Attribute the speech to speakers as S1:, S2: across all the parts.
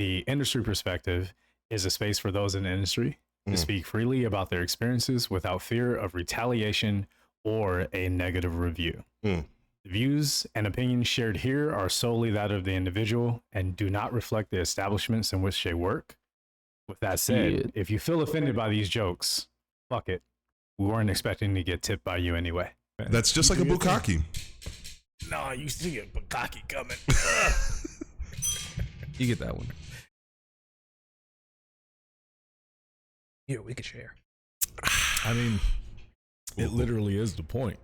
S1: The industry perspective is a space for those in the industry to speak freely about their experiences without fear of retaliation or a negative review. The views and opinions shared here are solely that of the individual and do not reflect the establishments in which they work. With that said, if you feel offended by these jokes, fuck it. We weren't expecting to get tipped by you anyway.
S2: That's just like a bukkake.
S1: No, you see a bukkake coming.
S3: You get that one.
S4: Here, we could share.
S5: I mean, it literally is the point.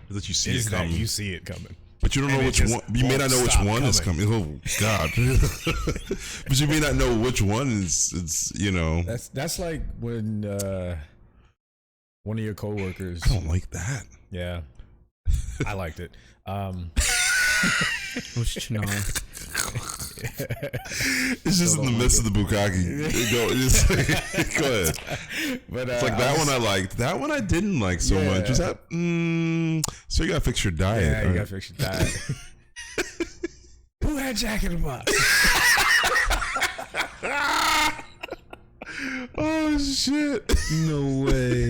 S2: That you see
S5: Is
S2: it
S5: that
S2: coming.
S5: you see it coming.
S2: But you don't know
S5: And it
S2: which
S5: just
S2: one. You may not know which
S5: won't
S2: one is
S5: stop
S2: coming. Oh God! But you may not know which one is. It's
S5: That's like when one of your coworkers.
S2: I don't like that.
S5: Yeah, I liked it.
S3: What's Chinar?
S2: It's just in the midst of the bukkake. Go ahead.
S5: But
S2: It's like that one I liked. That one I didn't like so much. Was that? So you gotta fix your diet.
S5: Yeah, you
S2: right?
S5: gotta fix your diet. Who had Jack in the Box?
S2: Oh shit!
S3: No way.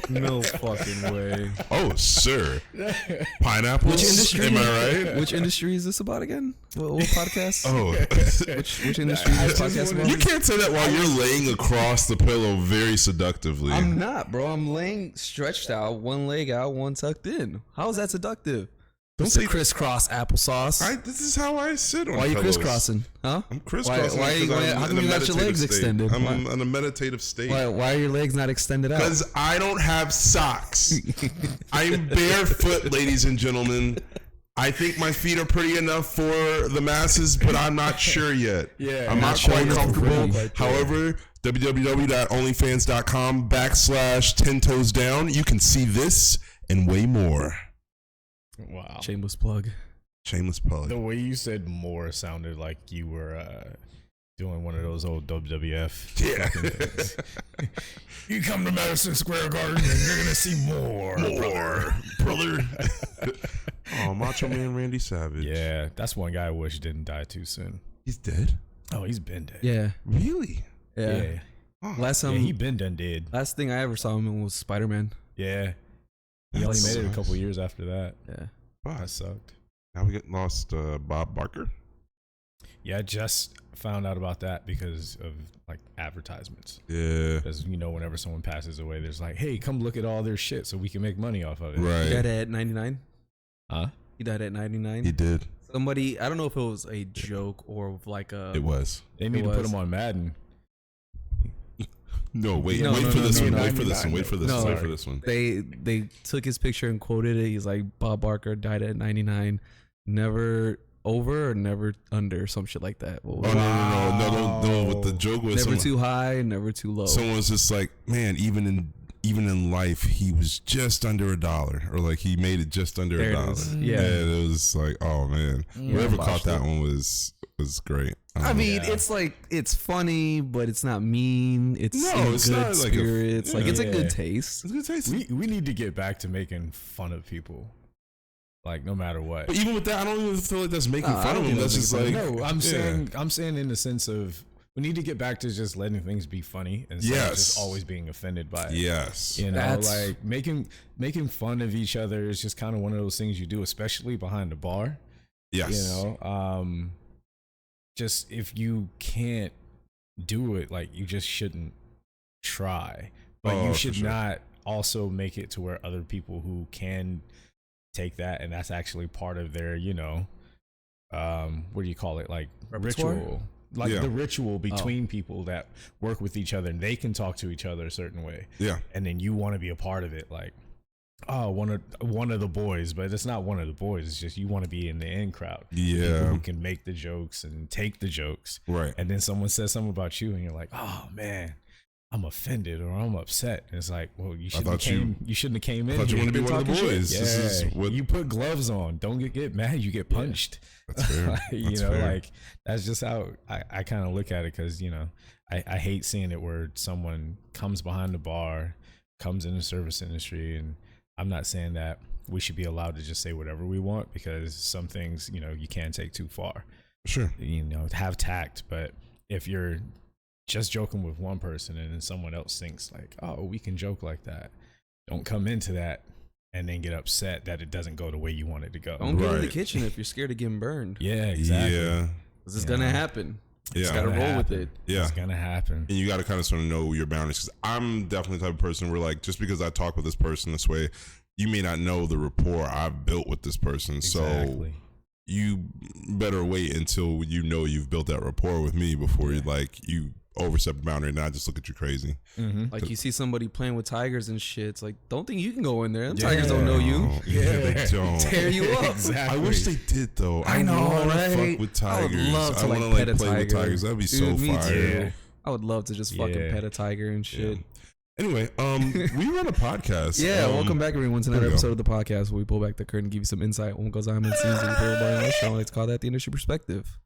S3: No fucking way.
S2: Oh sir, pineapples.
S3: Which industry?
S2: Am I right?
S3: Which industry is this about again? What podcast?
S2: Oh,
S3: Which industry is this podcast about?
S2: you can't say that while you're laying across the pillow very seductively.
S3: I'm not, bro. I'm laying stretched out, one leg out, one tucked in. How is that seductive?
S2: Don't
S3: It's a
S2: say
S3: crisscross applesauce.
S2: This is how I sit on.
S3: Why are you
S2: pillows.
S3: crisscrossing? Huh?
S2: I'm crisscrossing.
S3: Why how come you got your legs extended?
S2: I'm in a meditative state.
S3: Why are your legs not extended out?
S2: Because I don't have socks. I'm barefoot, ladies and gentlemen. I think my feet are pretty enough for the masses, but I'm not sure yet.
S5: Yeah,
S2: I'm not quite
S5: showing
S2: comfortable.
S5: up right there.
S2: However, www.onlyfans.com/10 toes down. You can see this and way more.
S5: Wow.
S3: Shameless plug.
S2: Shameless plug.
S5: The way you said more sounded like you were doing one of those old WWF.
S2: Yeah.
S5: things. You come to Madison Square Garden and you're gonna see more.
S2: brother. Oh, Macho Man Randy Savage.
S5: Yeah, that's one guy I wish didn't die too soon.
S2: He's dead?
S5: Oh, he's been dead.
S3: Yeah.
S2: Really?
S3: Yeah.
S2: Oh,
S3: Last
S5: Yeah, he been done dead.
S3: last thing I ever saw him in was Spider-Man.
S5: Yeah. He only made it a couple years after that.
S3: Yeah.
S5: That sucked.
S2: Now we get lost Bob Barker.
S5: Yeah, I just found out about that because of like advertisements.
S2: Yeah.
S5: Because whenever someone passes away, there's like, hey, come look at all their shit so we can make money off of it.
S3: He died
S2: Right.
S3: at 99.
S5: Huh?
S3: He died at 99.
S2: He did.
S3: Somebody, I don't know if it was a joke or like a.
S2: It was.
S5: They need
S3: It
S5: to put
S3: was.
S5: him on Madden.
S2: No, wait
S3: No,
S2: for
S3: no,
S2: this
S3: no,
S2: one.
S3: no,
S2: Wait
S3: no,
S2: for this one. Wait for this
S3: no,
S2: one. Wait
S5: sorry.
S2: for this one.
S3: They took his picture and quoted it. He's like, Bob Barker died at 99, never over or never under, some shit like that. What was
S2: Oh
S3: it?
S2: no! What the joke was?
S3: Never too high, never too low.
S2: Someone was just like, man, even in life, he was just under $1, or like he made it just under
S3: There it
S2: $1.
S3: is. Yeah.
S2: And it was like, oh man, whoever caught
S3: botched
S2: that
S3: it.
S2: one was great.
S3: I mean,
S5: Yeah.
S3: it's like, it's funny, but it's not mean. It's
S2: No,
S3: in
S2: it's
S3: good
S2: not like a-
S3: spirits. Like, it's a
S5: Yeah.
S3: good taste.
S2: it's a good taste.
S5: We need to get back to making fun of people. Like, no matter what.
S2: But even with that, I don't even feel like that's making
S3: I
S2: fun of
S3: don't
S2: him.
S3: think
S2: That's
S3: that's
S2: just like
S5: No, I'm
S2: yeah.
S5: saying in the sense of we need to get back to just letting things be funny instead of
S2: Yes.
S5: just always being offended by it.
S2: Yes.
S5: Like making fun of each other is just kind of one of those things you do, especially behind the bar.
S2: Yes.
S5: Just if you can't do it, like you just shouldn't try. But
S2: Oh,
S5: you
S2: for
S5: should
S2: sure.
S5: not also make it to where other people who can take that and that's actually part of their, what do you call it? Like
S3: Repertoire?
S5: ritual. Like
S2: Yeah.
S5: the ritual between people that work with each other and they can talk to each other a certain way.
S2: Yeah.
S5: And then you want to be a part of it. Like, oh, one of the boys, but it's not one of the boys. It's just you want to be in the in crowd. People
S2: Yeah.
S5: who can make the jokes and take the jokes.
S2: Right.
S5: And then someone says something about you and you're like, oh man, I'm offended or I'm upset. And it's like, well, you shouldn't have came in.
S2: thought you
S5: here
S2: wanted to be
S5: and
S2: one of the
S5: talking shit.
S2: boys.
S5: Yeah.
S2: This is what-
S5: You put gloves on. Don't get mad. You get punched.
S2: That's fair. That's fair.
S5: Like that's just how I kind of look at it. Cause I hate seeing it where someone comes behind the bar, comes in the service industry. And I'm not saying that we should be allowed to just say whatever we want because some things, you can take too far.
S2: Sure.
S5: You know, have tact. But if you're just joking with one person and then someone else thinks like, oh, we can joke like that, don't come into that and then get upset that it doesn't go the way you want it to go.
S3: Don't get in the kitchen if you're scared of getting burned.
S5: Yeah, exactly.
S2: Yeah.
S3: This is gonna happen. You just
S2: Yeah.
S3: gotta roll with it.
S2: Yeah.
S5: It's gonna happen.
S2: And you got to kind of sort of know your boundaries. Because I'm definitely the type of person where, like, just because I talk with this person this way, you may not know the rapport I've built with this person.
S5: Exactly.
S2: So you better wait until you know you've built that rapport with me before you overstep the boundary and I just look at you crazy.
S5: Mm-hmm.
S3: Like you see somebody playing with tigers and shit. It's like, don't think you can go in there. Them tigers don't know you.
S2: Yeah, they don't.
S3: Tear you up.
S5: Exactly.
S2: I wish they did though.
S3: I know,
S2: wanna
S3: right?
S2: Fuck with tigers.
S3: I would love to
S2: I wanna,
S3: pet a
S2: play with
S3: tiger.
S2: tigers. That'd be
S3: Dude,
S2: so
S3: me
S2: fire.
S3: too.
S5: Yeah.
S3: I would love to just fucking
S5: Yeah.
S3: pet a tiger and shit.
S2: Yeah. Anyway, we run a podcast.
S3: Yeah, welcome back everyone to another
S2: there we go.
S3: episode of the podcast where we pull back the curtain and give you some insight on what goes on in scenes and put everybody on the show. Let's call that the industry perspective.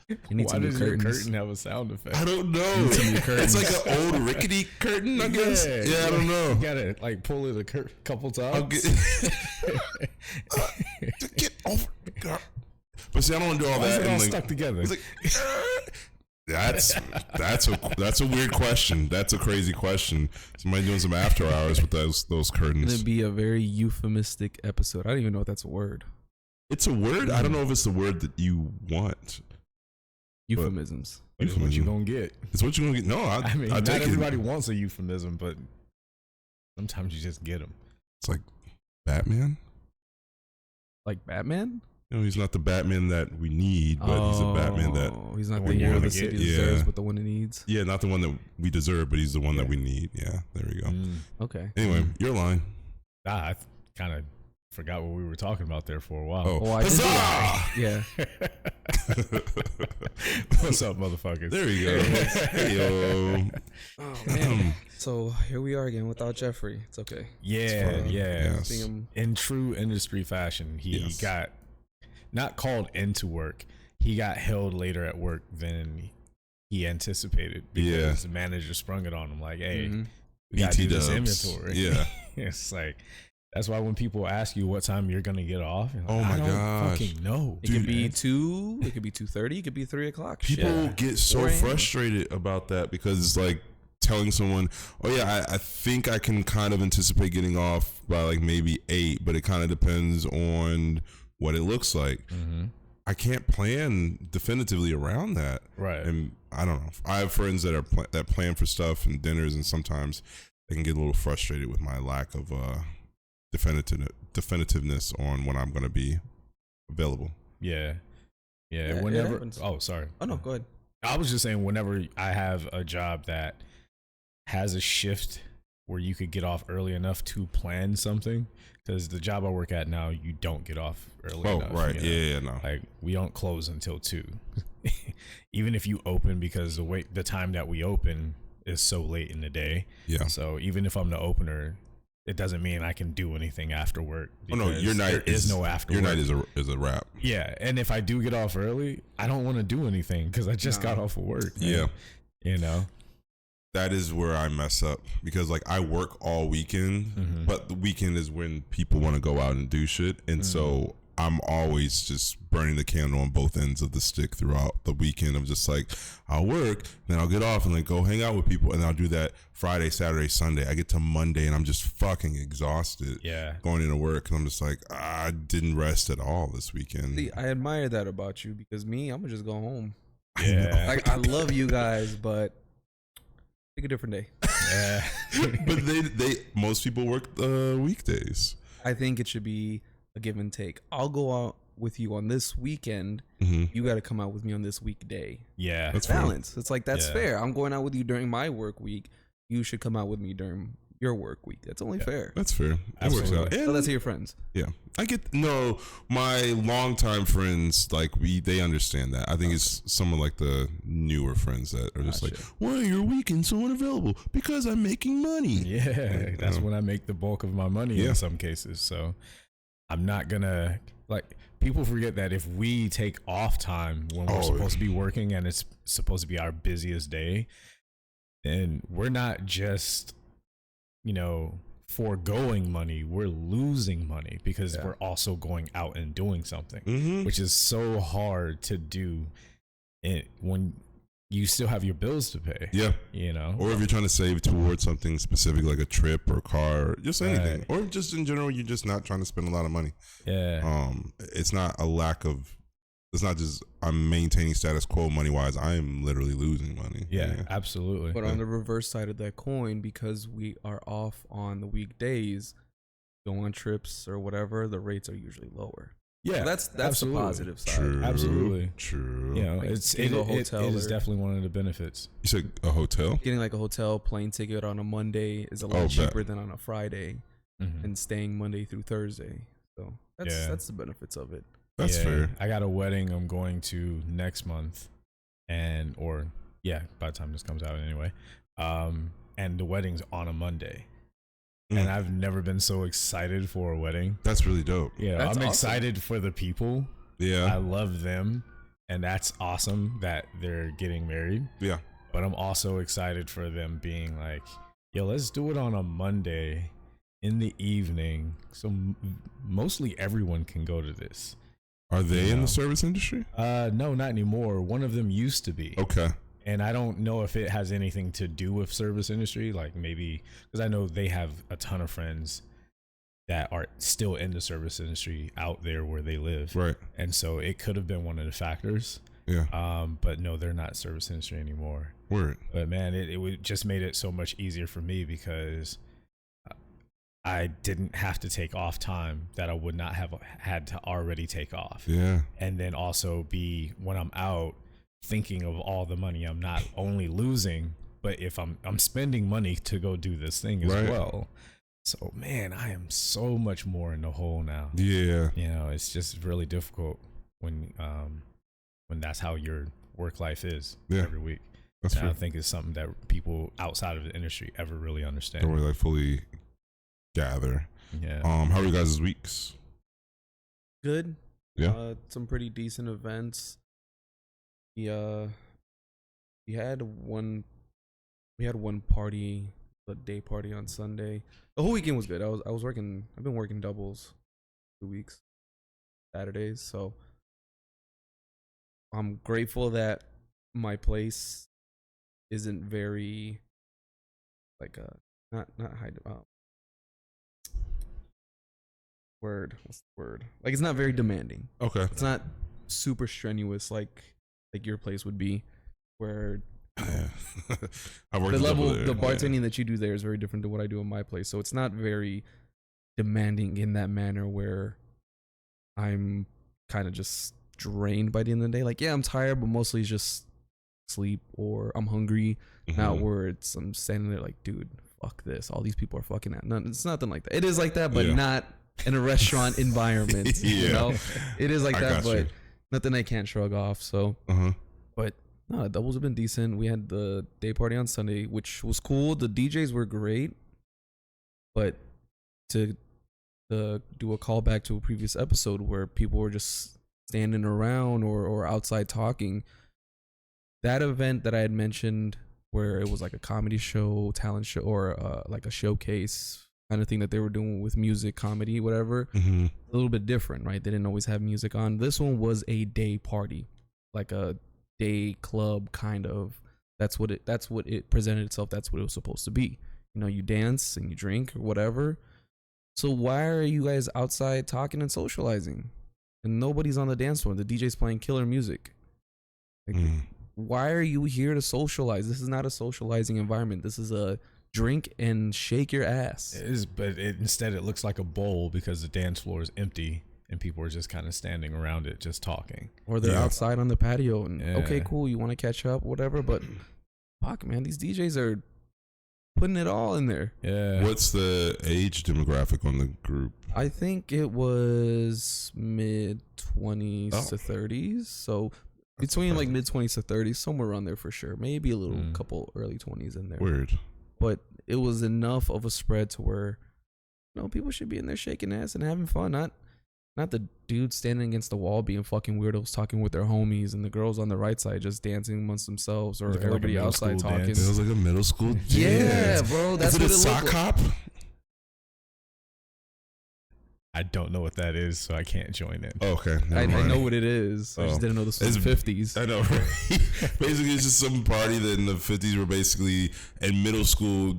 S3: You need
S5: Why
S3: some new
S5: does your
S3: curtains.
S5: curtain have a sound effect?
S2: I don't know. It's like an old rickety curtain, I guess. Yeah, I don't know.
S5: You gotta like pull it a couple times.
S2: I'll get over. But see, I don't want to do all
S5: Why is
S2: that.
S5: it all
S2: and, like,
S5: stuck together?
S2: it's like, that's a weird question. That's a crazy question. Somebody doing some after hours with those
S3: It's
S2: curtains.
S3: gonna be a very euphemistic episode. I don't even know if that's a word.
S2: It's a word. I don't know if it's the word that you want.
S3: Euphemisms.
S5: But it's what you gonna get.
S2: It's what you're gonna get. No,
S5: I mean,
S2: I
S5: not
S2: take
S5: everybody
S2: it.
S5: wants a euphemism, but sometimes you just get them.
S2: It's like Batman.
S3: Like Batman?
S2: You know, he's not the Batman that we need, but he's a Batman that.
S3: He's not
S5: the
S3: the
S5: one you
S3: hero
S5: wanna
S3: the city
S2: get.
S3: deserves,
S2: Yeah.
S3: but the one it needs.
S2: Yeah, not the one that we deserve, but he's the one that
S5: Yeah.
S2: we need. Yeah, there we go.
S3: Okay.
S2: Anyway, your line.
S5: I kind of forgot what we were talking about there for a while.
S2: Oh,
S3: Oh, I did do that.
S2: huzzah!
S3: Yeah.
S5: What's up, motherfuckers?
S2: There we go. Hey, yo.
S3: Oh man. So here we are again without Jeffrey. It's okay.
S5: Yeah,
S2: fine.
S5: yeah.
S2: Yes.
S3: Seeing him-
S5: In true industry fashion, he
S2: Yes.
S5: got not called into work. He got held later at work than he anticipated because the manager sprung it on him like, hey,
S3: Mhm.
S5: we got to do this
S2: dubs.
S5: inventory.
S2: Yeah.
S5: It's like, that's why when people ask you what time you're going to get off, you're like,
S2: Oh my
S5: I don't
S2: gosh.
S5: fucking know.
S3: It could be
S5: man.
S3: 2. It could be 2:30. It could be 3:00.
S2: People
S3: Shit.
S2: get so
S3: 4 a.m.
S2: frustrated about that because it's like telling someone, oh yeah, I think I can kind of anticipate getting off by like maybe 8, but it kind of depends on what it looks like.
S5: Mm-hmm.
S2: I can't plan definitively around that.
S5: Right.
S2: And I don't know. I have friends that are that plan for stuff and dinners, and sometimes they can get a little frustrated with my lack of definitiveness on when I'm going to be available.
S5: Yeah.
S3: Yeah, it
S5: Whenever.
S3: happens.
S5: Oh, sorry.
S3: Oh no, go ahead.
S5: I was just saying, whenever I have a job that has a shift where you could get off early enough to plan something, because the job I work at now, you don't get off early
S2: Oh,
S5: enough.
S2: right.
S5: you know?
S2: Yeah, no.
S5: Like, we don't close until 2. Even if you open, because the time that we open is so late in the day.
S2: Yeah.
S5: So even if I'm the opener, it doesn't mean I can do anything after work.
S2: Oh no, your
S5: because
S2: night
S5: there is no after
S2: Your
S5: work.
S2: night is a wrap.
S5: Yeah, and if I do get off early, I don't want to do anything because I just got off of work. man.
S2: Yeah.
S5: You know?
S2: That is where I mess up because like I work all weekend,
S5: Mm-hmm.
S2: but the weekend is when people want to go out and do shit, and so I'm always just burning the candle on both ends of the stick throughout the weekend. I'm just like, I'll work, then I'll get off and like go hang out with people, and I'll do that Friday, Saturday, Sunday. I get to Monday and I'm just fucking exhausted.
S5: Yeah.
S2: Going into work, and I'm just like, I didn't rest at all this weekend.
S3: See, I admire that about you because me, I'm gonna just go home.
S5: Yeah.
S3: Like I love you guys, but pick a different day.
S5: Yeah.
S2: But they most people work weekdays.
S3: I think it should be a give and take. I'll go out with you on this weekend.
S2: Mm-hmm.
S3: You got to come out with me on this weekday.
S5: Yeah.
S2: That's fair.
S3: Balance. It's like that's
S5: Yeah.
S3: fair. I'm going out with you during my work week. You should come out with me during your work week. That's only fair.
S2: That's fair. That works out.
S5: Absolutely.
S3: So that's your friends.
S2: Yeah, I get my longtime friends like they understand that. I think it's some of like the newer friends that are just like, why are your weekends so unavailable? Because I'm making money.
S5: Yeah. That's when I make the bulk of my money
S2: Yeah.
S5: in some cases. So I'm not gonna people forget that if we take off time when we're supposed to be working and it's supposed to be our busiest day, then we're not just, foregoing money, we're losing money because we're also going out and doing something, which is so hard to do when you still have your bills to pay.
S2: Yeah.
S5: You know?
S2: Or if you're trying to save towards something specific like a trip or car, or just anything. Or just in general, you're just not trying to spend a lot of money.
S5: Yeah.
S2: It's not a lack of, it's not just I'm maintaining status quo money wise. I am literally losing money.
S5: Yeah, absolutely.
S3: But on the reverse side of that coin, because we are off on the weekdays, go on trips or whatever, the rates are usually lower.
S5: Yeah,
S3: so that's the positive side.
S2: True,
S5: absolutely
S2: true.
S5: You know,
S3: Like
S5: it
S3: hotel
S5: is definitely one of the benefits.
S2: You said a hotel?
S3: Getting like a hotel plane ticket on a Monday is a lot cheaper than on a Friday, and staying Monday through Thursday. So that's the benefits of it.
S2: That's fair.
S5: I got a wedding I'm going to next month, by the time this comes out anyway. And the wedding's on a Monday. And I've never been so excited for a wedding.
S2: That's really dope.
S5: Yeah, I'm excited for the people.
S2: Yeah.
S5: I love them. And that's awesome that they're getting married.
S2: Yeah.
S5: But I'm also excited for them being like, yo, let's do it on a Monday in the evening. So mostly everyone can go to this.
S2: Are they in the service industry?
S5: No, not anymore. One of them used to be.
S2: Okay.
S5: And I don't know if it has anything to do with service industry, like maybe because I know they have a ton of friends that are still in the service industry out there where they live.
S2: Right.
S5: And so it could have been one of the factors.
S2: Yeah.
S5: But no, they're not service industry anymore.
S2: Word.
S5: But man, it just made it so much easier for me because I didn't have to take off time that I would not have had to already take off.
S2: Yeah.
S5: And then also be when I'm out thinking of all the money I'm not only losing, but if I'm spending money to go do this thing as well. So man, I am so much more in the hole now.
S2: Yeah.
S5: You know, it's just really difficult when that's how your work life is every week.
S2: That's
S5: and
S2: true.
S5: I don't think it's something that people outside of the industry ever really understand.
S2: Don't really like fully gather.
S5: Yeah.
S2: How are you guys' weeks?
S3: Good.
S2: Yeah.
S3: Some pretty decent events. We had one party, a day party on Sunday. The whole weekend was good. I was working. I've been working doubles 2 weeks, Saturdays. So I'm grateful that my place isn't very not high. What's the word? Like it's not very demanding.
S2: Okay.
S3: It's not super strenuous like your place would be, where
S2: I worked
S3: the level,
S2: there.
S3: the bartending that you do there is very different to what I do in my place. So it's not very demanding in that manner where I'm kind of just drained by the end of the day. Like, yeah, I'm tired, but mostly it's just sleep or I'm hungry. Not where I'm standing there like, dude, fuck this. All these people are fucking at. No, it's nothing like that. It is like that, but not in a restaurant environment. You know, it is like that, but nothing I can't shrug off. So, but no, doubles have been decent. We had the day party on Sunday, which was cool. The DJs were great, but to do a callback to a previous episode where people were just standing around or outside talking, that event that I had mentioned where it was like a comedy show, talent show, or like a showcase kind of thing that they were doing with music, comedy, whatever, a little bit different, right? They didn't always have music on. This one was a day party, like a day club kind of. That's what it presented itself. That's what it was supposed to be. You know, you dance and you drink or whatever. So why are you guys outside talking and socializing? And nobody's on the dance floor. The DJ's playing killer music. Like, why are you here to socialize? This is not a socializing environment. This is a drink and shake your ass.
S5: It is, but instead it looks like a bowl because the dance floor is empty and people are just kind of standing around it, just talking.
S3: Or they're outside on the patio and okay, cool, you want to catch up, whatever. But fuck, man, these DJs are putting it all in there.
S5: Yeah.
S2: What's the age demographic on the group?
S3: I think it was mid-20s to 30s. So between like mid-20s to 30s, somewhere around there for sure. Maybe a little couple early 20s in there.
S2: Weird.
S3: But it was enough of a spread to where, you know, people should be in there shaking ass and having fun. Not the dudes standing against the wall being fucking weirdos talking with their homies and the girls on the right side just dancing amongst themselves or everybody outside talking.
S2: It was like a middle school dance.
S3: Yeah, bro. That's
S2: Is it
S3: what
S2: a
S3: it
S2: sock
S3: looked like.
S2: hop?
S5: I don't know what that is, so I can't join it.
S2: Oh, okay.
S3: I
S2: Never mind.
S3: know what it is. I just didn't know this was the 50s.
S2: I know, right? Basically, it's just some party that in the 50s were basically in middle school,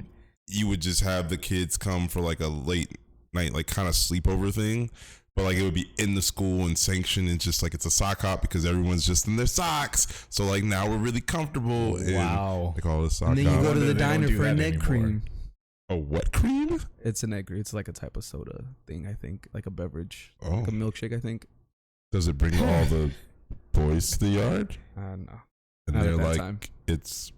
S2: you would just have the kids come for like a late night, like kind of sleepover thing. But like it would be in the school and sanctioned, and just like it's a sock hop because everyone's just in their socks. So like now we're really comfortable.
S5: Wow.
S2: They call it a sock
S3: And then you
S2: hop.
S3: go to the
S5: They don't
S3: diner
S5: do
S3: for an
S5: that
S3: egg
S5: anymore.
S3: cream.
S2: A what cream?
S3: It's an egg cream. It's like a type of soda thing, I think. Like a beverage.
S2: Oh.
S3: Like a milkshake, I think.
S2: Does it bring all the boys to the yard?
S3: No.
S2: And
S3: Not
S2: they're
S3: at that
S2: like,
S3: time.
S2: it's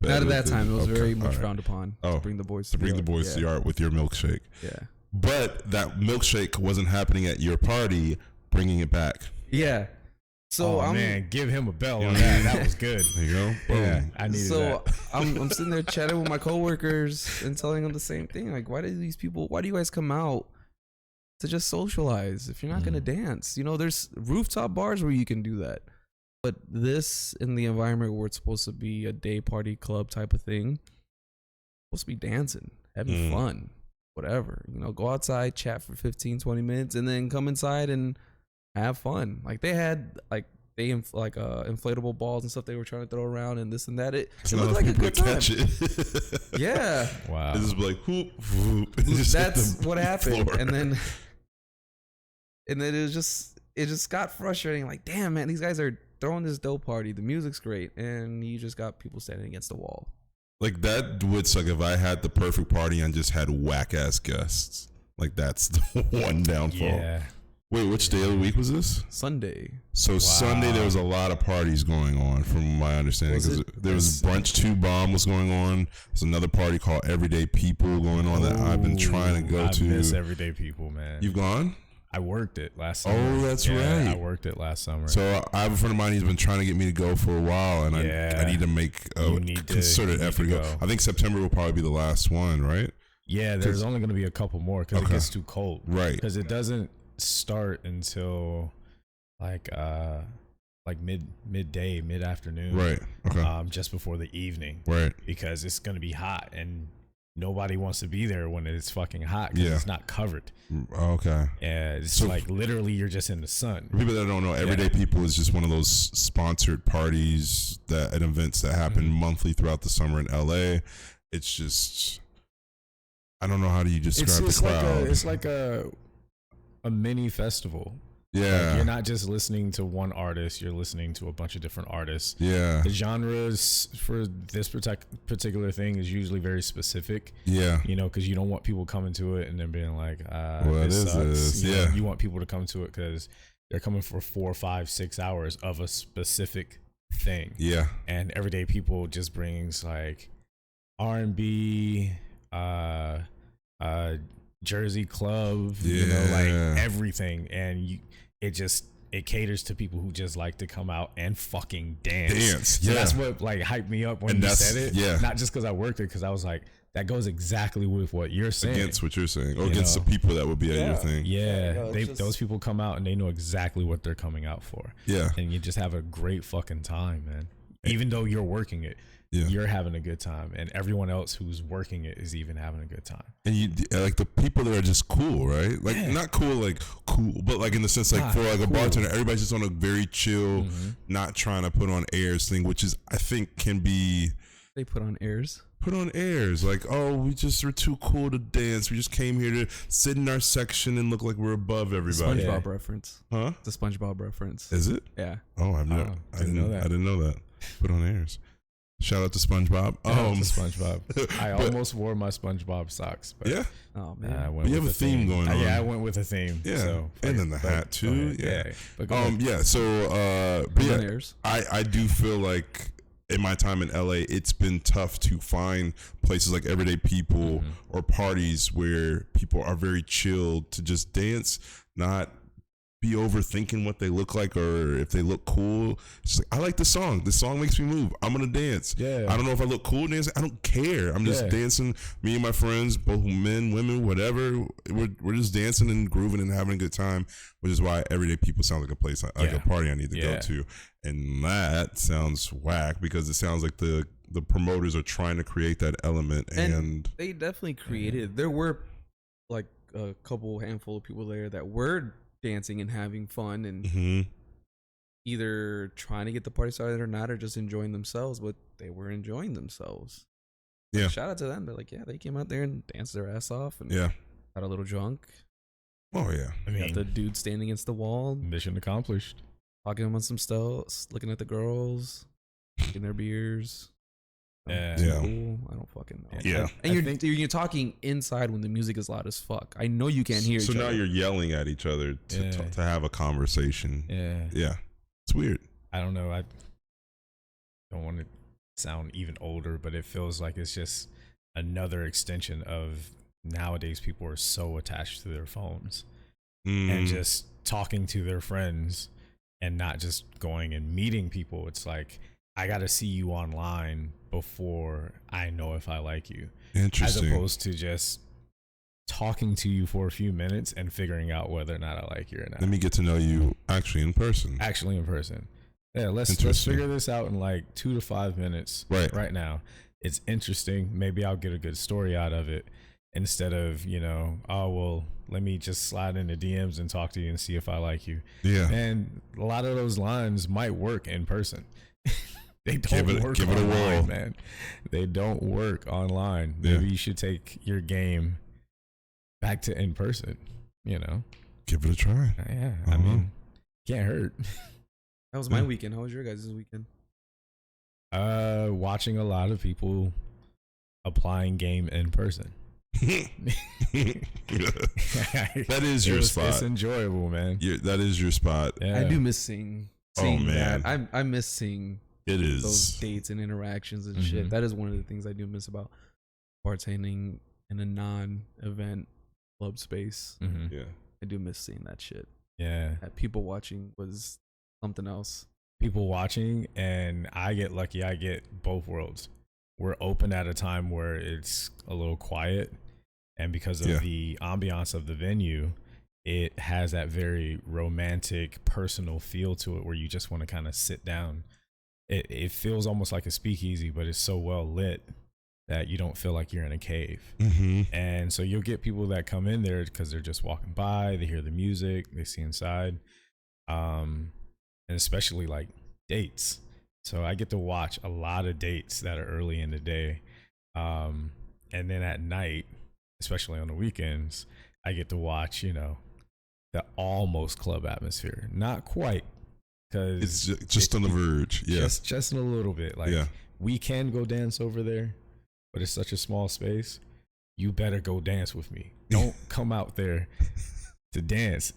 S3: Not at
S2: better
S3: that time. It was
S2: okay,
S3: very much
S2: all right.
S3: frowned upon
S2: Oh,
S3: to bring the boys
S2: to bring the
S3: yard.
S2: boys to the yard with your milkshake.
S3: Yeah.
S2: But that milkshake wasn't happening at your party, bringing it back.
S3: Yeah. So
S5: Oh,
S3: I'm
S5: man, give him a bell
S2: Yeah.
S5: on that. That was good.
S2: There you go. Boom.
S5: Yeah, I needed
S3: so
S5: that.
S3: I'm sitting there chatting with my coworkers and telling them the same thing. Like, why do you guys come out to just socialize if you're not gonna dance? You know, there's rooftop bars where you can do that. But this in the environment where it's supposed to be a day party club type of thing, supposed to be dancing, having fun, whatever. You know, go outside, chat for 15, 20 minutes, and then come inside and have fun. Like they had inflatable balls and stuff they were trying to throw around and this and that. It looked like a good time.
S2: Catch it.
S3: Yeah.
S5: Wow.
S2: It's just like whoop, whoop. Just hit
S3: That's
S2: the
S3: what happened.
S2: floor.
S3: And then it just got frustrating. Like, damn, man, these guys are throwing this dope party. The music's great, and you just got people standing against the wall.
S2: Like that would suck if I had the perfect party and just had whack ass guests. Like that's the one downfall.
S5: Yeah.
S2: Wait, which day of the week was this?
S3: Sunday.
S2: So Sunday there was a lot of parties going on, from my understanding.
S3: Was
S2: 'Cause
S3: it?
S2: there was Brunch 2 Bomb was going on. There's another party called Everyday People going on that I've been trying to go
S5: I
S2: to.
S5: miss everyday people, man.
S2: You've gone?
S5: I worked it last summer.
S2: Oh, that's
S5: Yeah,
S2: right.
S5: I worked it last summer.
S2: So I have a friend of mine. He's been trying to get me to go for a while, and
S5: Yeah.
S2: I need to make a
S5: You need to-
S2: concerted
S5: you need
S2: effort
S5: to
S2: to go.
S5: go.
S2: I think September will probably be the last one, right?
S5: yeah, there's only going to be a couple more because it
S2: Okay.
S5: gets too cold.
S2: Right.
S5: Because it doesn't start until like midday, mid-afternoon.
S2: Right. Okay.
S5: Just before the evening.
S2: Right.
S5: Because it's going to be hot and nobody wants to be there when it's fucking hot because
S2: Yeah.
S5: it's not covered.
S2: Okay.
S5: Yeah, it's
S2: So-
S5: like literally you're just in the sun.
S2: For people that don't know, Everyday People is just one of those sponsored parties and events that happen monthly throughout the summer in LA. It's just, I don't know how do you describe the crowd.
S5: It's like a mini festival. Like,
S2: Yeah.
S5: you're not just listening to one artist, you're listening to a bunch of different artists.
S2: Yeah.
S5: The genres for this particular thing is usually very specific,
S2: Yeah.
S5: you know, because you don't want people coming to it and then being like,
S2: What
S5: this
S2: is
S5: sucks.
S2: this?
S5: You know,
S2: Yeah.
S5: you want people to come to it because they're coming for 4, 5, 6 hours of a specific thing.
S2: Yeah.
S5: And Everyday People just brings like R&B, Jersey Club, you know, like
S2: Yeah.
S5: everything. And it caters to people who just like to come out and fucking dance.
S2: Dance,
S5: So
S2: yeah.
S5: that's what like hyped me up when
S2: And
S5: you
S2: that's-
S5: said it.
S2: yeah.
S5: Not just because I worked it, because I was like, that goes exactly with what you're saying.
S2: Against what you're saying. Or
S5: You
S2: against
S5: know.
S2: the people that would be at your thing.
S5: Yeah,
S3: Yeah, it's just-
S5: those people come out and they know exactly what they're coming out for.
S2: Yeah.
S5: And you just have a great fucking time, man. Even though you're working it,
S2: Yeah.
S5: you're having a good time, and everyone else who's working it is even having a good time.
S2: And you like the people that are just cool, right? Like
S5: Yeah.
S2: not cool, like cool, but like in the sense, like
S5: Ah,
S2: for like a
S5: cool.
S2: bartender, everybody's just on a very chill, not trying to put on airs thing, which is I think can be
S3: They put on airs.
S2: put on airs. Like, oh, we're too cool to dance. We just came here to sit in our section and look like we're above everybody.
S3: SpongeBob reference.
S2: Huh?
S3: It's a SpongeBob reference.
S2: Is it?
S3: Yeah.
S2: Oh, I
S5: didn't know that.
S2: I didn't know that. Put on airs. Shout out to SpongeBob.
S5: Shout out to SpongeBob. I
S2: but-
S5: almost wore my SpongeBob socks. But
S2: Yeah.
S3: Oh
S5: I
S3: man.
S5: went
S2: You have
S5: with
S2: a theme going on.
S5: Yeah, I went with a theme.
S2: Yeah.
S5: So,
S2: And then the
S5: but
S2: hat,
S5: go
S2: too.
S5: ahead.
S2: Yeah.
S5: But go ahead.
S2: Yeah. So, but
S3: Put on
S2: yeah,
S3: airs.
S2: I do feel like in my time in LA, it's been tough to find places like Everyday People or parties where people are very chilled to just dance, not be overthinking what they look like or if they look cool. It's just like, I like the song. This song makes me move. I'm gonna dance.
S5: Yeah.
S2: I don't know if I look cool dancing. I don't care. I'm just
S5: Yeah.
S2: dancing. Me and my friends, both men, women, whatever. We're just dancing and grooving and having a good time, which is why Everyday People sounds like a place, like
S5: Yeah.
S2: a party I need to go
S5: Yeah.
S2: to. And that sounds whack because it sounds like the promoters are trying to create that element and
S3: They definitely created. There were like a couple handful of people there that were dancing and having fun and either trying to get the party started or not, or just enjoying themselves, but they were enjoying themselves.
S2: Yeah.
S3: Shout out to them. They're like, yeah, they came out there and danced their ass off and
S2: Yeah.
S3: got a little drunk.
S2: Oh yeah.
S5: I mean,
S3: Got the dude standing against the wall,
S5: mission accomplished.
S3: talking about some stuff, looking at the girls, drinking their beers.
S5: Yeah.
S2: Yeah.
S3: Cool. I don't fucking know.
S2: Yeah.
S3: And you're talking inside when the music is loud as fuck. I know you can't hear
S2: So
S3: each
S2: now
S3: other.
S2: you're yelling at each other to
S5: Yeah.
S2: to have a conversation.
S5: Yeah.
S2: Yeah. It's weird.
S5: I don't know. I don't want to sound even older, but it feels like it's just another extension of nowadays people are so attached to their phones and just talking to their friends and not just going and meeting people. It's like, I got to see you online before I know if I like you.
S2: Interesting.
S5: As opposed to just talking to you for a few minutes and figuring out whether or not I like you or not.
S2: Let me get to know you actually in person.
S5: Actually in person. Yeah, let's
S2: Interesting.
S5: figure this out in like 2 to 5 minutes right now. It's interesting. Maybe I'll get a good story out of it instead of, oh, well, let me just slide into DMs and talk to you and see if I like you.
S2: Yeah.
S5: And a lot of those lines might work in person. They don't work
S2: give it a
S5: online,
S2: whirl.
S5: man. They don't work online.
S2: Yeah.
S5: Maybe you should take your game back to in person,
S2: Give it a try.
S5: Yeah, I mean, can't hurt.
S3: That was my weekend. How was your guys' weekend?
S5: Watching a lot of people applying game in person.
S2: That is your spot.
S5: It's enjoyable, man.
S2: That is your spot.
S5: Yeah.
S3: I do miss seeing
S2: man.
S3: that. I miss seeing
S2: It is.
S3: those dates and interactions and
S5: Mhm.
S3: shit. That is one of the things I do miss about bartending in a non-event club space.
S5: Mhm.
S2: Yeah.
S3: I do miss seeing that shit.
S5: Yeah.
S3: That people watching was something else.
S5: People watching, and I get lucky. I get both worlds. We're open at a time where it's a little quiet, and because of the ambiance of the venue, it has that very romantic, personal feel to it where you just want to kind of sit down. It feels almost like a speakeasy, but it's so well lit that you don't feel like you're in a cave.
S2: Mm-hmm.
S5: And so you'll get people that come in there because they're just walking by, they hear the music, they see inside, and especially like dates. So I get to watch a lot of dates that are early in the day, and then at night, especially on the weekends, I get to watch the almost club atmosphere. Not quite, because
S2: It's just on the verge. Yeah.
S5: just a little bit. Like,
S2: Yeah.
S5: we can go dance over there, but it's such a small space. You better go dance with me. Don't come out there to dance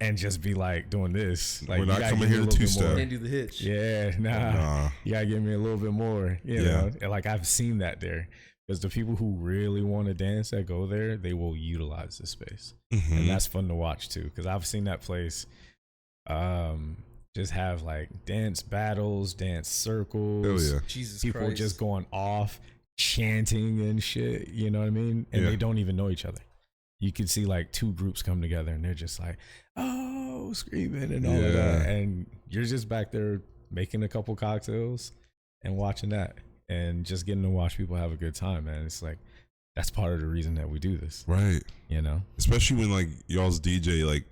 S5: and just be like doing this. Like,
S2: We're
S5: you
S2: not
S5: gotta
S2: coming
S5: give me
S2: here
S5: a
S2: to
S5: little bit
S2: two-step.
S5: more.
S3: Can't do the hitch.
S5: Yeah, nah.
S2: Nah.
S5: You gotta give me a little bit more. You know, and like, I've seen that there, because the people who really want to dance that go there, they will utilize the space,
S2: Mhm.
S5: and that's fun to watch too. Because I've seen that place, just have like dance battles, dance circles.
S2: Hell yeah.
S3: Jesus
S5: People
S3: Christ.
S5: just going off, chanting and shit. You know what I mean? And
S2: Yeah.
S5: they don't even know each other. You could see like two groups come together and they're just like, oh, screaming and all of
S2: Yeah.
S5: that. And you're just back there making a couple cocktails and watching that and just getting to watch people have a good time, man. It's like, that's part of the reason that we do this,
S2: Right. Especially when like y'all's DJ like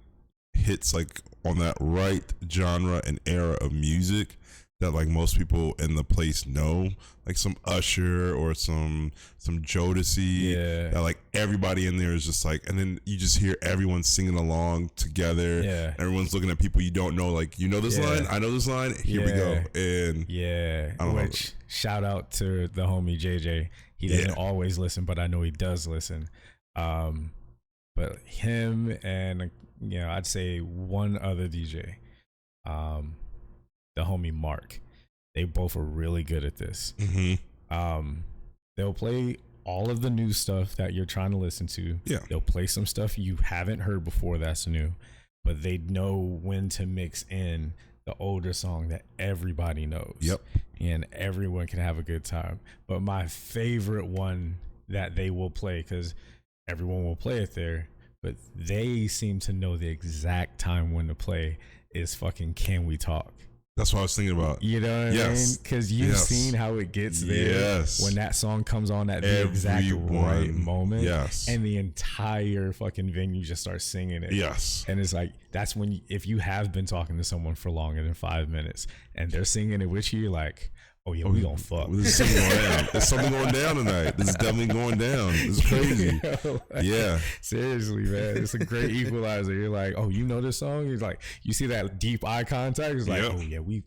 S2: hits like on that right genre and era of music that like most people in the place know, like some Usher or some Jodeci.
S5: Yeah.
S2: That like everybody in there is just like, and then you just hear everyone singing along together.
S5: Yeah.
S2: Everyone's looking at people you don't know, like, you know this
S5: Yeah.
S2: line, I know this line. Here we go. And
S5: Yeah,
S2: I don't know.
S5: which shout out to the homie JJ. He doesn't always listen, but I know he does listen. But him and I'd say one other DJ, the homie Mark. They both are really good at this.
S2: mm-hmm.
S5: They'll play all of the new stuff that you're trying to listen to.
S2: Yeah.
S5: They'll play some stuff you haven't heard before that's new, but they know when to mix in the older song that everybody knows.
S2: Yep.
S5: And everyone can have a good time. But my favorite one that they will play, because everyone will play it there, but they seem to know the exact time when to play, is fucking Can We Talk?
S2: That's what I was thinking about.
S5: You know what I mean? Because you've seen how it gets there when that song comes on at the exact right moment.
S2: Yes.
S5: And the entire fucking venue just starts singing it.
S2: Yes.
S5: And it's like, that's when, if you have been talking to someone for longer than 5 minutes and they're singing it with you, you're like, oh yeah, we gonna fuck.
S2: There's something going down. There's something going down tonight. This is definitely going down. This is crazy. Yeah.
S5: Seriously, man. It's a great equalizer. You're like, oh, you know this song? It's like, you see that deep eye contact? It's like, oh yeah, we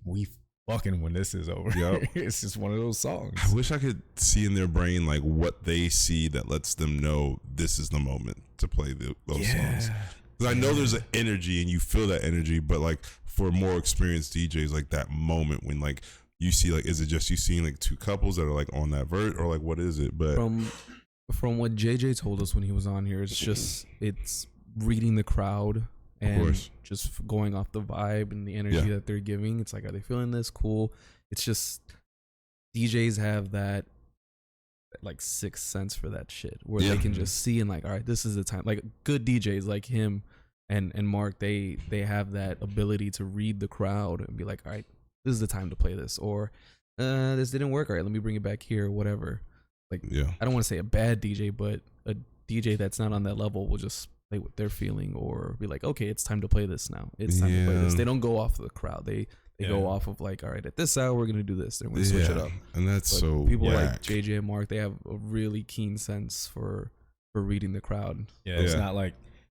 S5: fucking when this is over. Yep. It's just one of those songs.
S2: I wish I could see in their brain like what they see that lets them know this is the moment to play those songs. Because I know there's an energy and you feel that energy, but like for more experienced DJs, like that moment when like you see, like, is it just you seeing like two couples that are like on that vert, or like what is it? But
S3: from what JJ told us when he was on here, it's reading the crowd and just going off the vibe and the energy that they're giving. It's like, are they feeling this? Cool. It's just DJs have that like sixth sense for that shit where they can just see and like, all right, this is the time. Like good DJs like him and Mark, they have that ability to read the crowd and be like, all right, this is the time to play this, or this didn't work. All right, let me bring it back here, whatever. Like, I don't want to say a bad DJ, but a DJ that's not on that level will just play what they're feeling or be like, okay, it's time to play this now. It's time to play this. They don't go off of the crowd. They go off of like, all right, at this hour, we're going to do this. They're going to switch it up.
S2: And that's
S3: people like JJ and Mark, they have a really keen sense for reading the crowd.
S5: Yeah, it's not like,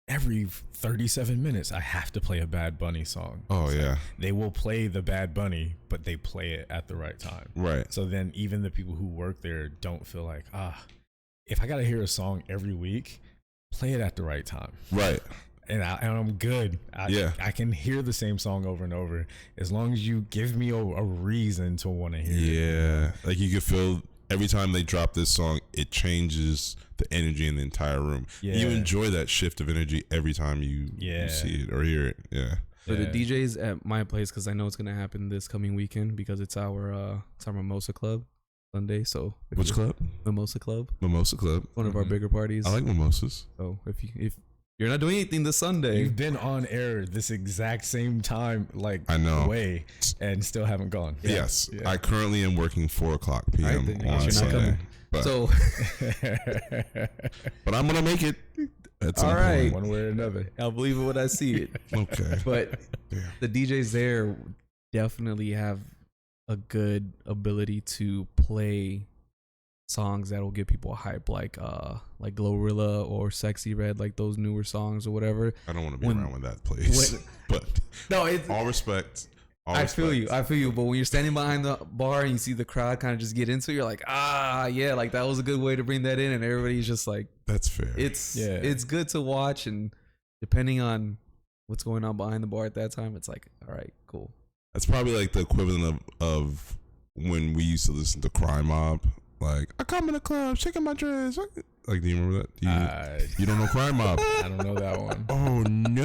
S5: every 37 minutes, I have to play a Bad Bunny song.
S2: Oh, yeah.
S5: They will play the Bad Bunny, but they play it at the right time.
S2: Right.
S5: So then even the people who work there don't feel like, if I got to hear a song every week, play it at the right time.
S2: Right.
S5: And I'm good. I can hear the same song over and over as long as you give me a reason to want to hear it.
S2: Yeah. Like you can feel every time they drop this song, it changes the energy in the entire room. Yeah. You enjoy that shift of energy every time you see it or hear it. Yeah.
S3: For the DJs at my place, because I know it's gonna happen this coming weekend because it's our Mimosa Club Sunday. So
S2: which club?
S3: Mimosa Club.
S2: Mimosa Club.
S3: One of our bigger parties.
S2: I like mimosas.
S3: So if you're not doing anything this Sunday,
S5: you've been on air this exact same time, like
S2: I know,
S5: way, and still haven't gone.
S2: Yes, I currently am working 4:00 p.m. on Sunday. But, but I'm gonna make it at some point.
S5: One way or another.
S3: I'll believe it when I see it.
S2: Okay.
S3: But the DJs there definitely have a good ability to play songs that will get people hype, like Glorilla or Sexy Red, like those newer songs or whatever.
S2: I don't want to be around when that plays. But no, it's all respect.
S3: I feel you. But when you're standing behind the bar and you see the crowd kind of just get into it, you're like, like that was a good way to bring that in, and everybody's just like,
S2: that's fair.
S3: It's good to watch, and depending on what's going on behind the bar at that time, it's like, all right, cool.
S2: That's probably like the equivalent of when we used to listen to Crime Mob. Like, I come in the club, shaking my dress. Like, do you remember that? You don't know Crime Mob?
S5: I don't know that one.
S2: Oh, no.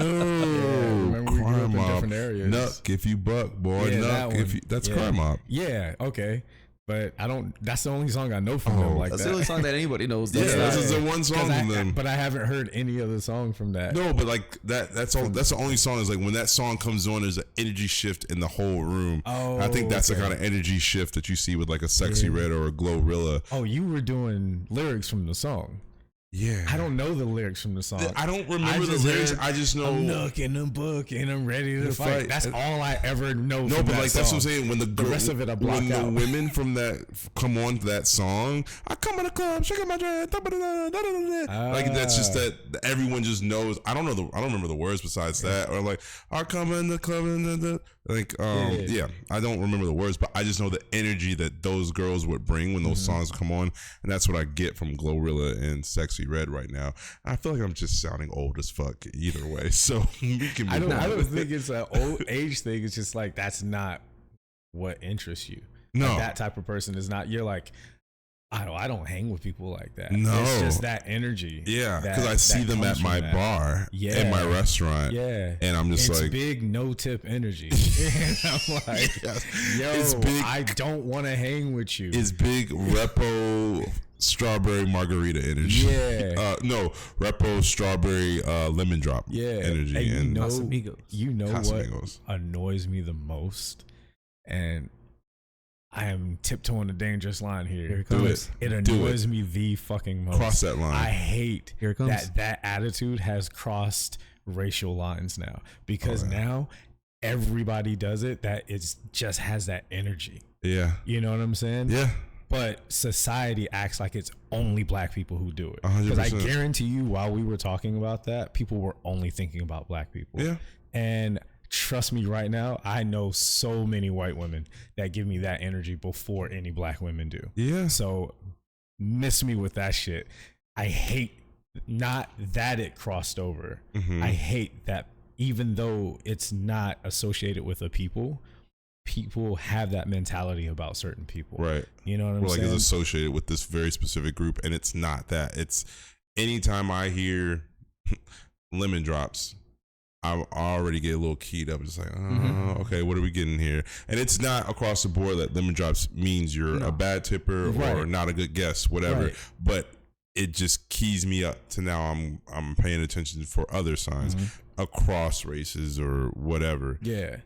S5: Remember we grew up in different areas.
S2: Nuck if you buck, boy. Nuck if you... That's Crime Mob.
S5: Yeah, okay. But I don't... That's the only song I know from them like
S3: that's
S5: that.
S3: the only song that anybody knows.
S2: This is the one song from them.
S5: But I haven't heard any other song from that.
S2: No, but like that's the only song is like when that song comes on, there's an energy shift in the whole room.
S5: Oh,
S2: I think that's the kind of energy shift that you see with like a Sexy Red or a Glorilla.
S5: Oh, you were doing lyrics from the song.
S2: Yeah.
S5: I don't know the lyrics from the song.
S2: I don't remember the lyrics. I just know
S5: I'm looking and booking, I'm ready to fight. That's all I ever know.
S2: No,
S5: from
S2: but
S5: that
S2: like
S5: song.
S2: that's what I'm saying. When
S5: the rest of it, I block
S2: when
S5: out.
S2: the women from that come on to that song, I come in the club, shaking my dress, like that's just that everyone just knows. I don't remember the words besides that, or like I come in the club and I don't remember the words, but I just know the energy that those girls would bring when those songs come on, and that's what I get from Glorilla and Sexy Red right now. I feel like I'm just sounding old as fuck either way, so we can.
S5: I don't think it's an old age thing. It's just like that's not what interests you.
S2: No,
S5: like, that type of person is not. You're like, I don't hang with people like that.
S2: No,
S5: it's just that energy.
S2: Yeah, because I see them at my bar, at my restaurant.
S5: Yeah,
S2: and I'm just
S5: it's
S2: like
S5: big no tip energy. And I'm like, yo, it's big, I don't want to hang with you.
S2: It's big repo strawberry margarita energy.
S5: Yeah,
S2: no repo strawberry lemon drop.
S5: Yeah,
S2: energy.
S5: And
S3: Casamigos.
S5: You know what annoys me the most and I am tiptoeing the dangerous line here.
S3: Here it
S2: Do
S3: comes.
S2: it.
S5: It annoys me the fucking most.
S2: Cross that line.
S5: I hate
S3: Here it comes.
S5: that attitude has crossed racial lines now, because now everybody does it. That it's just has that energy.
S2: Yeah.
S5: You know what I'm saying?
S2: Yeah.
S5: But society acts like it's only black people who do it.
S2: 100%.
S5: Because I guarantee you, while we were talking about that, people were only thinking about black people.
S2: Yeah.
S5: And trust me right now, I know so many white women that give me that energy before any black women do.
S2: Yeah.
S5: So miss me with that shit. I hate not that it crossed over.
S2: Mm-hmm.
S5: I hate that even though it's not associated with a people have that mentality about certain people.
S2: Right.
S5: You know what I'm
S2: Like
S5: saying?
S2: it's associated with this very specific group, and it's not that. It's anytime I hear lemon drops, I already get a little keyed up. It's like, okay, what are we getting here? And it's not across the board that lemon drops means you're a bad tipper or not a good guest, whatever.
S5: Right.
S2: But it just keys me up to now I'm paying attention for other signs across races or whatever.
S5: Yeah.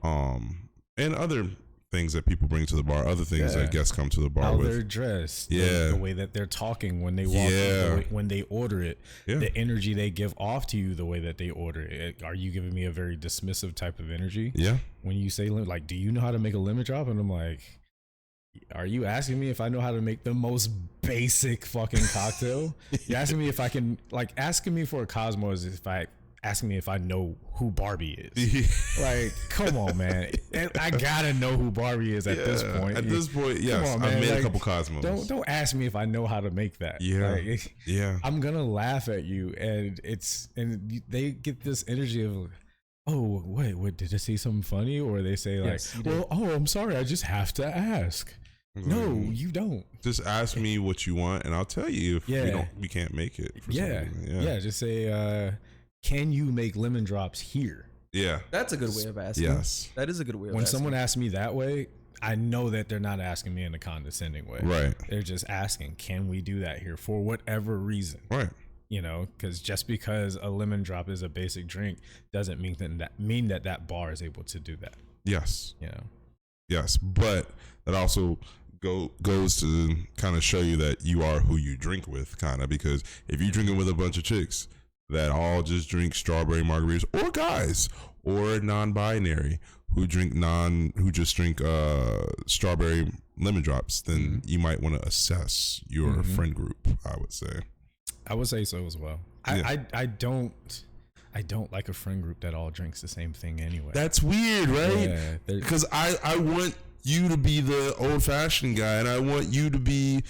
S2: And other things that people bring to the bar, other things that guests come to the bar
S5: How
S2: with.
S5: they're dressed,
S2: Yeah.
S5: the way that they're talking when they walk in, when they order it, the energy they give off to you, the way that they order it. Are you giving me a very dismissive type of energy?
S2: Yeah.
S5: When you say, like, do you know how to make a lemon drop? And I'm like, are you asking me if I know how to make the most basic fucking cocktail? You're asking me if I can, like, asking me for a Cosmo is asking me if I know who Barbie is. Like, come on, man. And I gotta know who Barbie is at this point.
S2: At this point, yes.
S5: Come on,
S2: I've
S5: man.
S2: made a couple Cosmos.
S5: Don't ask me if I know how to make that.
S2: Yeah.
S5: Like,
S2: Yeah.
S5: I'm gonna laugh at you, and they get this energy of, oh, what did I say something funny? Or they say like,
S3: Yes, you did.
S5: well, oh, I'm sorry, I just have to ask. No, you don't.
S2: Just ask me what you want, and I'll tell you if we can't make it. For some reason.
S5: Yeah. Just say, can you make lemon drops here?
S2: Yeah.
S3: That's a good way of asking.
S2: Yes.
S3: That is a good way of
S5: When
S3: asking.
S5: someone asks me that way, I know that they're not asking me in a condescending way.
S2: Right.
S5: They're just asking, can we do that here for whatever reason?
S2: Right.
S5: You know, because just because a lemon drop is a basic drink doesn't mean that bar is able to do that.
S2: Yes.
S5: You know.
S2: Yes, but that also goes to kind of show you that you are who you drink with, kind of, because if you're drinking with a bunch of chicks that all just drink strawberry margaritas, or guys, or non-binary who just drink strawberry lemon drops, then you might want to assess your friend group. I would say
S5: so as well.
S2: Yeah.
S5: I don't like a friend group that all drinks the same thing anyway.
S2: that's weird, right?
S5: Yeah,
S2: Because I want you to be the old-fashioned guy, and I want you to be,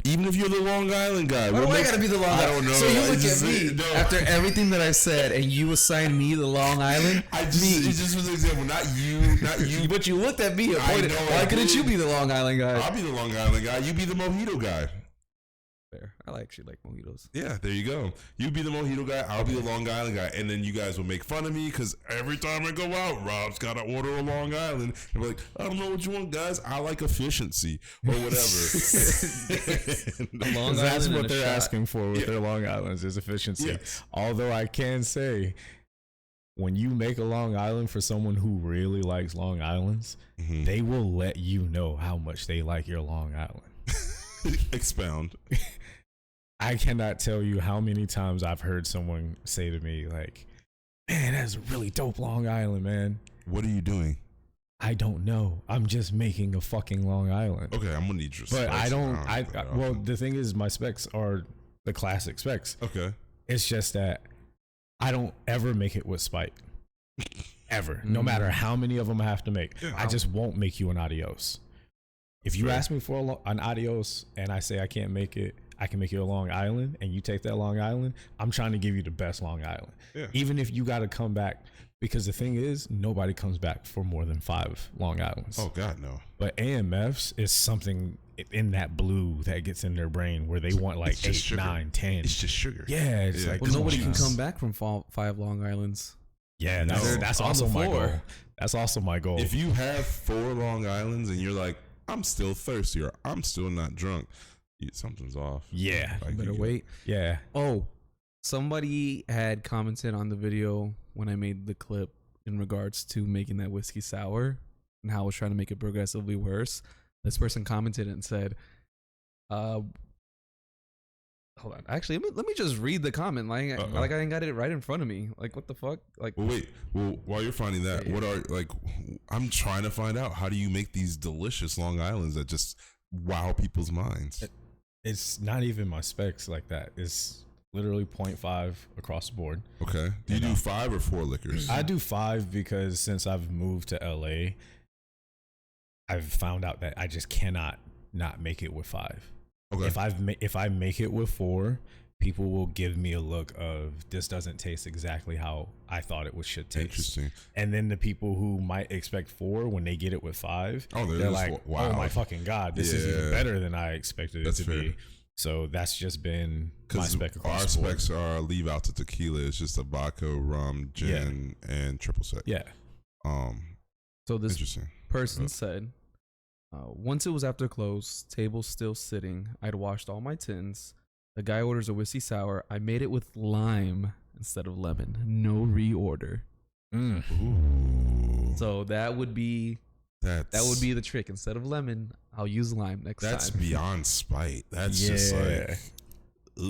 S2: even if you're the Long Island guy.
S3: Why do I gotta be the Long Island?
S2: I don't know.
S3: So you look
S2: It's
S3: at
S2: just-
S3: me
S2: no.
S3: after everything that I said, and you assign me the Long Island.
S2: It's just was an example, not you.
S3: But you looked at me and pointed.
S2: know
S3: Why
S2: I
S3: couldn't
S2: did.
S3: you be the Long Island guy?
S2: I'll be the Long Island guy. You be the mojito guy.
S3: Fair. I actually like mojitos.
S2: Yeah, there you go. You be the mojito guy. I'll be the Long Island guy, and then you guys will make fun of me because every time I go out, Rob's got to order a Long Island, and we're like, I don't know what you want, guys. I like efficiency or whatever.
S3: Long
S5: that's
S3: Island
S5: what
S3: and a
S5: they're
S3: shot.
S5: asking for with their Long Islands is efficiency.
S2: Yes.
S5: Although I can say, when you make a Long Island for someone who really likes Long Islands, they will let you know how much they like your Long Island.
S2: Expound.
S5: I cannot tell you how many times I've heard someone say to me, like, man, that's a really dope Long Island, man.
S2: What are you doing?
S5: I don't know. I'm just making a fucking Long Island.
S2: Okay, I'm gonna need your.
S5: But I
S2: spice.
S5: don't, well, the thing is, my specs are the classic specs.
S2: Okay.
S5: It's just that I don't ever make it with spite. Ever. No matter how many of them I have to make.
S2: Yeah,
S5: I just won't make you an adios. If you ask me for an adios and I say I can't make it, I can make you a Long Island, and you take that Long Island, I'm trying to give you the best Long Island.
S2: Yeah.
S5: Even if you got to come back, because the thing is, nobody comes back for more than 5 Long Islands.
S2: Oh God, no.
S5: But AMFs is something in that blue that gets in their brain where they want like
S2: It's just
S5: 8,
S2: sugar.
S5: 9, 10.
S2: It's just sugar.
S5: Yeah, it's like,
S3: Well,
S5: come
S3: nobody
S5: on,
S3: can
S5: guys.
S3: come back from 5 Long Islands.
S5: Yeah,
S2: No.
S5: that's
S3: On
S5: also
S3: the
S5: my
S3: floor.
S5: goal. That's also my goal.
S2: If you have 4 Long Islands and you're like, I'm still thirsty or I'm still not drunk, something's off.
S5: Yeah.
S2: Like,
S3: Better
S2: you-
S3: wait.
S5: Yeah.
S3: Oh, somebody had commented on the video when I made the clip in regards to making that whiskey sour. and how I was trying to make it progressively worse. This person commented and said, hold on. Actually, let me just read the comment. Like I ain't got it right in front of me. Like, what the fuck? Like,
S2: well, wait. Well, while you're finding that, what are I'm trying to find out, how do you make these delicious Long Islands that just wow people's minds?
S5: It's not even my specs like that. It's literally 0.5 across the board.
S2: Okay. Do you do 5 or 4 liquors?
S5: I do 5 because since I've moved to LA, I've found out that I just cannot not make it with 5.
S2: Okay.
S5: If I make it with 4, people will give me a look of, this doesn't taste exactly how I thought it should taste.
S2: Interesting.
S5: And then the people who might expect 4, when they get it with 5, they're like, wow. Oh my fucking God, this is even better than I expected it to be. So that's just been my spec across the board.
S2: Our specs are leave out the tequila. It's just a vodka, rum, gin, and triple sec.
S5: Yeah.
S3: So this person said, once it was after close, table still sitting, I'd washed all my tins. The guy orders a whiskey sour. I made it with lime instead of lemon. No reorder.
S2: Ooh.
S3: So that would be the trick. Instead of lemon, I'll use lime next time.
S2: That's beyond spite. That's just like,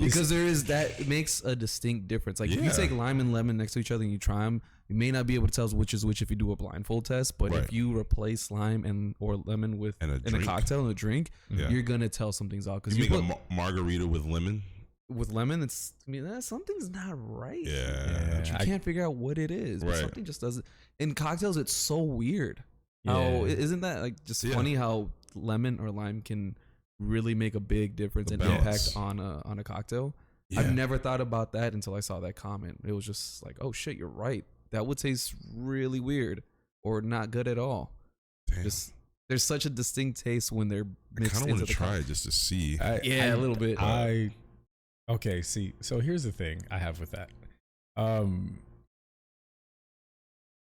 S3: because that makes a distinct difference. Like if you take lime and lemon next to each other and you try them, you may not be able to tell which is which if you do a blindfold test. But if you replace lime or lemon with in a cocktail and a drink, you're gonna tell something's off. Because
S2: you make a margarita with lemon.
S3: With lemon, something's not right.
S2: Yeah.
S3: But you can't figure out what it is. But something just doesn't. In cocktails, it's so weird. How isn't that like just funny how lemon or lime can really make a big difference and impact on a cocktail? Yeah. I've never thought about that until I saw that comment. It was just like, oh shit, you're right. That would taste really weird or not good at all. Damn. Just there's such a distinct taste when they're mixed. I kind of want to try
S2: it just to see.
S3: A little bit.
S5: Okay, see, so here's the thing I have with that.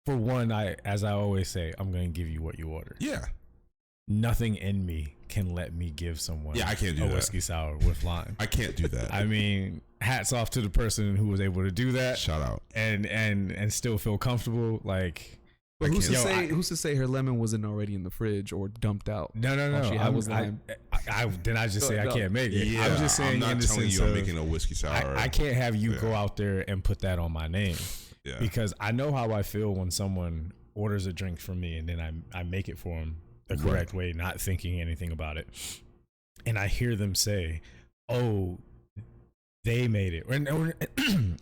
S5: For one, as I always say, I'm going to give you what you order.
S2: Yeah.
S5: Nothing in me can let me give someone
S2: I can't do
S5: a whiskey sour with lime.
S2: I can't do that.
S5: I mean, hats off to the person who was able to do that.
S2: Shout out.
S5: And still feel comfortable. Like,
S3: but who's to say her lemon wasn't already in the fridge or dumped out?
S5: No. Then I just say I can't make it.
S2: Yeah,
S5: I'm just saying,
S2: I'm not telling you I'm making a whiskey sour.
S5: I can't have you go out there and put that on my name. Yeah. Because I know how I feel when someone orders a drink from me and then I make it for them the correct way, not thinking anything about it. And I hear them say, oh, they made it.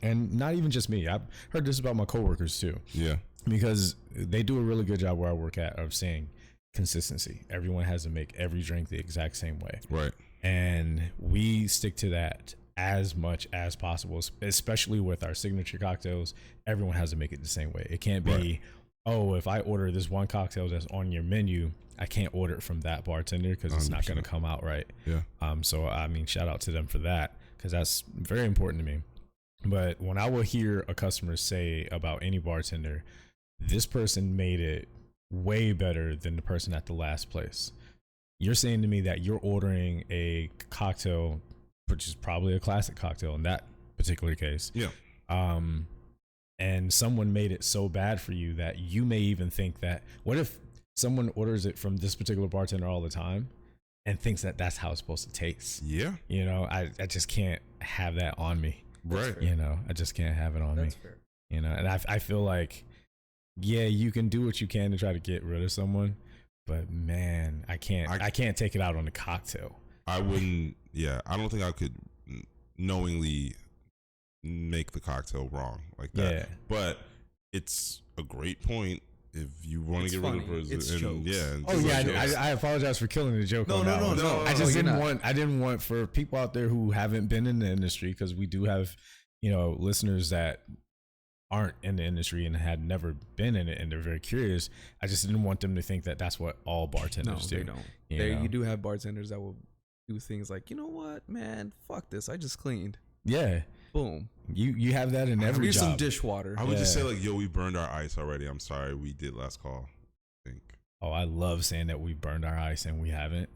S5: And not even just me. I've heard this about my coworkers too.
S2: Yeah.
S5: Because they do a really good job where I work at of saying consistency. Everyone has to make every drink the exact same way.
S2: Right.
S5: And we stick to that as much as possible, especially with our signature cocktails. Everyone has to make it the same way. It can't be, oh, if I order this one cocktail that's on your menu, I can't order it from that bartender because it's not going to come out right.
S2: Yeah.
S5: So, I mean, shout out to them for that because that's very important to me. But when I will hear a customer say about any bartender, this person made it way better than the person at the last place. You're saying to me that you're ordering a cocktail, which is probably a classic cocktail in that particular case.
S2: Yeah.
S5: And someone made it so bad for you that you may even think that, what if someone orders it from this particular bartender all the time and thinks that that's how it's supposed to taste?
S2: Yeah.
S5: You know, I just can't have that on me.
S2: Right.
S5: You know, I just can't have it on me.
S3: That's fair.
S5: You know, and I feel like, yeah, you can do what you can to try to get rid of someone, but man, I can't take it out on the cocktail.
S2: I wouldn't. Yeah, I don't think I could knowingly make the cocktail wrong like that. Yeah. But it's a great point if you want to get rid of the person.
S3: It's jokes.
S2: Yeah.
S5: I apologize for killing the joke. No. I just didn't want for people out there who haven't been in the industry, because we do have, you know, listeners that aren't in the industry and had never been in it and they're very curious. I just didn't want them to think that that's what all bartenders do.
S3: They don't. You do have bartenders that will do things like, you know what, man, fuck this, I just cleaned.
S5: Yeah.
S3: Boom.
S5: You have that in every job.
S3: Some dishwater.
S2: I would just say like, yo, we burned our ice already. I'm sorry, we did last call. I think.
S5: Oh, I love saying that we burned our ice and we haven't.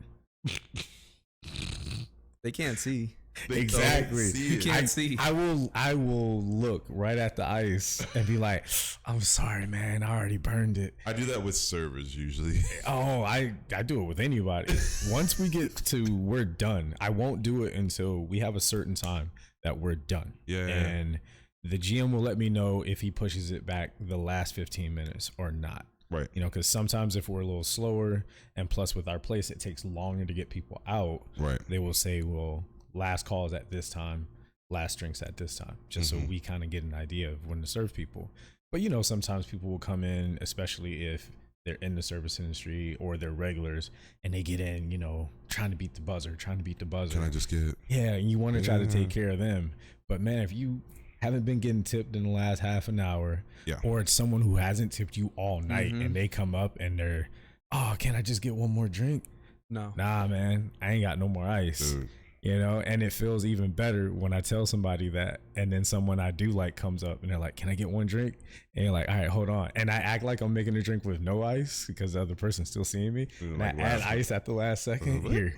S3: They can't see.
S5: Exactly.
S3: You can't see.
S5: I will look right at the ice and be like, I'm sorry, man. I already burned it.
S2: I do that with servers usually.
S5: Oh, I do it with anybody. Once we get to we're done, I won't do it until we have a certain time that we're done.
S2: Yeah.
S5: And the GM will let me know if he pushes it back the last 15 minutes or not.
S2: Right.
S5: You know, because sometimes if we're a little slower, and plus with our place, it takes longer to get people out.
S2: Right.
S5: They will say, well, last calls at this time, last drinks at this time, just so we kind of get an idea of when to serve people. But, you know, sometimes people will come in, especially if they're in the service industry or they're regulars, and they get in, you know, trying to beat the buzzer.
S2: Can I just get it?
S5: Yeah, and you want to try to take care of them. But, man, if you haven't been getting tipped in the last half an hour, or it's someone who hasn't tipped you all night and they come up and they're, oh, can I just get one more drink?
S3: No.
S5: Nah, man, I ain't got no more ice.
S2: Dude.
S5: You know, and it feels even better when I tell somebody that, and then someone I do like comes up and they're like, can I get one drink? And you're like, all right, hold on. And I act like I'm making a drink with no ice because the other person's still seeing me. And
S2: like
S5: I add ice at the last second. Here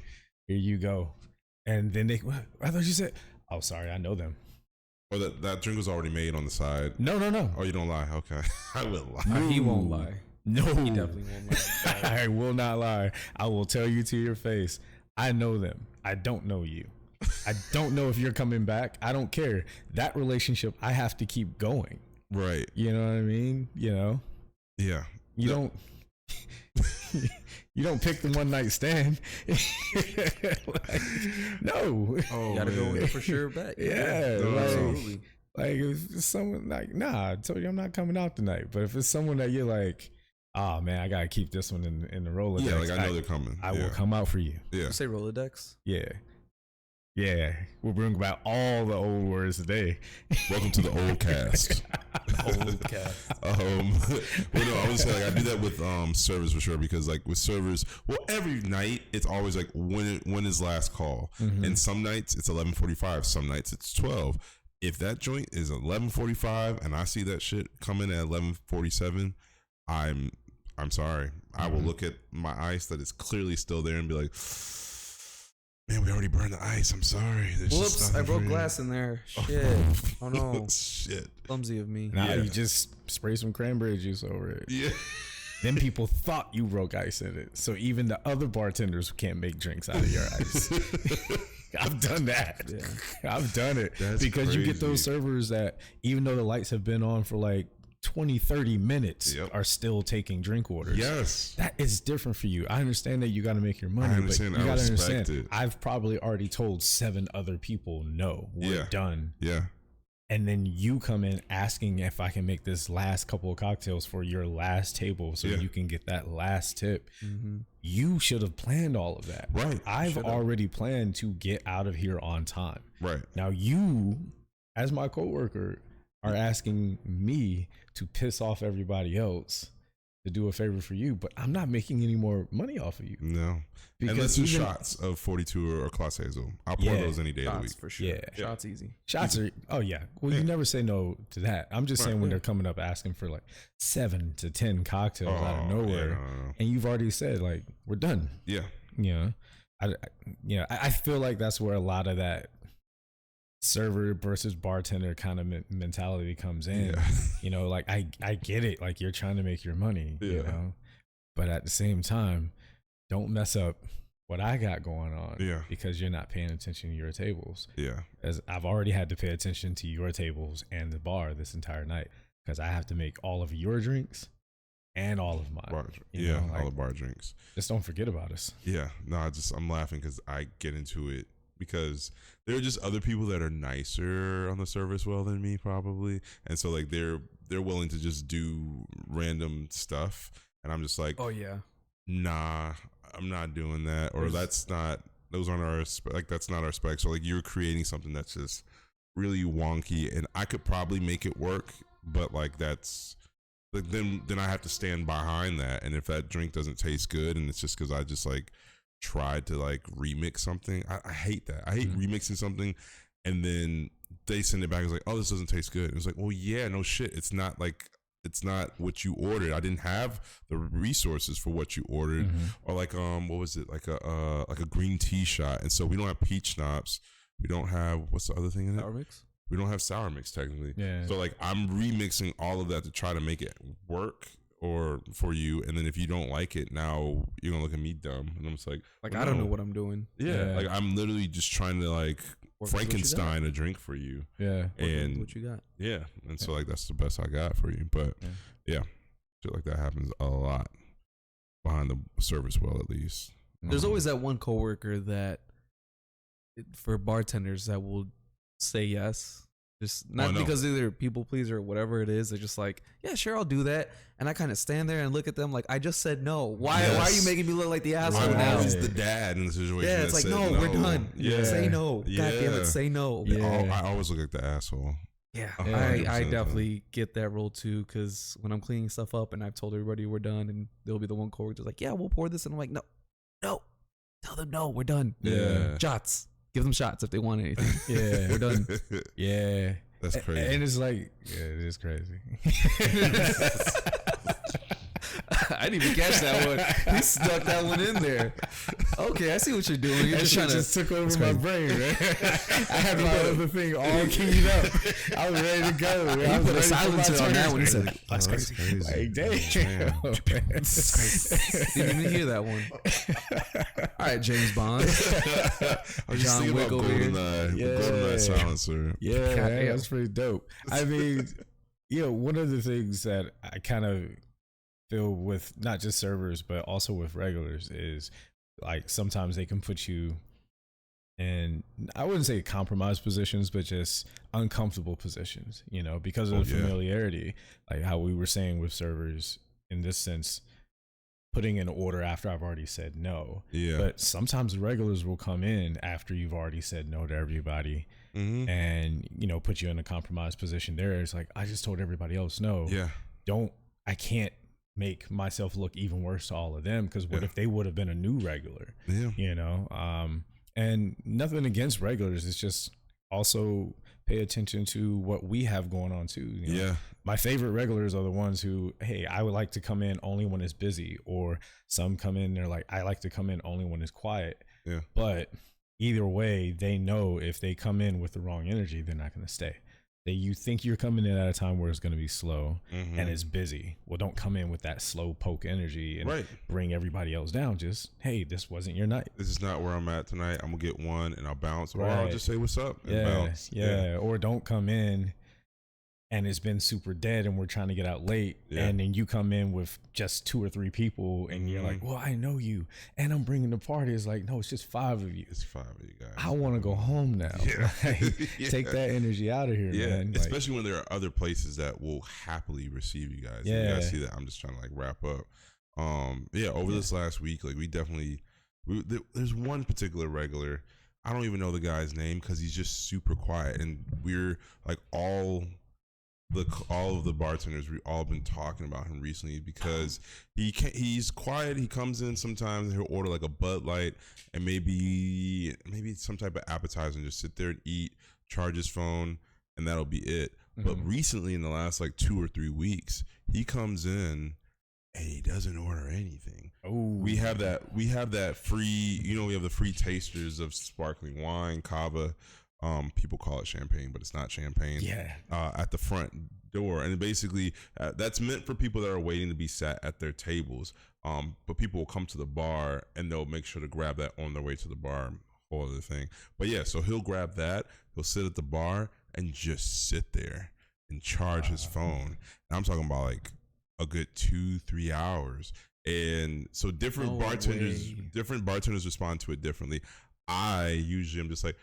S5: you go. And then they, what? I thought you said, oh, sorry, I know them.
S2: Or that drink was already made on the side.
S5: No.
S2: Oh, you don't lie. Okay. I will lie.
S3: He won't lie.
S5: No.
S3: He definitely won't lie.
S5: I will not lie. I will tell you to your face. I know them. I don't know you. I don't know if you're coming back. I don't care. That relationship, I have to keep going.
S2: Right.
S5: You know what I mean? You know?
S2: Yeah.
S5: You don't you don't pick the one night stand. Like, no.
S2: Oh,
S3: You gotta go
S2: man.
S3: in for sure back.
S5: Yeah.
S2: No,
S5: like,
S3: absolutely.
S5: like if it's someone like, nah, I told you I'm not coming out tonight. But if it's someone that you're like, oh man, I gotta keep this one in the Rolodex.
S2: Yeah, like I know they're coming.
S5: I will come out for you.
S2: Yeah.
S3: You say Rolodex?
S5: Yeah. Yeah. We'll bring about all the old words today.
S2: Welcome to the old cast.
S3: Old cast.
S2: Well, no, I was saying like I do that with servers for sure because like with servers, well, every night it's always like when is last call, and some nights it's 11:45, some nights it's 12. If that joint is 11:45 and I see that shit coming at 11:47, I'm sorry. I will look at my ice that is clearly still there and be like, man, we already burned the ice. I'm sorry. There's just
S3: Whoops, I
S2: nothing
S3: broke
S2: for you."
S3: glass in there. Shit. Oh no.
S2: Shit.
S3: Clumsy of me.
S5: Now
S2: Yeah.
S5: you just spray some cranberry juice over it.
S2: Yeah.
S5: Then people thought you broke ice in it. So even the other bartenders can't make drinks out of your ice. I've done that.
S3: Yeah.
S5: I've done it.
S2: That's
S5: because you get
S2: crazy.
S5: those servers that even though the lights have been on for like 20, 30 minutes are still taking drink orders.
S2: Yes.
S5: That is different for you. I understand that you got to make your money.
S2: I understand.
S5: But you
S2: I
S5: got to
S2: respect
S5: understand.
S2: it.
S5: I've probably already told 7 other people, no, we're done.
S2: Yeah.
S5: And then you come in asking if I can make this last couple of cocktails for your last table so you can get that last tip. You should have planned all of that.
S2: Right.
S5: I've already planned to get out of here on time.
S2: Right.
S5: Now you, as my coworker, are asking me to piss off everybody else to do a favor for you, but I'm not making any more money off of you.
S2: No.
S5: Because
S2: Unless it's
S5: even-
S2: shots of 42 or Class Hazel. I'll pour those any day of the week.
S3: Shots for sure.
S5: Yeah.
S3: Shots easy.
S5: Shots are, oh yeah. Well, you never say no to that. I'm just saying when
S3: Yeah.
S5: they're coming up asking for like 7 to 10 cocktails out of nowhere,
S2: no.
S5: and you've already said like we're done.
S2: Yeah.
S5: You know, I feel like that's where a lot of that server versus bartender kind of mentality comes in.
S2: Yeah.
S5: You know, like I get it. Like you're trying to make your money. You
S2: Yeah.
S5: know, but at the same time, don't mess up what I got going on.
S2: Yeah.
S5: Because you're not paying attention to your tables.
S2: Yeah.
S5: As I've already had to pay attention to your tables and the bar this entire night because I have to make all of your drinks and all of mine.
S2: Bar,
S5: You
S2: yeah.
S5: know, like,
S2: all the bar drinks.
S5: just don't forget about us.
S2: Yeah. No, I'm laughing because I get into it because there are just other people that are nicer on the service well than me probably. And so like they're willing to just do random stuff. And I'm just like,
S3: Oh yeah.
S2: nah, I'm not doing that. Or those aren't our, like, that's not our specs. So like you're creating something that's just really wonky and I could probably make it work, but like that's like, then I have to stand behind that. And if that drink doesn't taste good and it's just cause I just like tried to like remix something, I hate that. I hate remixing something and then they send it back. It's like, oh, this doesn't taste good. And it's like, well, yeah, no shit. It's not what you ordered. I didn't have the resources for what you ordered. Or like what was it, like a green tea shot, and so we don't have peach schnapps, We don't have, what's the other thing in it?
S3: Sour mix?
S2: We don't have sour mix technically.
S5: Yeah.
S2: So like I'm remixing all of that to try to make it work or for you, and then if you don't like it, now you're gonna look at me dumb, and I'm just like
S3: Like, I don't know what I'm doing.
S2: Yeah, like I'm literally just trying to like Frankenstein a drink for you.
S5: Yeah.
S2: And
S3: what you got?
S2: Yeah, and so like that's the best I got for you. But yeah, shit like that happens a lot behind the service well, at least.
S3: There's always that one coworker that, for bartenders, that will say yes. Just not because they're people pleaser or whatever it is. They're just like, yeah, sure, I'll do that. And I kind of stand there and look at them like, I just said no. Why are you making me look like the asshole
S2: I'm
S3: now?
S2: always the dad in the situation.
S3: Yeah, it's like, no, we're done.
S2: Yeah.
S3: Say no. God damn it, say no.
S2: Yeah. I always look like the asshole.
S3: Yeah,
S2: 100%.
S3: I definitely get that role too, because when I'm cleaning stuff up and I've told everybody we're done, and there'll be the one coworker that's like, yeah, we'll pour this, and I'm like, no, tell them no, we're done.
S2: Yeah.
S3: Shots. Give them shots if they want anything.
S5: Yeah.
S3: We're done.
S5: Yeah.
S2: That's crazy.
S5: And it's like, yeah, it is crazy.
S3: I didn't even catch that one. He stuck that one in there. Okay, I see what you're doing. You're just trying to
S5: took over my brain, right? I had my other thing all keyed up. I was ready to go. I
S3: put a silencer on that one. He said,
S5: that's crazy. Like, damn.
S3: Didn't even hear that one. All right, James Bond.
S2: I was just thinking about GoldenEye silencer.
S5: Yeah, man, that's pretty dope. I mean, one of the things that I kind of feel with not just servers but also with regulars is like sometimes they can put you in, I wouldn't say compromised positions, but just uncomfortable positions, because of the familiarity, like how we were saying with servers in this sense, putting an order after I've already said no.
S2: Yeah.
S5: But sometimes regulars will come in after you've already said no to everybody. Mm-hmm. And put you in a compromised position. There, it's like, I just told everybody else no.
S2: Yeah.
S5: I can't make myself look even worse to all of them, because what if they would have been a new regular? And nothing against regulars, it's just also pay attention to what we have going on too. My favorite regulars are the ones who, hey, I would like to come in only when it's busy, or some come in, they're like, I like to come in only when it's quiet. But either way, they know if they come in with the wrong energy, they're not going to stay. You think you're coming in at a time where it's going to be slow and it's busy. Well, don't come in with that slow poke energy and bring everybody else down. Just, hey, this wasn't your night.
S2: This is not where I'm at tonight. I'm going to get one and I'll bounce. Or I'll just say what's up and bounce.
S5: Yeah. Or don't come in and it's been super dead and we're trying to get out late. And then you come in with just 2 or 3 people and you're like, well, I know you and I'm bringing the party. It's like, no, it's just 5 of you.
S2: It's 5 of you guys.
S5: I want to go home now. Take that energy out of here, man.
S2: Especially when there are other places that will happily receive you guys. You guys see that. I'm just trying to like wrap up. Over this last week, like there's one particular regular. I don't even know the guy's name because he's just super quiet, and we're like all of the bartenders, we've all been talking about him recently because he's quiet. He comes in sometimes and he'll order like a Bud Light and maybe some type of appetizer and just sit there and eat, charge his phone, and that'll be it. But recently, in the last like 2 or 3 weeks, he comes in and he doesn't order anything.
S5: Oh,
S2: we have that free, we have the free tasters of sparkling wine, cava. People call it champagne, but it's not champagne. At the front door, and basically that's meant for people that are waiting to be sat at their tables. But people will come to the bar and they'll make sure to grab that on their way to the bar. Whole other thing. But so he'll grab that. He'll sit at the bar and just sit there and charge his phone. And I'm talking about like a good 2-3 hours. And so different bartenders respond to it differently. I usually am just like,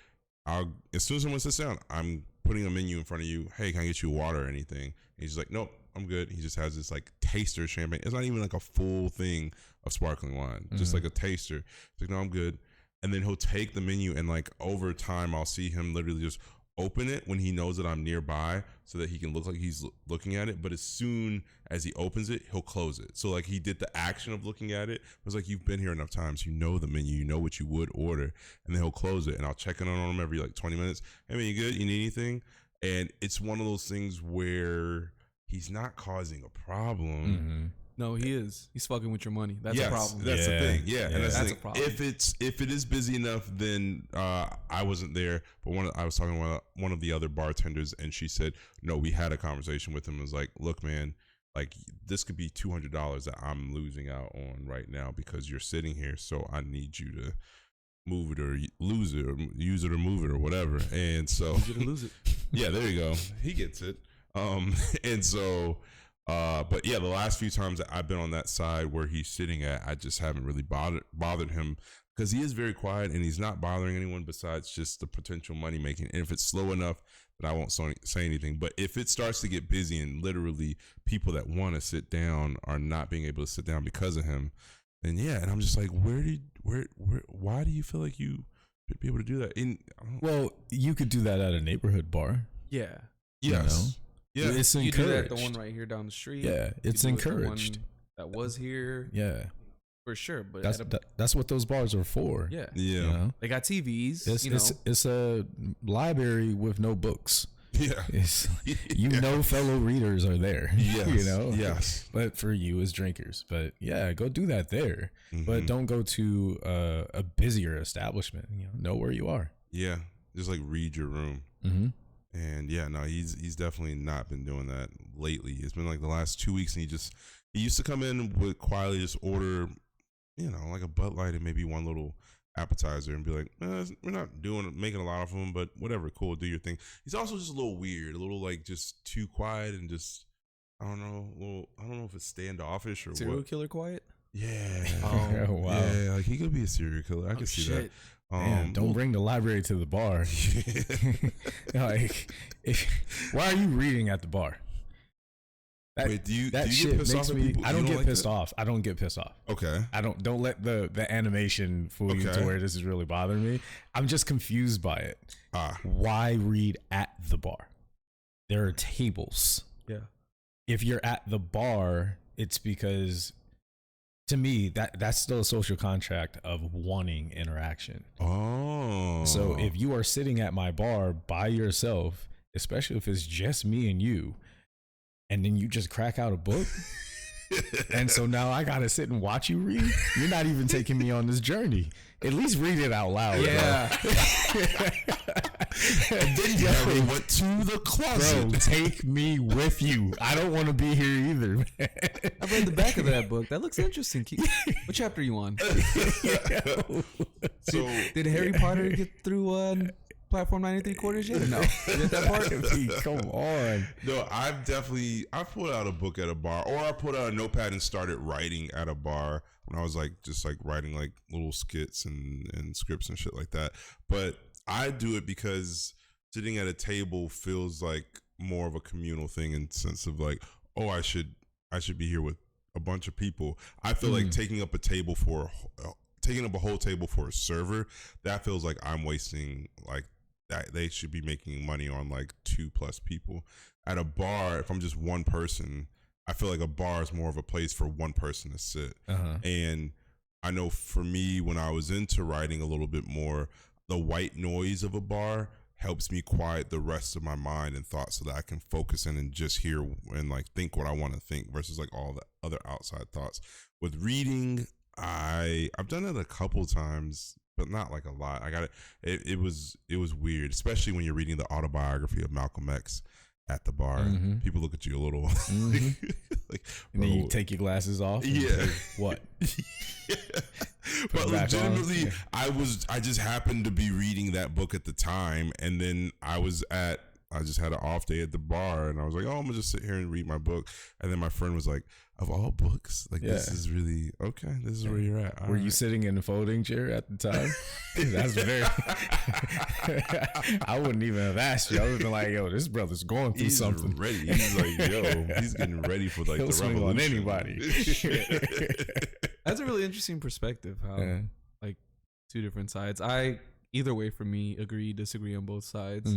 S2: as soon as someone sits down, I'm putting a menu in front of you. Hey, can I get you water or anything? And he's just like, nope, I'm good. He just has this like taster champagne. It's not even like a full thing of sparkling wine, just like a taster. He's like, no, I'm good. And then he'll take the menu and like over time, I'll see him literally just open it when he knows that I'm nearby so that he can look like he's looking at it. But as soon as he opens it, he'll close it. So like he did the action of looking at it. It was like, you've been here enough times. You know the menu. You know what you would order. And then he'll close it. And I'll check in on him every like 20 minutes. Hey, man, you good? You need anything? And it's one of those things where he's not causing a problem.
S3: No, he is. He's fucking with your money. That's a problem.
S2: That's the thing. Yeah, and that's
S3: That's
S2: the
S3: a
S2: thing.
S3: problem.
S2: If it is busy enough, then I wasn't there. But I was talking to one of the other bartenders, and she said, no, we had a conversation with him. It was like, look, man, like this could be $200 that I'm losing out on right now because you're sitting here. So I need you to move it or lose it or use it or move it or whatever. And so
S3: Use it or lose it.
S2: yeah, there you go. He gets it. And so, but yeah, the last few times that I've been on that side where he's sitting at, I just haven't really bothered him because he is very quiet and he's not bothering anyone besides just the potential money making. And if it's slow enough, then I won't say anything. But if it starts to get busy and literally people that want to sit down are not being able to sit down because of him, then yeah. And I'm just like, why do you feel like you should be able to do that?
S5: Well, you could do that at a neighborhood bar.
S3: Yeah.
S2: Yes.
S5: Yeah, it's
S3: You do
S5: encouraged.
S3: that, the one right here down the street.
S5: Yeah, it's
S3: You do it, the one
S5: encouraged.
S3: that was here.
S5: Yeah,
S3: For sure. But
S5: that's what those bars are for.
S3: yeah.
S2: Yeah.
S5: You know?
S3: They got TVs.
S5: It's a library with no books.
S2: Yeah.
S5: It's fellow readers are there.
S2: Yes.
S5: You know.
S2: Yes.
S5: But for you as drinkers, but yeah, go do that there. But don't go to a busier establishment. Know where you are.
S2: Yeah. Just like read your room.
S5: Mm-hmm.
S2: And yeah, no, he's definitely not been doing that lately. It's been like the last 2 weeks, and he used to come in and would quietly just order, like a Bud Light and maybe one little appetizer and be like, we're not making a lot of them, but whatever, cool, do your thing. He's also just a little weird, a little like just too quiet and just I don't know if it's standoffish or
S3: serial
S2: what.
S3: killer quiet.
S2: Yeah.
S5: Oh, wow.
S2: Yeah, like he could be a serial killer. I can see that.
S5: Man, don't bring the library to the bar. Why are you reading at the bar?
S2: Wait, do you
S5: that
S2: get
S5: shit
S2: pissed
S5: makes
S2: off at
S5: me.
S2: people?
S5: I don't
S2: You
S5: get
S2: like
S5: pissed
S2: that?
S5: off. I don't get pissed off.
S2: Okay.
S5: Don't let the animation fool you to
S2: Okay.
S5: where this is really bothering me. I'm just confused by it. Why read at the bar? There are tables.
S3: Yeah.
S5: If you're at the bar, it's because, to me, that's still a social contract of wanting interaction.
S2: Oh.
S5: So if you are sitting at my bar by yourself, especially if it's just me and you, and then you just crack out a book, and so now I gotta sit and watch you read. You're not even taking me on this journey. At least read it out loud.
S3: Yeah.
S2: And then you went to the closet.
S5: Bro, take me with you. I don't want to be here either, man.
S3: I read the back of that book. That looks interesting. What chapter are you on?
S2: So
S3: Did Harry Potter get through platform 93/4 yet? Or no. You get that part?
S5: Come on.
S2: no, I've pulled out a book at a bar, or I pulled out a notepad and started writing at a bar when I was just writing like little skits and scripts and shit like that. But I do it because sitting at a table feels like more of a communal thing in the sense of like, oh, I should be here with a bunch of people. I feel like taking up a whole table for a server, that feels like I'm wasting like that. They should be making money on like 2+ people. At a bar, if I'm just one person, I feel like a bar is more of a place for one person to sit. And I know for me, when I was into writing a little bit more, the white noise of a bar helps me quiet the rest of my mind and thoughts so that I can focus in and just hear and like think what I want to think versus like all the other outside thoughts. With reading, I've done it a couple times, but not like a lot. It was weird, especially when you're reading the autobiography of Malcolm X at the bar. People look at you a little like,
S5: and then you take your glasses off. And
S2: yeah.
S5: say, what?
S2: But legitimately, I just happened to be reading that book at the time, and then I just had an off day at the bar, and I was like, oh, I'm gonna just sit here and read my book. And then my friend was like, of all books, like this is really okay. This is where you're at.
S5: Were you sitting in a folding chair at the time? That's very. I wouldn't even have asked you. I would have been like, "Yo, this brother's going through something."
S2: Ready. He's like, "Yo, he's getting ready for like
S5: He'll
S2: the
S5: swing
S2: revolution."
S5: on anybody.
S3: That's a really interesting perspective. How like two different sides. Either way, for me, agree, disagree on both sides.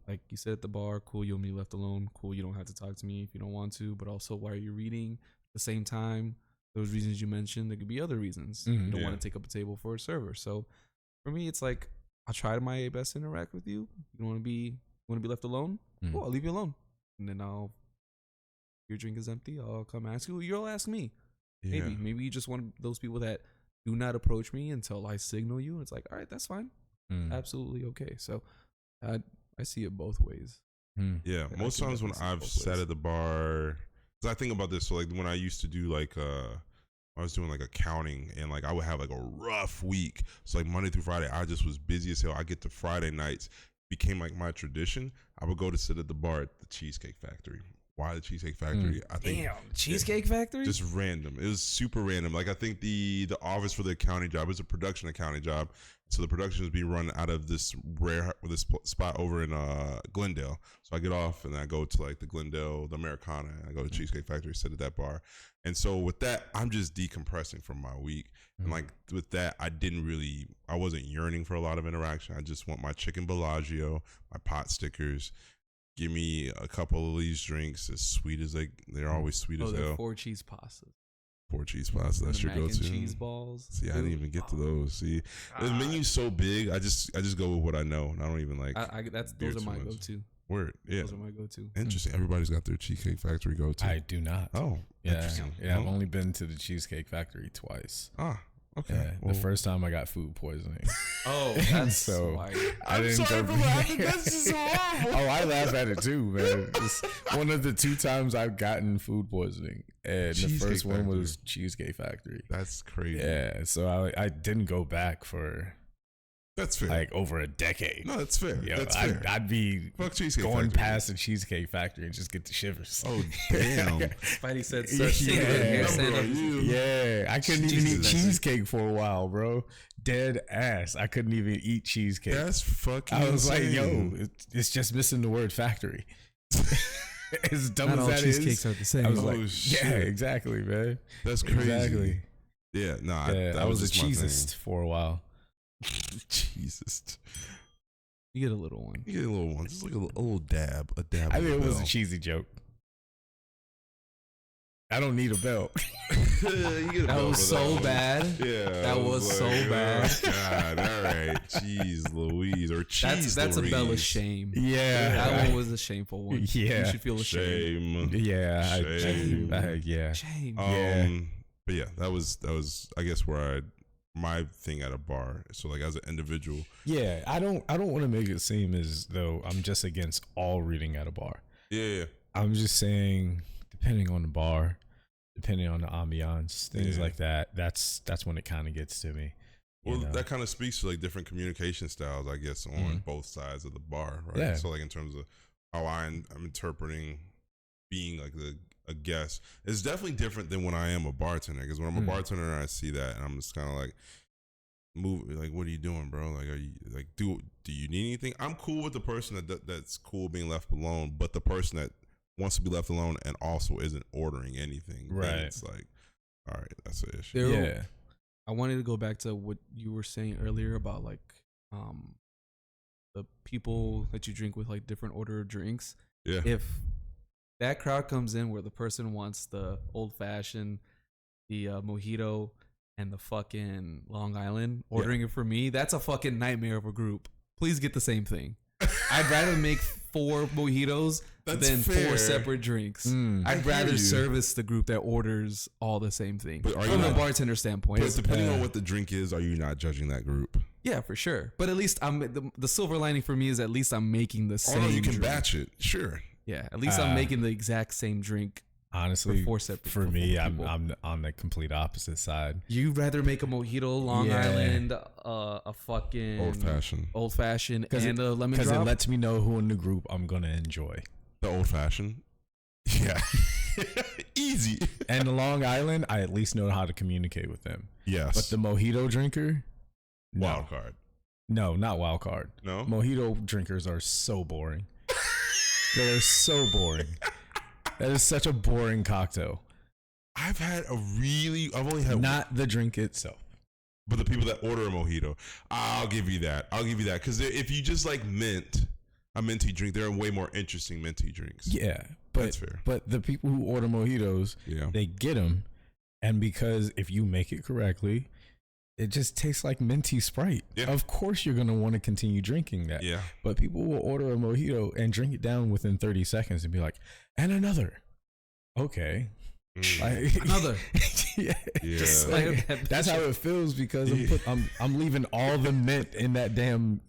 S3: Like you said at the bar, cool, you'll be left alone. Cool, you don't have to talk to me if you don't want to. But also, why are you reading? At the same time, those reasons you mentioned, there could be other reasons. You don't want to take up a table for a server. So for me, it's like I'll try my best to interact with you. You want to be left alone? Cool, I'll leave you alone, and then your drink is empty. I'll come ask you. You'll ask me.
S2: Yeah.
S3: Maybe you just one of those people that do not approach me until I signal you. It's like, all right, that's fine. Absolutely okay. So I see it both ways.
S2: Yeah,
S3: And
S2: most
S3: I can
S2: times when
S3: definitely see
S2: I've
S3: both
S2: sat
S3: ways.
S2: at the bar, because I think about this. So like when I used to do like I was doing like accounting, and like I would have like a rough week. So like Monday through Friday, I just was busy as hell. I get to Friday nights, became like my tradition. I would go to sit at the bar at the Cheesecake Factory. Why the Cheesecake Factory? I think
S3: Damn, Cheesecake Factory?
S2: just random. It was super random. Like I think the office for the accounting job is a production accounting job. So the production is being run out of this spot over in Glendale. So I get off and I go to like the Glendale, the Americana, and I go to Cheesecake Factory, sit at that bar. And so with that, I'm just decompressing from my week. And like with that, I wasn't yearning for a lot of interaction. I just want my chicken Bellagio, my pot stickers. Give me a couple of these drinks as sweet as they're always sweet as hell.
S3: 4 cheese pastas.
S2: 4 cheese pasta. That's your
S3: mac
S2: go-to.
S3: and cheese balls.
S2: See, I didn't even get to those. See, the menu's so big. I just go with what I know, and I don't even like.
S3: Those are my go-to.
S2: Word, yeah.
S3: Those are my go-to.
S2: Interesting. Everybody's got their Cheesecake Factory go-to.
S5: I do not.
S2: Oh,
S5: Yeah,
S2: interesting.
S5: yeah. I've
S2: Oh.
S5: only been to the Cheesecake Factory twice.
S2: Okay.
S5: Yeah,
S2: Well,
S5: the first time I got food poisoning.
S3: Oh,
S5: And
S3: that's
S5: so
S3: why.
S5: I didn't
S2: sorry
S5: go.
S2: for laughing. That's just so horrible.
S5: Oh, I laugh at it too, man. It's one of the 2 times I've gotten food poisoning, and the
S2: Cheesecake
S5: first one
S2: Factory.
S5: was Cheesecake Factory.
S2: That's crazy.
S5: Yeah, so I didn't go back for
S2: That's fair.
S5: like over a decade.
S2: No, that's fair.
S5: Yeah,
S2: That's fair.
S5: I'd be
S2: Fuck Cheesecake
S5: going
S2: Factory.
S5: past the Cheesecake Factory and just get the shivers.
S2: Oh, damn.
S3: Spidey said,
S5: Yeah.
S3: hair stand
S2: Number
S3: up.
S2: on you.
S5: Yeah, I couldn't even eat
S2: Jesus.
S5: cheesecake for a while, bro. Dead ass. I couldn't even eat cheesecake.
S2: That's fucking
S5: I was
S2: insane.
S5: like, yo, it's just missing the word factory. As dumb
S3: Not
S5: as
S3: all
S5: that
S3: cheesecakes
S5: is,
S3: are the same.
S5: I was
S2: Oh,
S5: like,
S2: shit.
S5: yeah, exactly, man.
S2: That's crazy.
S5: Exactly.
S2: Yeah, no,
S5: Yeah,
S2: that
S5: I was a
S2: just my thing.
S5: cheesist for a while.
S2: Jesus.
S3: You get a little one.
S2: You get a little one. Just like a little dab. A dab.
S5: I
S2: of
S5: mean, it
S2: the
S5: was a
S2: bell.
S5: cheesy joke. I don't need a belt.
S2: You get a
S3: That
S2: bell
S3: was
S2: for
S3: so
S2: one.
S3: bad.
S2: Yeah.
S3: That
S2: I
S3: was so
S2: like,
S3: bad.
S2: oh, God, all right. Jeez Louise. Or cheese
S3: That's a
S2: Louise.
S3: bell of shame.
S5: Yeah.
S3: That one was a shameful one.
S5: Yeah.
S3: You should feel ashamed.
S2: Shame.
S5: Yeah.
S2: Shame.
S5: Yeah.
S3: Shame.
S5: Yeah.
S2: But yeah, that was I guess where my thing at a bar. So like as an individual.
S5: Yeah. I don't want to make it seem as though I'm just against all reading at a bar.
S2: Yeah.
S5: I'm just saying, depending on the bar, depending on the ambiance, things
S2: Yeah.
S5: like that. That's when it kind of gets to me.
S2: Well,
S5: you know?
S2: that kind of speaks to like different communication styles, I guess, on both sides of the bar, right?
S5: Yeah.
S2: So like in terms of how I'm interpreting being like a guest, it's definitely different than when I am a bartender. Because when I'm a bartender, I see that and I'm just kind of like, like, what are you doing, bro? Like, are you like, do you need anything? I'm cool with the person that's cool being left alone, but the person that wants to be left alone and also isn't ordering anything, then
S5: Right.
S2: it's like, all right, that's an issue.
S3: There-
S5: Yeah.
S3: I wanted to go back to what you were saying earlier about like the people that you drink with, like different order of drinks.
S2: Yeah.
S3: If that crowd comes in where the person wants the old fashioned, the mojito, and the fucking Long Island, ordering it for me, that's a fucking nightmare of a group. Please get the same thing. I'd rather make 4 mojitos
S2: That's
S3: than
S2: fair.
S3: 4 separate drinks.
S2: I
S3: I'd
S2: hear
S3: rather
S2: you.
S3: service the group that orders all the same thing.
S2: But are you
S3: From a
S2: not-
S3: bartender standpoint,
S2: But depending
S5: Yeah.
S2: on what the drink is, are you not judging that group?
S3: yeah, for sure. But at least I'm the silver lining for me is at least I'm making the same.
S2: Oh no, you can
S3: drink.
S2: batch it. Sure.
S3: Yeah, at least I'm making the exact same drink.
S5: Honestly,
S3: For 4 separate-
S5: for
S3: for
S5: me,
S3: 4
S5: I'm
S3: people.
S5: on the complete opposite side.
S3: You'd rather make a mojito, Long
S5: Yeah.
S3: Island, a fucking
S2: Old fashioned.
S3: and a lemon
S5: Because it
S3: drop.
S5: lets me know who in the group I'm gonna enjoy.
S2: The old fashioned. Yeah. Easy.
S5: And the Long Island, I at least know how to communicate with them.
S2: Yes.
S5: But the mojito drinker, no,
S2: wild card.
S5: no, not wild card.
S2: No.
S5: Mojito drinkers are so boring. They're so boring. That is such a boring cocktail.
S2: I've only had
S5: Not the drink itself.
S2: but the people that order a mojito, I'll give you that. Because if you just like a minty drink, there are way more interesting minty drinks.
S5: Yeah, but
S2: That's fair.
S5: But the people who order mojitos,
S2: Yeah.
S5: they get them, and because if you make it correctly, it just tastes like minty Sprite.
S2: Yeah.
S5: Of course, you're gonna want to continue drinking that.
S2: Yeah.
S5: But people will order a mojito and drink it down within 30 seconds and be like, and another. Okay. Like,
S3: Another.
S2: Yeah.
S5: Like, that's how it feels because I'm leaving all the mint in that damn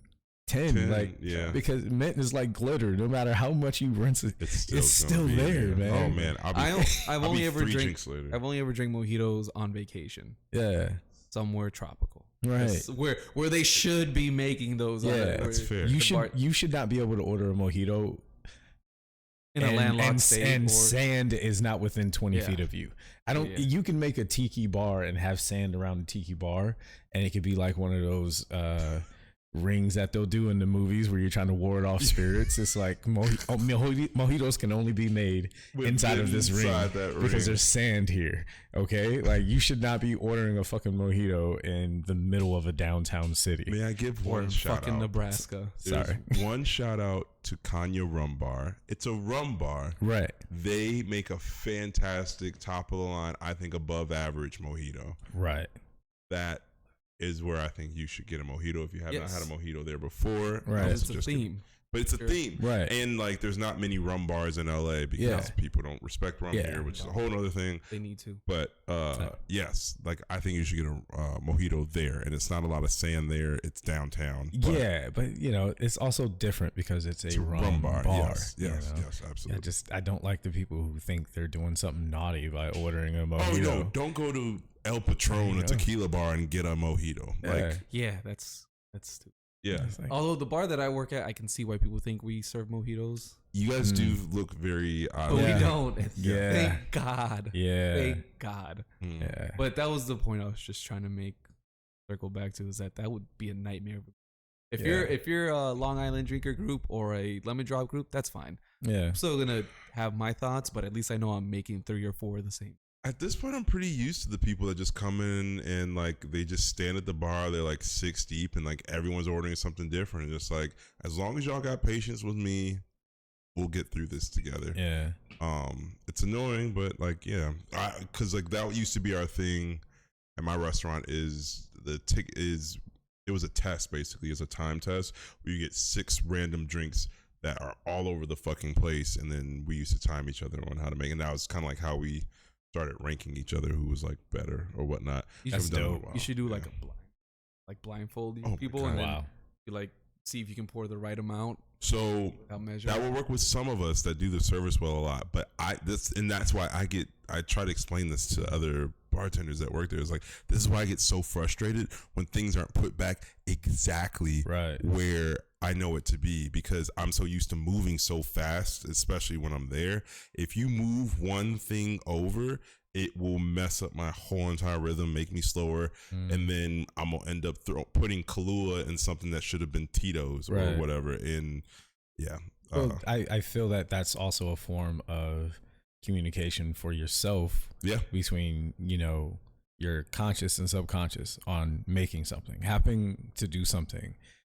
S5: tin. Like, because mint is like glitter. No matter how much you rinse it, it's still there, man.
S2: Oh man,
S3: I've only ever drank mojitos on vacation.
S5: Yeah,
S3: somewhere tropical.
S5: Right,
S3: where they should be making those.
S2: Yeah, that's fair.
S5: You should not be able to order a mojito
S3: in a landlocked state,
S5: and sand is not within 20 feet of you. You can make a tiki bar and have sand around the tiki bar, and it could be like one of those rings that they'll do in the movies where you're trying to ward off spirits. It's like mojitos can only be made inside of this ring because there's sand here. Okay, like you should not be ordering a fucking mojito in the middle of a downtown city.
S2: May I give one shout
S3: fucking
S2: out?
S3: Nebraska.
S2: Sorry, one shout out to Kanya Rum Bar. It's a rum bar,
S5: right?
S2: They make a fantastic top of the line, I think above average mojito.
S5: Right.
S2: That is where I think you should get a mojito if you have not had a mojito there before.
S5: Right.
S3: It's a theme.
S2: But it's a theme.
S5: Right.
S2: And like there's not many rum bars in LA because people don't respect rum here, which is a whole other thing.
S3: They need to.
S2: But yes, like I think you should get a mojito there. And it's not a lot of sand there. It's downtown.
S5: But you know, it's also different because it's a rum bar.
S2: Yes,
S5: you know?
S2: yes, absolutely.
S5: I don't like the people who think they're doing something naughty by ordering a mojito.
S2: Oh no, don't go to El Patron, a tequila bar, and get a mojito.
S3: That's stupid.
S2: Yeah.
S3: Like, although the bar that I work at, I can see why people think we serve mojitos.
S2: You guys do look very
S3: but we don't.
S5: Yeah.
S3: Thank God.
S5: Yeah.
S3: Thank God.
S5: Yeah.
S3: But that was the point I was just trying to circle back to, is that would be a nightmare. If you're a Long Island drinker group or a lemon drop group, that's fine.
S5: Yeah.
S3: I'm still gonna have my thoughts, but at least I know I'm making 3 or 4 of the same.
S2: At this point, I'm pretty used to the people that just come in and like they just stand at the bar. They're like 6 deep and like everyone's ordering something different. And just like, as long as y'all got patience with me, we'll get through this together.
S5: Yeah.
S2: It's annoying, but like, because like that used to be our thing at my restaurant. Is the ticket is it was a test basically, it's a time test where you get 6 random drinks that are all over the fucking place, and then we used to time each other on how to make. And that was kind of like how we started ranking each other who was like better or whatnot.
S5: That's dope.
S3: You should do like a blindfold people and then you like see if you can pour the right amount.
S2: So that will work with some of us that do the service well a lot. But that's why I try to explain this to other bartenders that work there. It's like, this is why I get so frustrated when things aren't put back exactly where I know it to be, because I'm so used to moving so fast, especially when I'm there. If you move one thing over, it will mess up my whole entire rhythm, make me slower, and then I'm gonna end up putting Kahlua in something that should have been Tito's or whatever. And
S5: well, I feel that that's also a form of communication for yourself. Yeah, between your conscious and subconscious on making something, happening to do something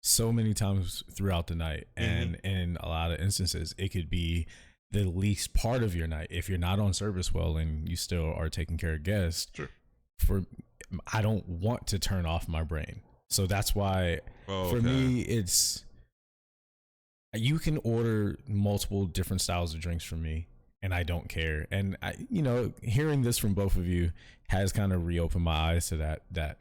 S5: so many times throughout the night, and in a lot of instances, it could be the least part of your night. If you're not on service well and you still are taking care of guests, I don't want to turn off my brain. So that's why for me, it's, you can order multiple different styles of drinks from me and I don't care. And hearing this from both of you has kind of reopened my eyes to that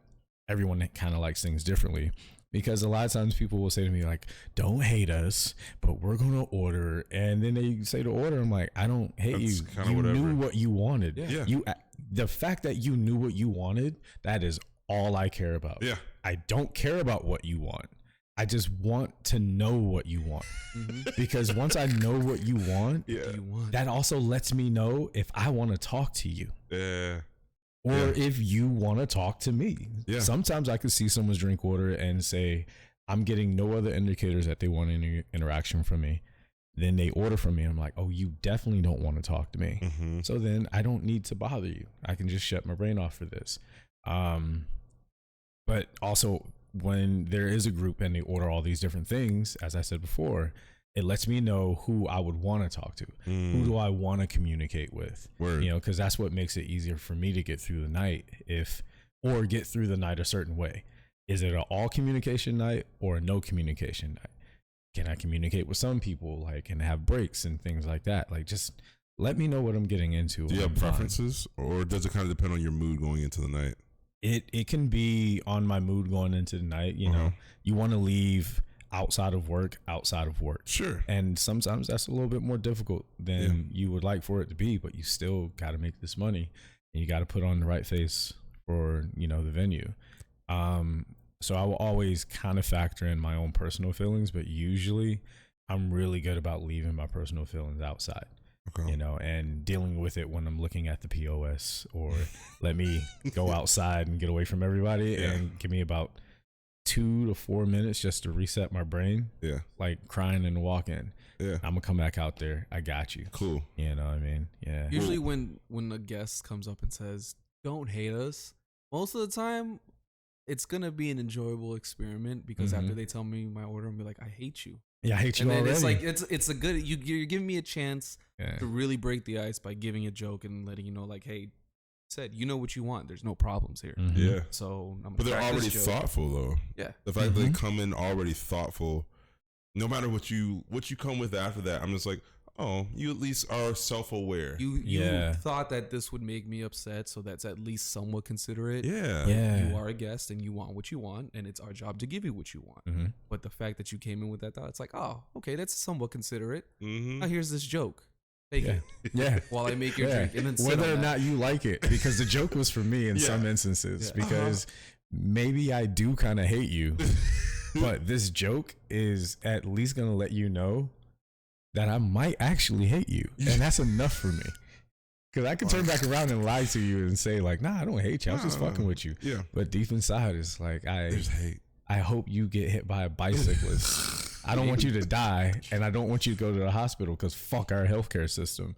S5: everyone kind of likes things differently. Because a lot of times people will say to me like, don't hate us, but we're going to order. And then they say to order. I'm like, I don't hate you. You knew what you wanted. Yeah. The fact that you knew what you wanted, that is all I care about. Yeah. I don't care about what you want. I just want to know what you want. Because once I know what you want, that also lets me know if I want to talk to you. Yeah. Or if you want to talk to me. Yeah. Sometimes I could see someone's drink order and say, I'm getting no other indicators that they want any interaction from me. Then they order from me. I'm like, oh, you definitely don't want to talk to me. So then I don't need to bother you. I can just shut my brain off for this. But also when there is a group and they order all these different things, as I said before, it lets me know who I would want to talk to. Who do I want to communicate with? Because that's what makes it easier for me to get through the night or get through the night a certain way. Is it an all communication night or a no communication night? Can I communicate with some people, like, and have breaks and things like that? Like, just let me know what I'm getting into.
S2: Do you have preferences, or does it kind of depend on your mood going into the night?
S5: It can be on my mood going into the night. You know, you want to leave outside of work.
S2: Sure.
S5: And sometimes that's a little bit more difficult than you would like for it to be, but you still got to make this money and you got to put on the right face for, you know, the venue. So I will always kind of factor in my own personal feelings, but usually I'm really good about leaving my personal feelings outside. Okay. You know, and dealing with it when I'm looking at the POS, or let me go outside and get away from everybody and give me about 2 to 4 minutes just to reset my brain. Yeah. Like crying in the walk-in. Yeah. I'm gonna come back out there. I got you.
S2: Cool.
S5: You know what I mean? Yeah.
S3: Usually when a guest comes up and says, "Don't hate us," most of the time it's gonna be an enjoyable experiment, because after they tell me my order, I'm gonna be like, "I hate you."
S5: Yeah, I hate you
S3: and then
S5: already.
S3: It's like it's a good, you're giving me a chance to really break the ice by giving a joke and letting you know, like, hey, said, you know what you want. There's no problems here.
S2: Yeah.
S3: So
S2: but they're already thoughtful though.
S3: Yeah.
S2: The fact that they come in already thoughtful, no matter what you come with after that, I'm just like, oh, you at least are self-aware.
S3: You thought that this would make me upset, so that's at least somewhat considerate.
S2: Yeah.
S3: You are a guest and you want what you want, and it's our job to give you what you want. But the fact that you came in with that thought, it's like, oh, okay, that's somewhat considerate. Now here's this joke. Take it.
S5: Yeah.
S3: While I make your drink. And then
S5: whether or not you like it, because the joke was for me in some instances, because maybe I do kind of hate you, but this joke is at least going to let you know that I might actually hate you. And that's enough for me. Because I can turn back around and lie to you and say, like, nah, I don't hate you. I was just fucking with you.
S2: Yeah.
S5: But deep inside, it's like,
S2: there's hate.
S5: I hope you get hit by a bicyclist. I don't want you to die, and I don't want you to go to the hospital, because fuck our healthcare system.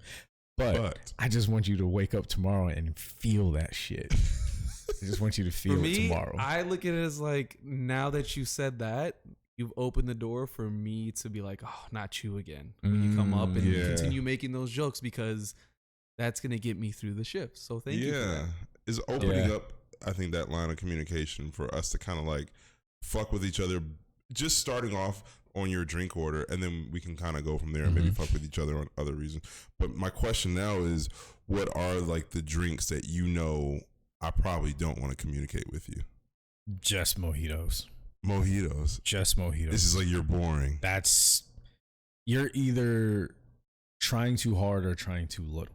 S5: But I just want you to wake up tomorrow and feel that shit. I just want you to feel it tomorrow.
S3: I look at it as like, now that you said that, you've opened the door for me to be like, oh, not you again. When you come up and continue making those jokes, because that's going to get me through the shift. So thank you for that.
S2: Is opening up, I think, that line of communication for us to kind of like fuck with each other, just starting off on your drink order, and then we can kind of go from there and maybe fuck with each other on other reasons. But my question now is, what are like the drinks that you know I probably don't want to communicate with you?
S5: Just mojitos.
S2: Just mojitos. This is like, you're boring.
S5: You're either trying too hard or trying too little.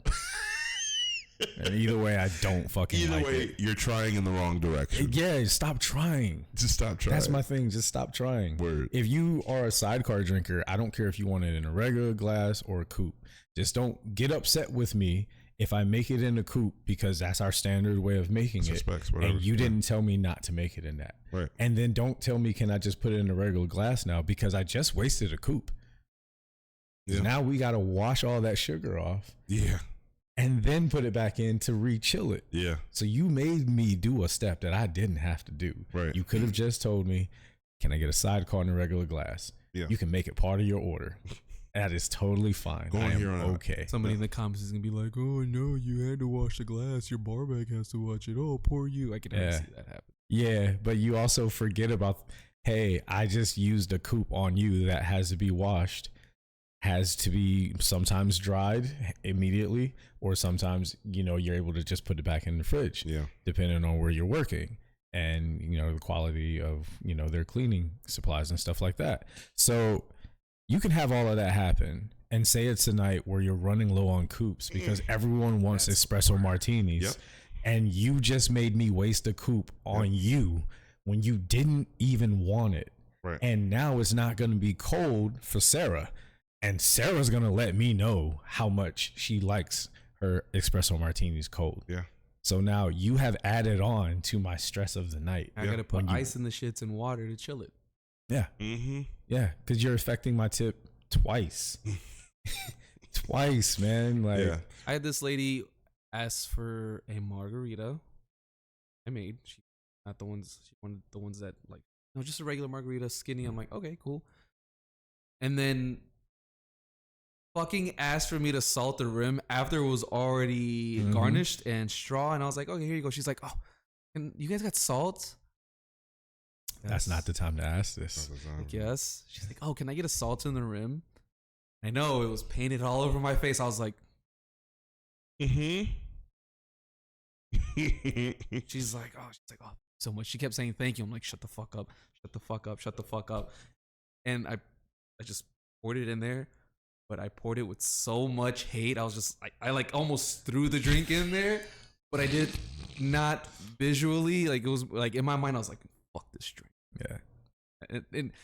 S5: And either way, I don't fucking like it.
S2: You're trying in the wrong direction.
S5: Yeah, stop trying.
S2: Just stop trying.
S5: That's my thing. Just stop trying.
S2: Word.
S5: If you are a sidecar drinker, I don't care if you want it in a regular glass or a coupe. Just don't get upset with me if I make it in a coupe, because that's our standard way of making it. And you didn't tell me not to make it in that.
S2: Right.
S5: And then don't tell me, can I just put it in a regular glass now, because I just wasted a coupe. Yeah. Now we got to wash all that sugar off.
S2: Yeah.
S5: And then put it back in to re-chill it.
S2: Yeah.
S5: So you made me do a step that I didn't have to do.
S2: Right.
S5: You could have just told me, can I get a sidecar in a regular glass?
S2: Yeah.
S5: You can make it part of your order. That is totally fine. I am okay.
S3: Somebody in the comments is going to be like, oh, no, you had to wash the glass. Your bar bag has to watch it. Oh, poor you. I can never see that happen.
S5: Yeah, but you also forget about, hey, I just used a coupe on you that has to be washed. Has to be sometimes dried immediately, or sometimes, you know, you're able to just put it back in the fridge, depending on where you're working and, you know, the quality of, you know, their cleaning supplies and stuff like that. So you can have all of that happen and say it's a night where you're running low on coupes because everyone wants espresso martinis, and you just made me waste a coupe on you when you didn't even want it.
S2: Right.
S5: And now it's not going to be cold for Sarah. And Sarah's going to let me know how much she likes her espresso martinis cold.
S2: Yeah.
S5: So now you have added on to my stress of the night.
S3: I got to put ice in the shits and water to chill it.
S5: Yeah.
S2: Mm-hmm.
S5: Yeah. Because you're affecting my tip twice. Twice, man. Like,
S3: I had this lady ask for a margarita I made. She not the ones, she wanted the ones that, like, no, just a regular margarita, skinny. I'm like, okay, cool. And then fucking asked for me to salt the rim after it was already garnished and straw. And I was like, okay, here you go. She's like, oh, and you guys got salt?
S5: That's not the time to ask this.
S3: Like, yes. She's like, oh, can I get a salt in the rim? I know it was painted all over my face. I was like,
S2: Mm-hmm.
S3: She's like, oh, so much. She kept saying thank you. I'm like, shut the fuck up, shut the fuck up, shut the fuck up. And I just poured it in there, but I poured it with so much hate. I was just I like almost threw the drink in there, but I did not visually. Like it was like in my mind, I was like, fuck this drink.
S5: Yeah.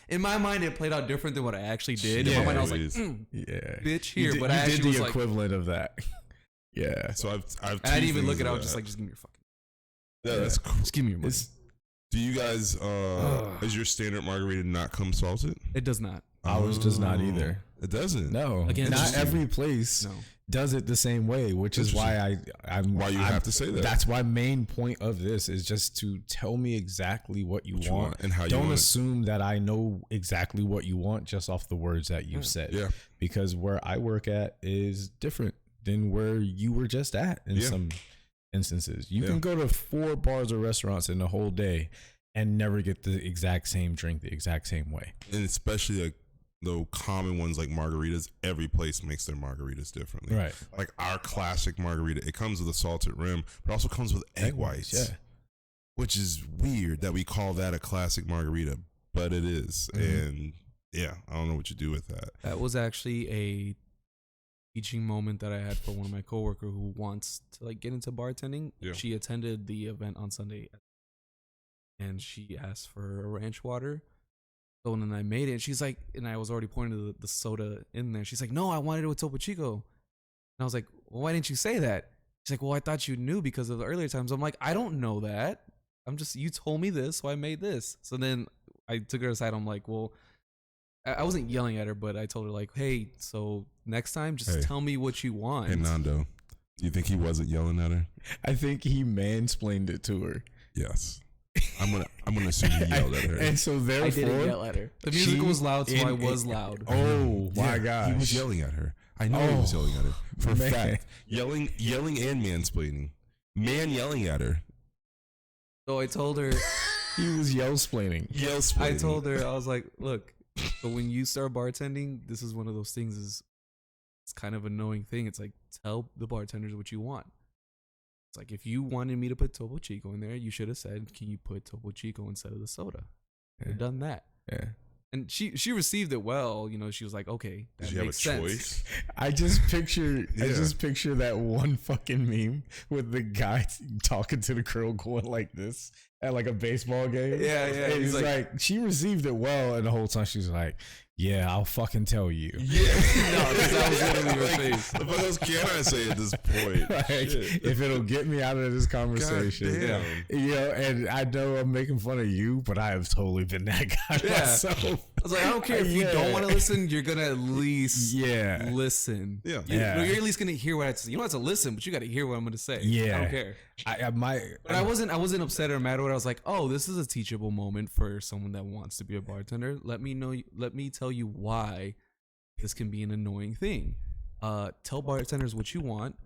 S3: In my mind, it played out different than what I actually did. In my mind, I was like, bitch, here. But I actually
S5: did
S3: was
S5: the
S3: like,
S5: equivalent of that. Yeah.
S2: So I've
S3: and I didn't even look at it. I was just like, just give me your fucking.
S2: Yeah, that's cool.
S3: Just give me your money.
S2: Do you guys, is your standard margarita not come salted?
S3: It does not.
S5: Ours does not either.
S2: It doesn't.
S5: No.
S3: Again,
S5: not every place does it the same way, which is why I'm
S2: why you have to say that.
S5: That's my main point of this is just to tell me exactly what you want
S2: and how you
S5: don't
S2: want
S5: assume that I know exactly what you want just off the words that you said.
S2: Yeah.
S5: Because where I work at is different than where you were just at in some instances. You can go to 4 bars or restaurants in the whole day and never get the exact same drink the exact same way.
S2: And especially like the common ones like margaritas, every place makes their margaritas differently.
S5: Right.
S2: Like our classic margarita, it comes with a salted rim, but also comes with egg whites.
S5: Yeah.
S2: Which is weird that we call that a classic margarita, but it is. And yeah, I don't know what you do with that.
S3: That was actually a teaching moment that I had for one of my coworker who wants to like get into bartending.
S2: Yeah.
S3: She attended the event on Sunday and she asked for a ranch water. So then I made it and she's like, and I was already pouring the soda in there. She's like, no, I wanted it with Topo Chico. And I was like, well, why didn't you say that? She's like, well, I thought you knew because of the earlier times. I'm like, I don't know that. You told me this, so I made this. So then I took her aside. I'm like, well, I wasn't yelling at her, but I told her like, hey, so next time, just tell me what you want.
S2: Hey, Nando, do you think he wasn't yelling at her?
S5: I think he mansplained it to her.
S2: Yes. I'm gonna assume he yelled at her.
S5: And so therefore,
S3: I didn't yell at her. The music was loud, so I was loud.
S5: Oh my gosh,
S2: he was yelling at her. I know he was yelling at her for a fact. Yelling and mansplaining. Man yelling at her.
S3: So I told her
S5: he was yell-splaining.
S3: I told her, I was like, look, so when you start bartending, this is one of those things. It's kind of an annoying thing. It's like, tell the bartenders what you want. It's like, if you wanted me to put Topo Chico in there, you should have said, can you put Topo Chico instead of the soda? I've done that.
S5: Yeah.
S3: And she received it well. You know, she was like, okay, that makes sense.
S2: Choice?
S5: I just picture that one fucking meme with the guy talking to the girl going like this at like a baseball game.
S3: Yeah.
S5: And he's like, she received it well, and the whole time she's like, yeah, I'll fucking tell you.
S2: Yeah.
S3: No, that was literally her face.
S2: What else can I say at this point?
S5: Like, if it'll get me out of this conversation.
S2: God damn.
S5: You know, and I know I'm making fun of you, but I have totally been that guy myself.
S3: I was like, I don't care if you don't want to listen, you're gonna at least listen.
S2: Yeah.
S3: You're at least gonna hear what I say. You don't have to listen, but you gotta hear what I'm gonna say.
S5: Yeah.
S3: I don't care. But I wasn't upset or mad or I was like, oh, this is a teachable moment for someone that wants to be a bartender. Let me tell you why this can be an annoying thing. Tell bartenders what you want,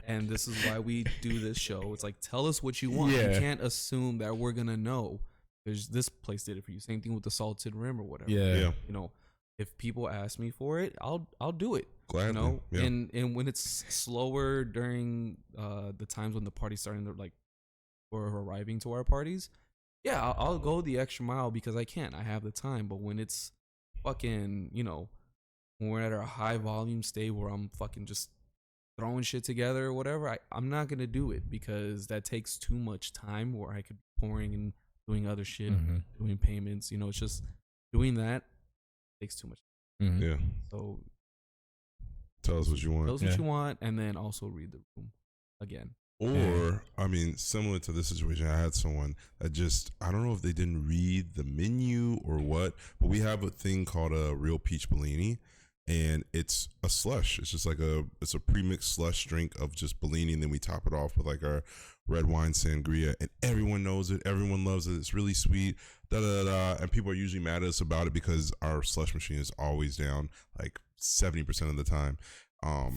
S3: and this is why we do this show. It's like, tell us what you want. You can't assume that we're gonna know. There's this place did it for you. Same thing with the salted rim or whatever.
S2: Yeah.
S3: You know, if people ask me for it, I'll do it.
S2: Gladly.
S3: You know,
S2: Yeah.
S3: and when it's slower during the times when the party's starting to like or arriving to our parties, yeah, I'll go the extra mile because I can. I have the time. But when it's fucking, you know, when we're at a high volume state where I'm fucking just throwing shit together or whatever, I'm not gonna do it because that takes too much time where I could be pouring and doing other shit, doing payments. You know, it's just doing that takes too much.
S2: Yeah.
S3: So
S2: tell us what you want.
S3: tell us what you want, and then also read the room again.
S2: Or, I mean, similar to this situation, I had someone that just, I don't know if they didn't read the menu or what, but we have a thing called a real peach Bellini, and it's a slush. It's just like it's a premixed slush drink of just Bellini, and then we top it off with like our red wine sangria, and everyone knows it. Everyone loves it. It's really sweet, and people are usually mad at us about it because our slush machine is always down like 70% of the time.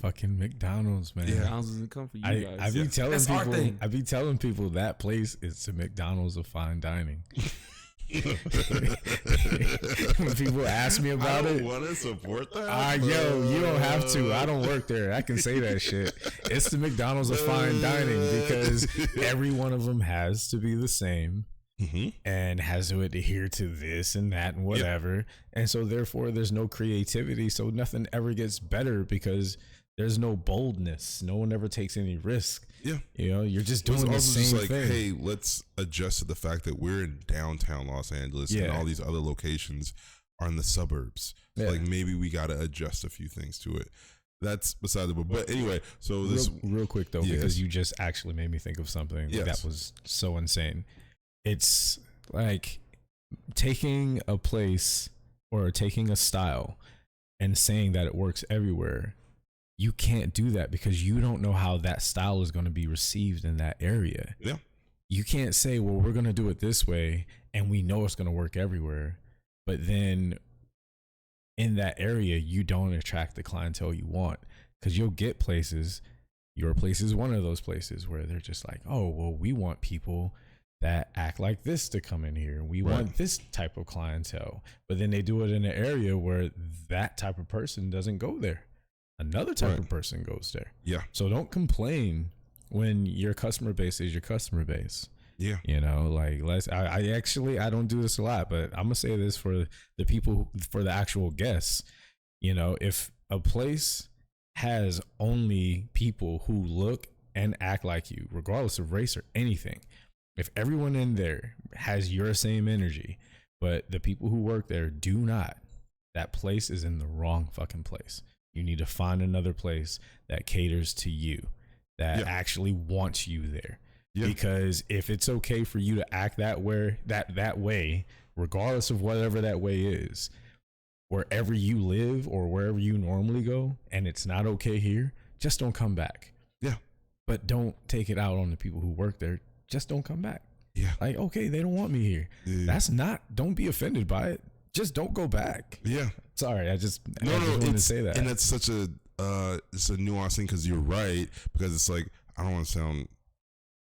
S5: Fucking McDonald's, man.
S3: Yeah, McDonald's doesn't come for you guys.
S5: I be telling
S3: That's our
S5: people,
S3: thing.
S5: I be telling people that place is the McDonald's of fine dining. When people ask me about
S2: I
S5: it,
S2: don't want to support that.
S5: yo, you don't have to. I don't work there. I can say that shit. It's the McDonald's of fine dining because every one of them has to be the same. Mm-hmm. And has to adhere to this and that and whatever. Yep. And so therefore there's no creativity. So nothing ever gets better because there's no boldness. No one ever takes any risk. Yeah. You know, you're just doing the same
S2: just
S5: thing.
S2: Hey, let's adjust to the fact that we're in downtown Los Angeles and all these other locations are in the suburbs. So like maybe we got to adjust a few things to it. That's beside the point. But anyway, so this
S5: real quick though, because you just actually made me think of something that was so insane. It's like taking a place or taking a style and saying that it works everywhere. You can't do that because you don't know how that style is going to be received in that area. Yeah. You can't say, well, we're going to do it this way and we know it's going to work everywhere. But then in that area, you don't attract the clientele you want because you'll get places. Your place is one of those places where they're just like, oh, well, we want people that act like this to come in here. We want this type of clientele. But then they do it in an area where that type of person doesn't go there. Another type of person goes there. Yeah. So don't complain when your customer base is your customer base. Yeah. You know, like I don't do this a lot, but I'm gonna say this for the people, for the actual guests. You know, if a place has only people who look and act like you, regardless of race or anything, if everyone in there has your same energy, but the people who work there do not, that place is in the wrong fucking place. You need to find another place that caters to you, that actually wants you there. Yeah. Because if it's okay for you to act that way, regardless of whatever that way is, wherever you live or wherever you normally go, and it's not okay here, just don't come back. Yeah. But don't take it out on the people who work there. Just don't come back. Yeah. Like, okay, they don't want me here. Yeah. Don't be offended by it. Just don't go back. Yeah. Sorry, I just wanted to say that.
S2: And it's such a it's a nuanced thing because you're right, because it's like, I don't want to sound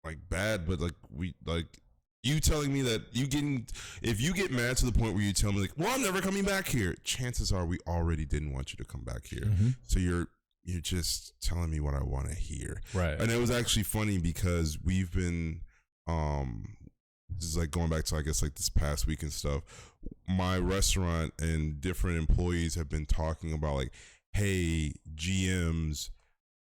S2: like bad, but like you telling me that if you get mad to the point where you tell me like, well, I'm never coming back here, chances are we already didn't want you to come back here. Mm-hmm. So you're just telling me what I want to hear. Right. And it was actually funny because we've been, this is like going back to, I guess, like this past week and stuff, my restaurant and different employees have been talking about like, hey, GMs,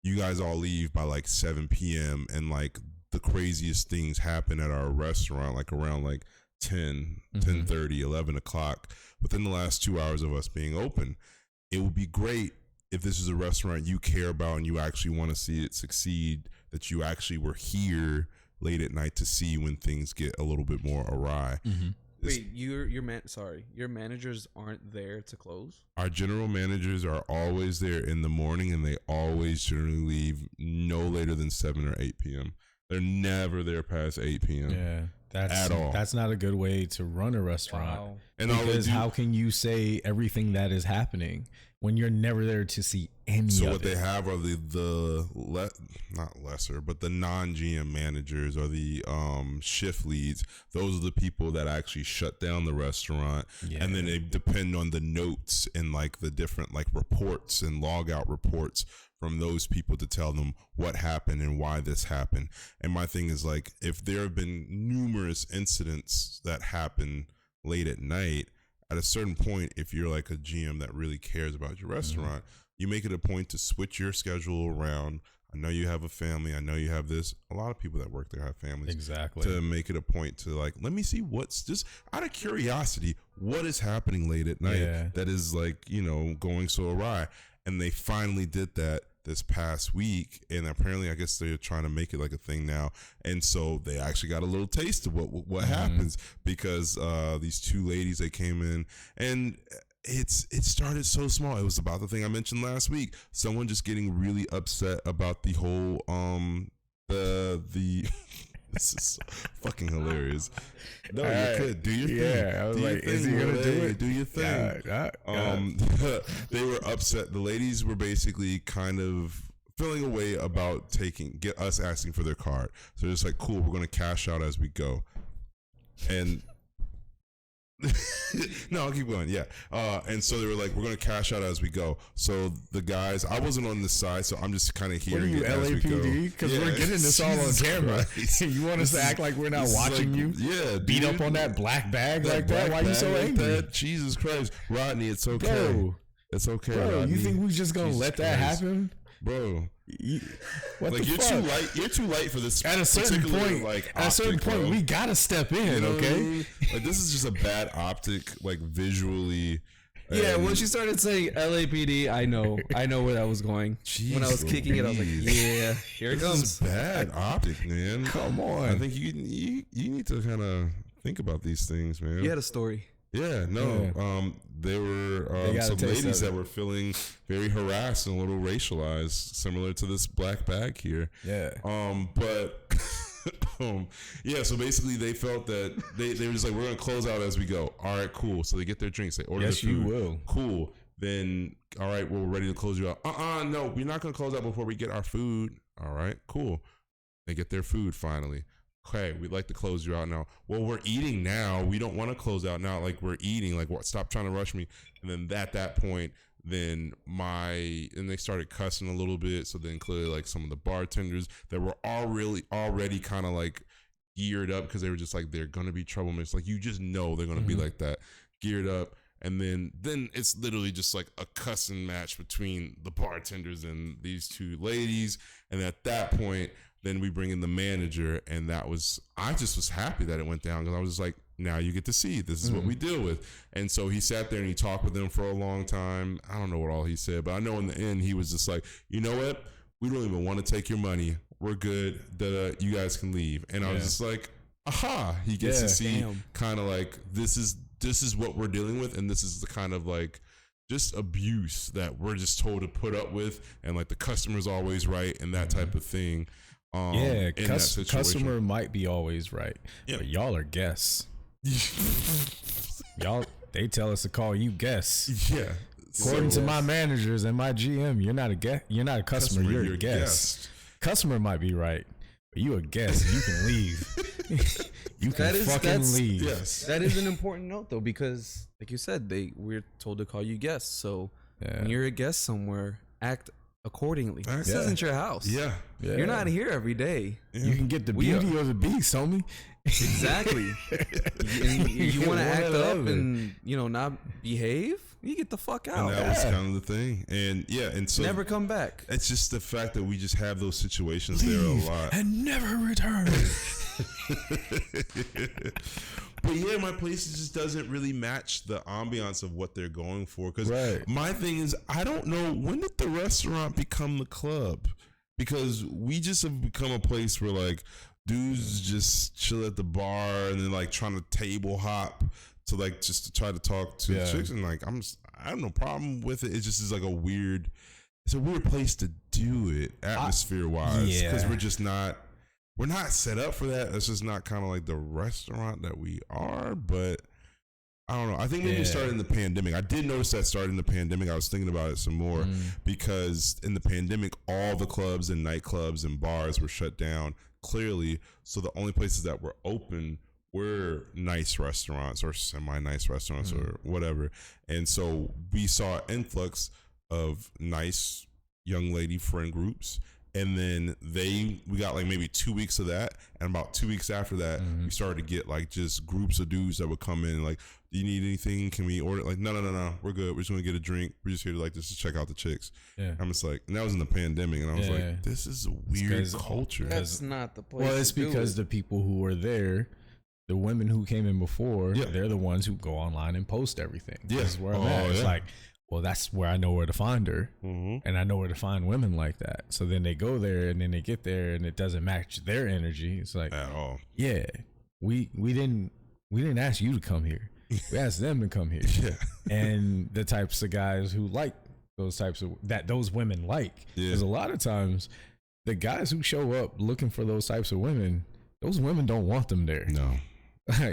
S2: you guys all leave by like 7 p.m. and like the craziest things happen at our restaurant, like around like 10, 10:30, 11 o'clock within the last 2 hours of us being open. It would be great if this is a restaurant you care about and you actually want to see it succeed, that you actually were here late at night to see when things get a little bit more awry. Mm-hmm.
S3: Wait, your managers aren't there to close?
S2: Our general managers are always there in the morning, and they always generally leave no later than 7 or 8 p.m. They're never there past 8 p.m. Yeah.
S5: That's not a good way to run a restaurant. Wow. And because how can you say everything that is happening when you're never there to see any of it?
S2: So what they have are not lesser, but the non-GM managers or the shift leads. Those are the people that actually shut down the restaurant. Yeah. And then they depend on the notes and like the different like reports and log out reports from those people to tell them what happened and why this happened. And my thing is like, if there have been numerous incidents that happen late at night, at a certain point, if you're like a GM that really cares about your restaurant, you make it a point to switch your schedule around. I know you have a family. I know you have this. A lot of people that work there have families. Exactly. To make it a point to like, let me see what's just out of curiosity, what is happening late at night that is like, you know, going so awry. And they finally did that this past week, and apparently I guess they're trying to make it like a thing now, and so they actually got a little taste of what happens, because these two ladies, they came in, and it started so small. It was about the thing I mentioned last week, someone just getting really upset about the whole the this is so fucking hilarious. No, you could do your thing. Yeah, I was like, is he gonna do it? Do your thing. They were upset. The ladies were basically kind of feeling a way about get us asking for their card. So it's like, cool, we're gonna cash out as we go. And No, I'll keep going. Yeah. And so they were like, we're going to cash out as we go. So the guys, I wasn't on this side, so I'm just kind of
S5: What are
S2: hearing
S5: you,
S2: it as we go.
S5: LAPD? Because we're getting this all on
S2: Jesus
S5: camera.
S2: Christ.
S5: You want us to act like we're not
S2: This is
S5: watching
S2: like,
S5: you?
S2: Yeah.
S5: Beat
S2: dude.
S5: up on that black bag like that?
S2: black
S5: Why you so
S2: bag like
S5: angry?
S2: that? Jesus Christ. Rodney, it's okay.
S5: Bro,
S2: It's okay,
S5: bro,
S2: Rodney.
S5: you think we just gonna
S2: Jesus
S5: let that
S2: Christ.
S5: happen?
S2: Bro.
S5: What
S2: Like
S5: the
S2: you're
S5: fuck?
S2: too light. You're too light for this.
S5: At a certain
S2: particular,
S5: point,
S2: like
S5: at a certain
S2: optic,
S5: point,
S2: bro.
S5: we gotta step in,
S2: You know what I
S5: okay?
S2: mean? Like this is just a bad optic, like visually.
S3: Yeah,
S2: and-
S3: when she started saying LAPD, I know where that was going. When I was
S2: Jeez
S3: kicking it, I was like,
S2: Louise.
S3: yeah, here it
S2: This
S3: comes.
S2: is bad optic, man.
S5: Come on.
S2: I think you need to kind of think about these things, man.
S3: You had a story.
S2: Yeah, no.
S5: Yeah.
S2: There were
S5: They got a
S2: some
S5: taste
S2: ladies
S5: of it.
S2: that were feeling very harassed and a little racialized, similar to this black bag here.
S5: Yeah.
S2: But yeah, so basically they felt that they were just like, we're gonna close out as we go. All right, cool. So they get their drinks, they order
S5: Yes,
S2: their
S5: you
S2: food.
S5: will.
S2: Cool. Then all right, well, we're ready to close you out. No, we're not gonna close out before we get our food. All right, cool. They get their food finally. Okay, we'd like to close you out now. Well, we're eating now. We don't want to close out now. Like we're eating. Like what? Stop trying to rush me. And then at that point, then they started cussing a little bit. So then clearly, like some of the bartenders that were already kind of like geared up because they were just like they're gonna be troublemakers. Like you just know they're gonna be like that, geared up. And then it's literally just like a cussing match between the bartenders and these two ladies. And at that point, then we bring in the manager, and I just was happy that it went down because I was just like, now you get to see this is what we deal with. And so he sat there and he talked with them for a long time. I don't know what all he said, but I know in the end he was just like, you know what? We don't even want to take your money. We're good. You guys can leave. And I was just like, aha! He gets to see kind of like this is what we're dealing with, and this is the kind of like just abuse that we're just told to put up with, and like the customer's always right and that type of thing.
S5: Yeah,
S2: in that situation.
S5: customer might be always right, but y'all are guests. They tell us to call you guests.
S2: Yeah.
S5: According to my managers and my GM, you're not a guest. You're not a customer. You're a guest. Customer might be right, but you a guest. You can leave. You can leave.
S2: Yes.
S3: That is an important note though, because like you said, we're told to call you guests. So when you're a guest somewhere, act accordingly. This isn't your house.
S2: Yeah.
S3: You're not here every day.
S5: You can get the beauty of the beast, homie.
S3: Exactly. And you want to act up and not behave, you get the fuck out.
S2: And that was kind of the thing. And so
S3: never come back.
S2: It's just the fact that we just have those situations there a lot.
S5: And never return.
S2: But yeah, my place just doesn't really match the ambiance of what they're going for. Because my thing is, I don't know, when did the restaurant become the club? Because we just have become a place where like dudes just chill at the bar and then like trying to table hop to like just to try to talk to chicks, and like I have no problem with it. It just is like it's a weird place to do it atmosphere wise, because we're not set up for that. It's just not kind of like the restaurant that we are. But I don't know. I think maybe it started in the pandemic. I did notice that started in the pandemic. I was thinking about it some more because in the pandemic, all the clubs and nightclubs and bars were shut down clearly. So the only places that were open were nice restaurants or semi-nice restaurants or whatever. And so we saw an influx of nice young lady friend groups. And then we got like maybe 2 weeks of that. And about 2 weeks after that, we started to get like just groups of dudes that would come in like, do you need anything? Can we order? Like, no. We're good. We're just going to get a drink. We're just here to like just to check out the chicks. Yeah. I'm just like, and that was in the pandemic. And I was like, this is a weird culture.
S3: That's not the place.
S5: Well, it's because the people who were there, the women who came in before, they're the ones who go online and post everything. Yeah. This is where I'm at. It's like, well, that's where I know where to find her, and I know where to find women like that. So then they go there, and then they get there, and it doesn't match their energy. It's like, at all. Yeah, we didn't ask you to come here. We asked them to come here. And the types of guys who like those types of those women like, because a lot of times the guys who show up looking for those types of women, those women don't want them there.
S2: No.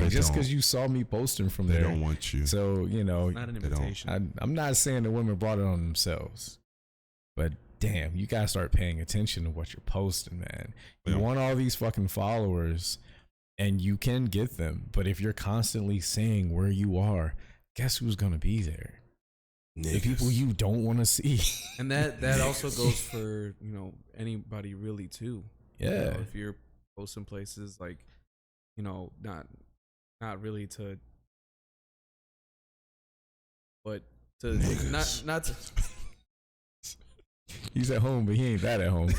S5: Just because you saw me posting from there,
S2: they don't want you.
S5: So
S3: not an invitation.
S5: I'm not saying the women brought it on themselves, but damn, you gotta start paying attention to what you're posting, man. You want all these fucking followers, and you can get them. But if you're constantly saying where you are, guess who's gonna be there?
S2: Niggas.
S5: The people you don't want to see.
S3: And that also goes for, you know, anybody really too.
S5: Yeah.
S3: You know, if you're posting places like, you know, not really to, but to
S2: Niggas.
S3: not to,
S5: He's at home, but he ain't that at home.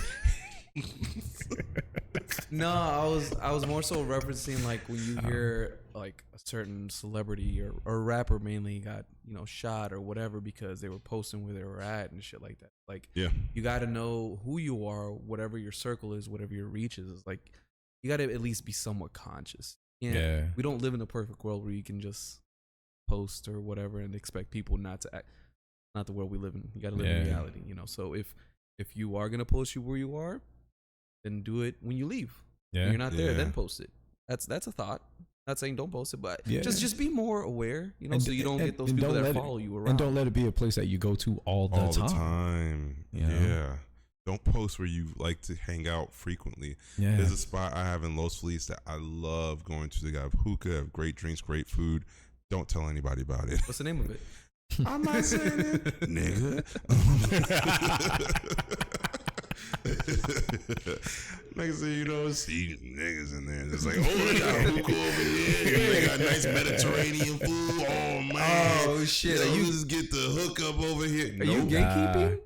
S3: no, I was more so referencing like when you hear like a certain celebrity or rapper mainly got, you know, shot or whatever because they were posting where they were at and shit like that. Like,
S2: Yeah.
S3: you got to know who you are, whatever your circle is, whatever your reach is. It's like you got to at least be somewhat conscious.
S5: Yeah.
S3: We don't live in a perfect world where you can just post or whatever and expect people not to act. Not the world we live in. You got to live in reality, you know. So if you are gonna post where you are, then do it when you leave.
S5: Yeah.
S3: When you're not there,
S2: Yeah.
S3: then post it. That's a thought. Not saying don't post it, but
S5: Yeah.
S3: just be more aware, you know, so you don't get those
S5: and
S3: people
S5: don't
S3: that
S5: let
S3: follow you around.
S5: And don't let it be a place that you go to all the time. You know?
S2: Yeah. Don't post where you like to hang out frequently.
S5: Yeah.
S2: There's a spot I have in Los Feliz that I love going to. They have hookah, have great drinks, great food. Don't tell anybody about it.
S3: What's the name of it?
S2: I'm not saying it, nigga. Niggas say, you know, see niggas in there. It's like, oh, they got hookah over here. They got nice Mediterranean food. Oh, man.
S3: Oh, shit.
S2: Yo,
S3: Are you-
S2: just get the hookup over here.
S3: Are you gatekeeping?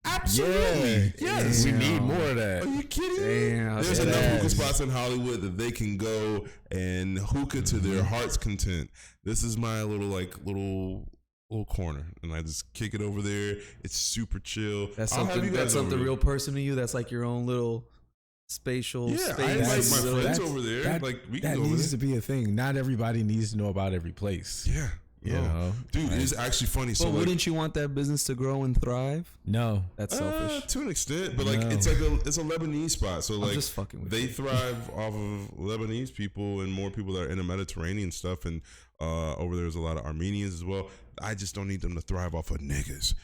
S2: Absolutely. Yes.
S5: We need more of that.
S2: Are you kidding me?
S3: Damn.
S2: There's
S5: Dead
S2: enough hookah
S5: ass.
S2: spots in Hollywood that they can go and hookah to their heart's content. This is my little corner, and I just kick it over there. It's super chill.
S3: That's
S2: I'll have
S3: something.
S2: you guys
S3: That's something
S2: over.
S3: real personal to you. That's like your own little spatial
S2: Yeah,
S3: space.
S2: I invite my
S3: Little-
S2: friends over there. Like, we can
S5: that
S2: go over
S5: needs
S2: there.
S5: to be a thing. Not everybody needs to know about every place.
S2: Yeah.
S5: You
S2: No.
S5: know?
S2: Dude, it's actually funny.
S3: But
S2: So like,
S3: wouldn't you want that business to grow and thrive?
S5: No.
S3: That's selfish.
S2: to an extent, but like
S5: No.
S2: it's a Lebanese spot. So
S3: I'm
S2: like
S3: just fucking with
S2: they
S3: you.
S2: thrive off of Lebanese people and more people that are in the Mediterranean stuff, and over there's a lot of Armenians as well. I just don't need them to thrive off of niggas.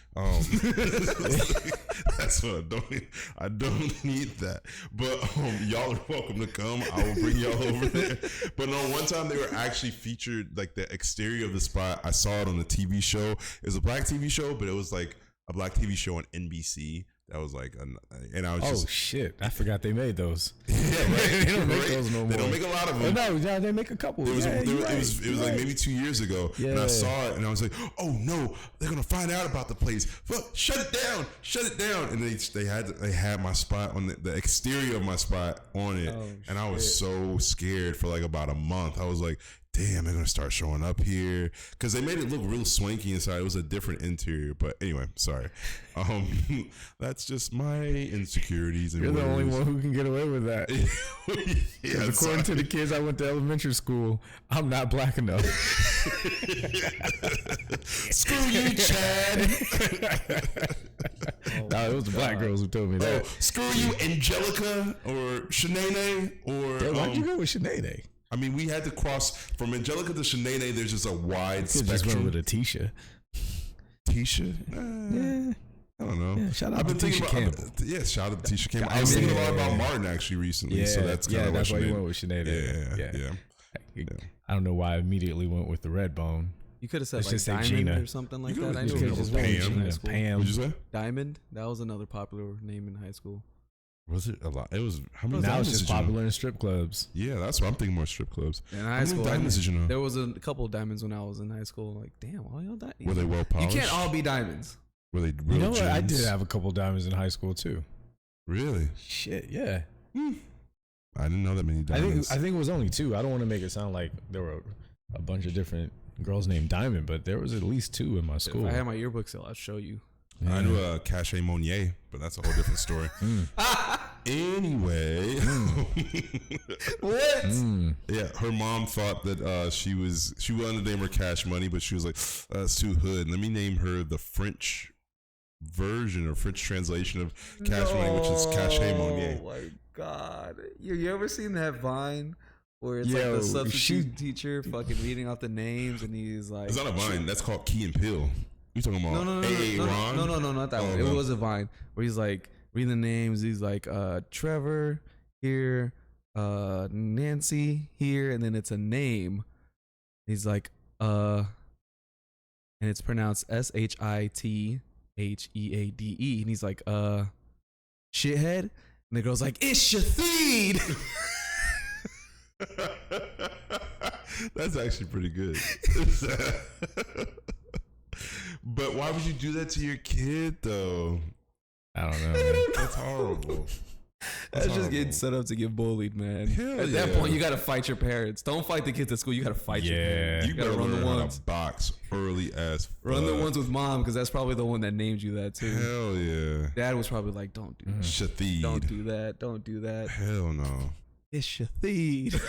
S2: That's what I don't need. I don't need that. But y'all are welcome to come. I will bring y'all over there. But no, one time they were actually featured, like the exterior of the spot. I saw it on a TV show. It was a black TV show, but it was like a black TV show on NBC. That was like, and I was
S5: Oh
S2: just,
S5: shit! I forgot they made those.
S2: yeah, right.
S5: They don't make those no
S2: They don't
S5: more.
S2: make a lot of
S5: Oh,
S2: them.
S5: no, yeah, they make a couple.
S2: It was,
S5: Yeah, you're right,
S2: it was
S5: you're
S2: like
S5: right.
S2: maybe 2 years ago, and I
S5: Yeah.
S2: saw it, and I was like, "Oh no, they're gonna find out about the place! Fuck, shut it down!" And they had my spot on the exterior of my spot on it,
S3: Oh,
S2: and I was so scared for like about a month. I was like, "Damn, they're gonna start showing up here," because they made it look real swanky inside. It was a different interior, but anyway, sorry. That's just my insecurities. And
S5: You're the only
S2: worries.
S5: one who can get away with that.
S2: Yeah,
S5: According
S2: sorry.
S5: to the kids I went to elementary school, I'm not black enough.
S2: Screw you, Chad.
S5: No, it was the black girls who told me
S2: Oh,
S5: that.
S2: screw you, Angelica or Shanae or.
S5: Yeah, why'd you go with Sinead?
S2: I mean, we had to cross from Angelica to Shanae. There's just a wide
S5: Could just went
S2: spectrum.
S5: with Atisha.
S2: Tisha.
S5: Yeah.
S2: I don't know.
S5: Yeah, shout out
S2: I've been
S5: to
S2: thinking
S5: Tisha
S2: about.
S5: Campbell.
S2: Yeah, shout out to Tisha Campbell.
S5: Yeah,
S2: I was thinking a
S5: yeah.
S2: lot about Martin actually recently,
S5: Yeah,
S2: so that's kind of
S5: that's why you
S2: Sinead.
S5: went with Sinead.
S2: Yeah.
S5: I don't know why I immediately went with the red bone.
S3: You could have said
S5: Let's
S3: like
S5: just say
S3: Diamond
S5: Gina.
S3: or something like
S2: You
S3: that.
S2: could've-
S3: I
S2: you
S3: knew
S2: could've
S3: it was
S2: just went with
S3: Pam.
S2: Gina.
S3: In high school.
S5: Pam.
S2: What'd you say?
S3: Diamond. That was another popular name in high school.
S2: Was it a lot? It was. How many
S5: Now
S2: diamonds
S5: it's just
S2: did you know?
S5: popular in strip clubs.
S2: Yeah, that's what I'm thinking. More strip clubs.
S3: In
S2: How
S3: high
S2: many
S3: school,
S2: diamonds did you know?
S3: there was a couple of diamonds when I was in high school. Like, damn, all y'all diamonds.
S2: Were they well
S3: You
S2: polished?
S3: can't all be diamonds.
S2: Were they real
S5: You know what? I did
S2: gems?
S5: have a couple diamonds in high school too.
S2: Really?
S5: Shit, yeah.
S2: I didn't know that many diamonds.
S5: I think it was only two. I don't want to make it sound like there were a bunch of different girls named Diamond, but there was at least two in my school.
S3: If I had my yearbook still, I'd show you.
S2: I knew a Cache Monier, but that's a whole different story. Anyway,
S3: What?
S2: yeah, her mom thought that she wanted to name her Cash Money, but she was like, "That's too hood. Let me name her the French version or French translation of Cash Money, which is Cache Monier."
S3: Oh my god! You ever seen that Vine where it's
S5: Yo,
S3: like the substitute teacher fucking reading off the names and he's like,
S2: It's not a Vine. That's called Key and Peele. You talking about
S3: no,
S2: A.A. Ron?
S3: no, not that
S2: Oh,
S3: one.
S2: no.
S3: It was a Vine where he's like reading the names. He's like, Trevor here, Nancy here, and then it's a name. He's like, and it's pronounced Shithheade, and he's like, shithead, and the girl's like, it's Shithheade.
S2: That's actually pretty good. But why would you do that to your kid, though?
S5: I don't know, man.
S2: That's horrible.
S3: That's just getting set up to get bullied, man.
S2: Hell
S3: At that
S2: yeah.
S3: point, you gotta fight your parents. Don't fight the kids at school. You gotta fight your parents.
S2: You gotta run the ones. Box early as fuck.
S3: Run the ones with mom, because that's probably the one that named you that too.
S2: Hell yeah.
S3: Dad was probably like, don't do that.
S2: Shithheade.
S3: Don't do that. Don't do that.
S2: Hell no.
S3: It's Shithheade.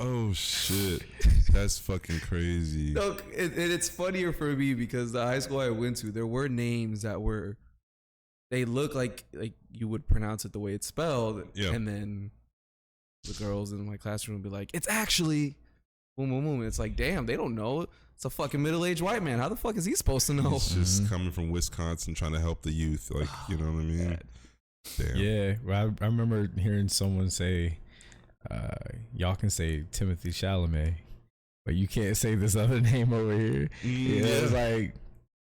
S2: Oh shit. That's fucking crazy.
S3: Look, it's funnier for me because the high school I went to, there were names that were, they look like you would pronounce it the way it's spelled.
S2: Yeah.
S3: And then the girls in my classroom would be like, it's actually boom, boom, boom. And it's like, damn, they don't know. It's a fucking middle-aged white man. How the fuck is he supposed to know?
S2: He's just coming from Wisconsin trying to help the youth. Like, you know what I mean? Damn.
S5: Yeah, well, I remember hearing someone say, y'all can say Timothy Chalamet, but you can't say this other name over here. Yeah, it's like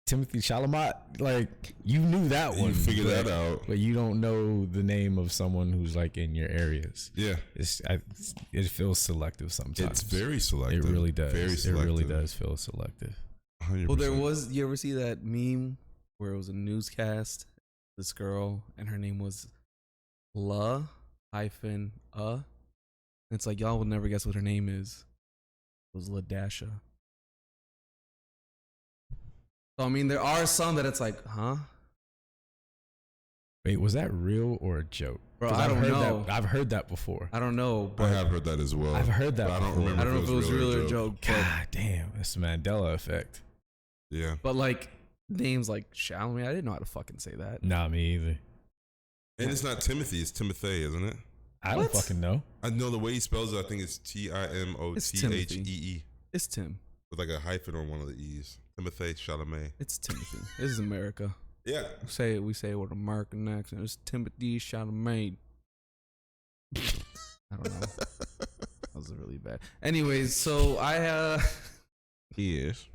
S5: Timothy Chalamet. Like, you knew that one.
S2: You figured that out.
S5: But you don't know the name of someone who's like in your areas.
S2: Yeah.
S5: It feels selective sometimes.
S2: It's very selective.
S5: It really does.
S2: Very selective.
S5: It really does feel selective.
S2: 100%.
S3: Well, there was, you ever see that meme where it was a newscast? This girl, and her name was La-hyphen. It's like, y'all would never guess what her name is. It was LaDasha. So, I mean, there are some that it's like, huh?
S5: Wait, was that real or a joke?
S3: Bro,
S5: 'Cause
S3: I don't know.
S5: I've heard that before.
S3: I don't know.
S2: I
S3: But
S2: have heard that as well.
S5: I've heard that
S2: but I don't
S5: before.
S2: remember.
S3: I don't know if it was real or a joke.
S5: God damn, that's the Mandela effect.
S2: Yeah.
S3: But like, names like Chalamet, I didn't know how to fucking say that.
S5: Not me either.
S2: And it's not Timothy, it's Timothy, isn't it?
S5: I don't fucking know.
S2: I know the way he spells it, I think it's Timothee.
S3: It's Tim.
S2: With like a hyphen on one of the E's. Timothy Chalamet.
S3: It's Timothy. This is America.
S2: Yeah.
S3: We say it with an American accent. It's Timothy Chalamet. I don't know. That was really bad. Anyways, so
S2: He is.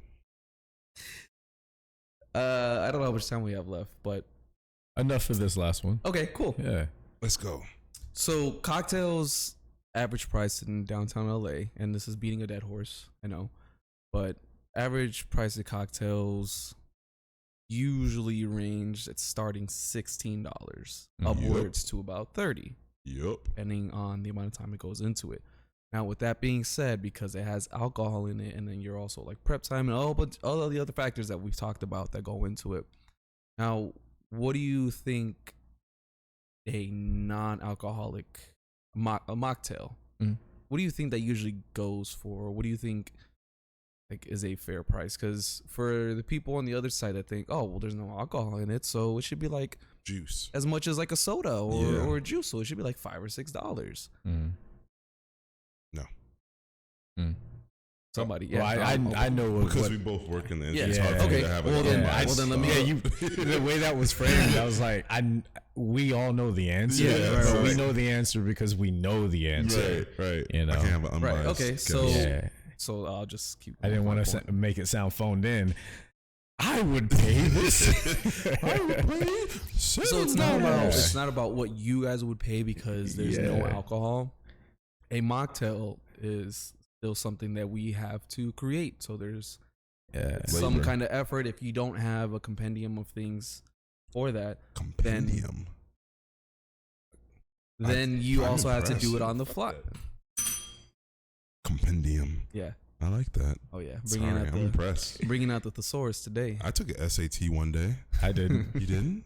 S3: I don't know how much time we have left, but
S5: Enough for this last one.
S3: okay, cool.
S5: Yeah.
S2: Let's go.
S3: So cocktails average price in downtown LA, and this is beating a dead horse, I know, but average price of cocktails usually range at starting $16 upwards to about $30, depending on the amount of time it goes into it. Now, with that being said, because it has alcohol in it, and then you're also like prep time and all of the other factors that we've talked about that go into it. Now, what do you think a non-alcoholic a mocktail? What do you think that usually goes for? What do you think like is a fair price? Because for the people on the other side that think, oh, well, there's no alcohol in it, so it should be like
S2: juice
S3: as much as like a soda or a juice, so it should be like $5 or $6.
S2: No.
S3: Somebody,
S5: Well, I know
S2: because
S5: what,
S2: we both work in the
S3: Yeah.
S2: industry. It's hard for me to have
S3: Well, then let me.
S5: the way that was framed, I was like, we all know the answer.
S2: Yeah,
S5: but we
S2: right.
S5: know the answer because we know the answer.
S2: Right.
S5: You know.
S2: I can't have an unbiased
S3: Right. Okay. So
S2: guess.
S3: so I'll just keep.
S5: I didn't want to make it sound phoned in. I would pay this.
S2: I would pay
S3: So it's not about what you guys would pay because there's no alcohol. A mocktail is still something that we have to create. So there's some kind of effort. If you don't have a compendium of things for that, then you also have to do it on the fly.
S2: Compendium.
S3: Yeah.
S2: I like that.
S3: Oh yeah.
S2: I'm impressed.
S3: Bringing out the thesaurus today.
S2: I took an SAT one day.
S5: I didn't.
S2: You didn't?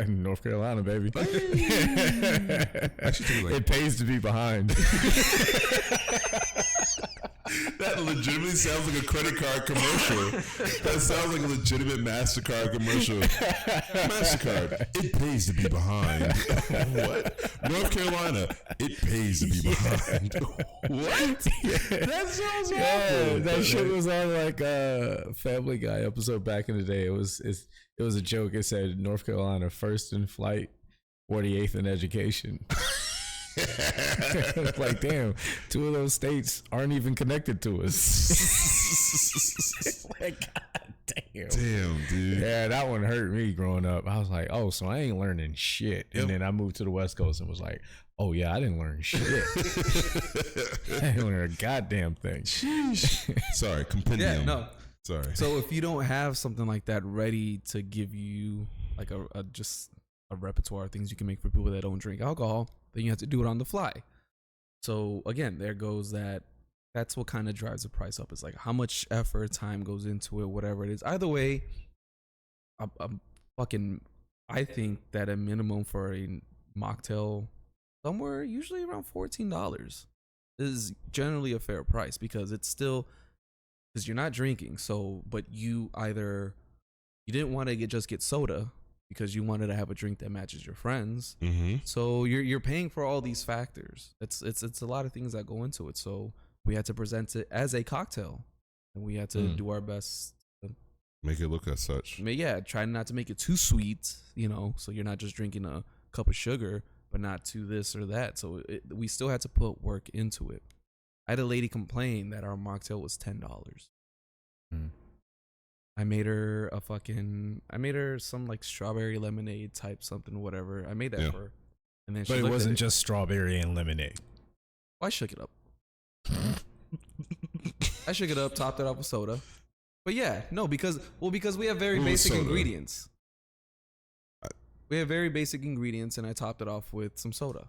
S5: North Carolina, baby.
S2: Actually,
S5: it pays to be behind.
S2: That legitimately sounds like a credit card commercial. That sounds like a legitimate MasterCard commercial. MasterCard, it pays to be behind. What? North Carolina, it pays to be behind. What? That sounds awful.
S5: that shit was on like a Family Guy episode back in the day. It was a joke. It said North Carolina first in flight, 48th in education. Like, damn, 2 of those states aren't even connected to us. Like, God damn.
S2: Damn, dude.
S5: Yeah, that one hurt me growing up. I was like, oh, so I ain't learning shit. And then I moved to the West Coast and was like, oh yeah, I didn't learn shit. I didn't learn a goddamn thing.
S2: Sorry, compendium.
S3: Yeah, no.
S2: Sorry.
S3: So if you don't have something like that ready to give you like a just a repertoire of things you can make for people that don't drink alcohol, then you have to do it on the fly. So again, there goes that. That's what kind of drives the price up. It's like how much effort, time goes into it, whatever it is. Either way, I think that a minimum for a mocktail somewhere usually around $14 is generally a fair price, because it's still, because you're not drinking. So, but you didn't want to just get soda because you wanted to have a drink that matches your friends.
S2: Mm-hmm.
S3: So you're paying for all these factors. It's a lot of things that go into it. So we had to present it as a cocktail, and we had to do our best.
S2: Make it look as such.
S3: Yeah, try not to make it too sweet, so you're not just drinking a cup of sugar, but not to this or that. So we still had to put work into it. I had a lady complain that our mocktail was $10. I made her some like strawberry lemonade type something, whatever. I made that for her. And then
S5: but it wasn't just strawberry and lemonade.
S3: I shook it up. I shook it up, topped it off with soda. But yeah, no, because we have very basic ingredients. We have very basic ingredients, and I topped it off with some soda.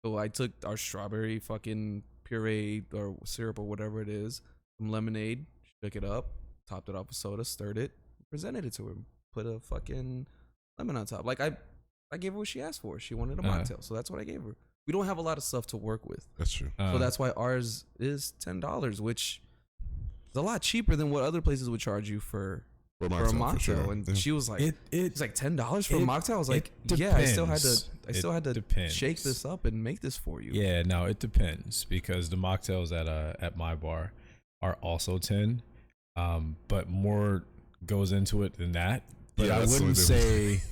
S3: So I took our strawberry fucking puree or syrup or whatever it is, some lemonade, shook it up, topped it off with soda, stirred it, presented it to her, put a fucking lemon on top. Like I gave her what she asked for. She wanted a mocktail, so that's what I gave her. We don't have a lot of stuff to work with.
S2: That's true.
S3: So that's why ours is $10, which is a lot cheaper than what other places would charge you for a mocktail.
S2: Sure.
S3: And she was like, it's like $10 for a mocktail. I was like,
S5: depends.
S3: I still had to
S5: depends.
S3: shake this up and make this for you.
S5: Yeah, no, it depends, because the mocktails at my bar are also 10, but more goes into it than that. But I wouldn't say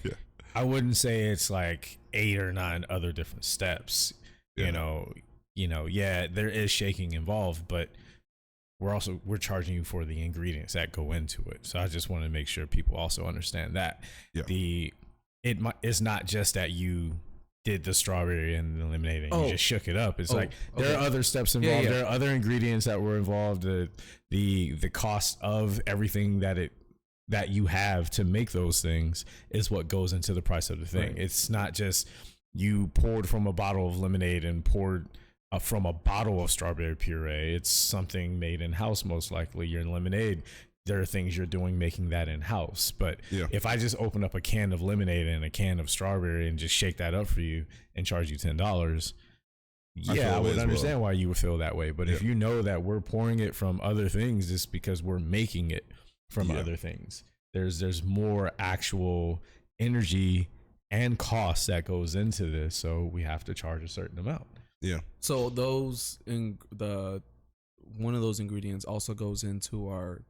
S5: I wouldn't say it's like 8 or 9 other different steps. Yeah. Yeah, there is shaking involved, but we're charging you for the ingredients that go into it. So I just want to make sure people also understand that. Yeah. It's not just that you did the strawberry and the lemonade and you just shook it up. It's there are other steps involved. Yeah. There are other ingredients that were involved. The cost of everything that you have to make those things is what goes into the price of the thing. Right. It's not just you poured from a bottle of lemonade and poured from a bottle of strawberry puree. It's something made in house, most likely. Your lemonade, there are things you're doing making that in house. But if I just open up a can of lemonade and a can of strawberry and just shake that up for you and charge you $10, I would understand why you would feel that way. But if you know that we're pouring it from other things, it's because we're making it from other things. There's more actual energy and cost that goes into this, so we have to charge a certain amount.
S2: Yeah.
S3: So one of those ingredients also goes into our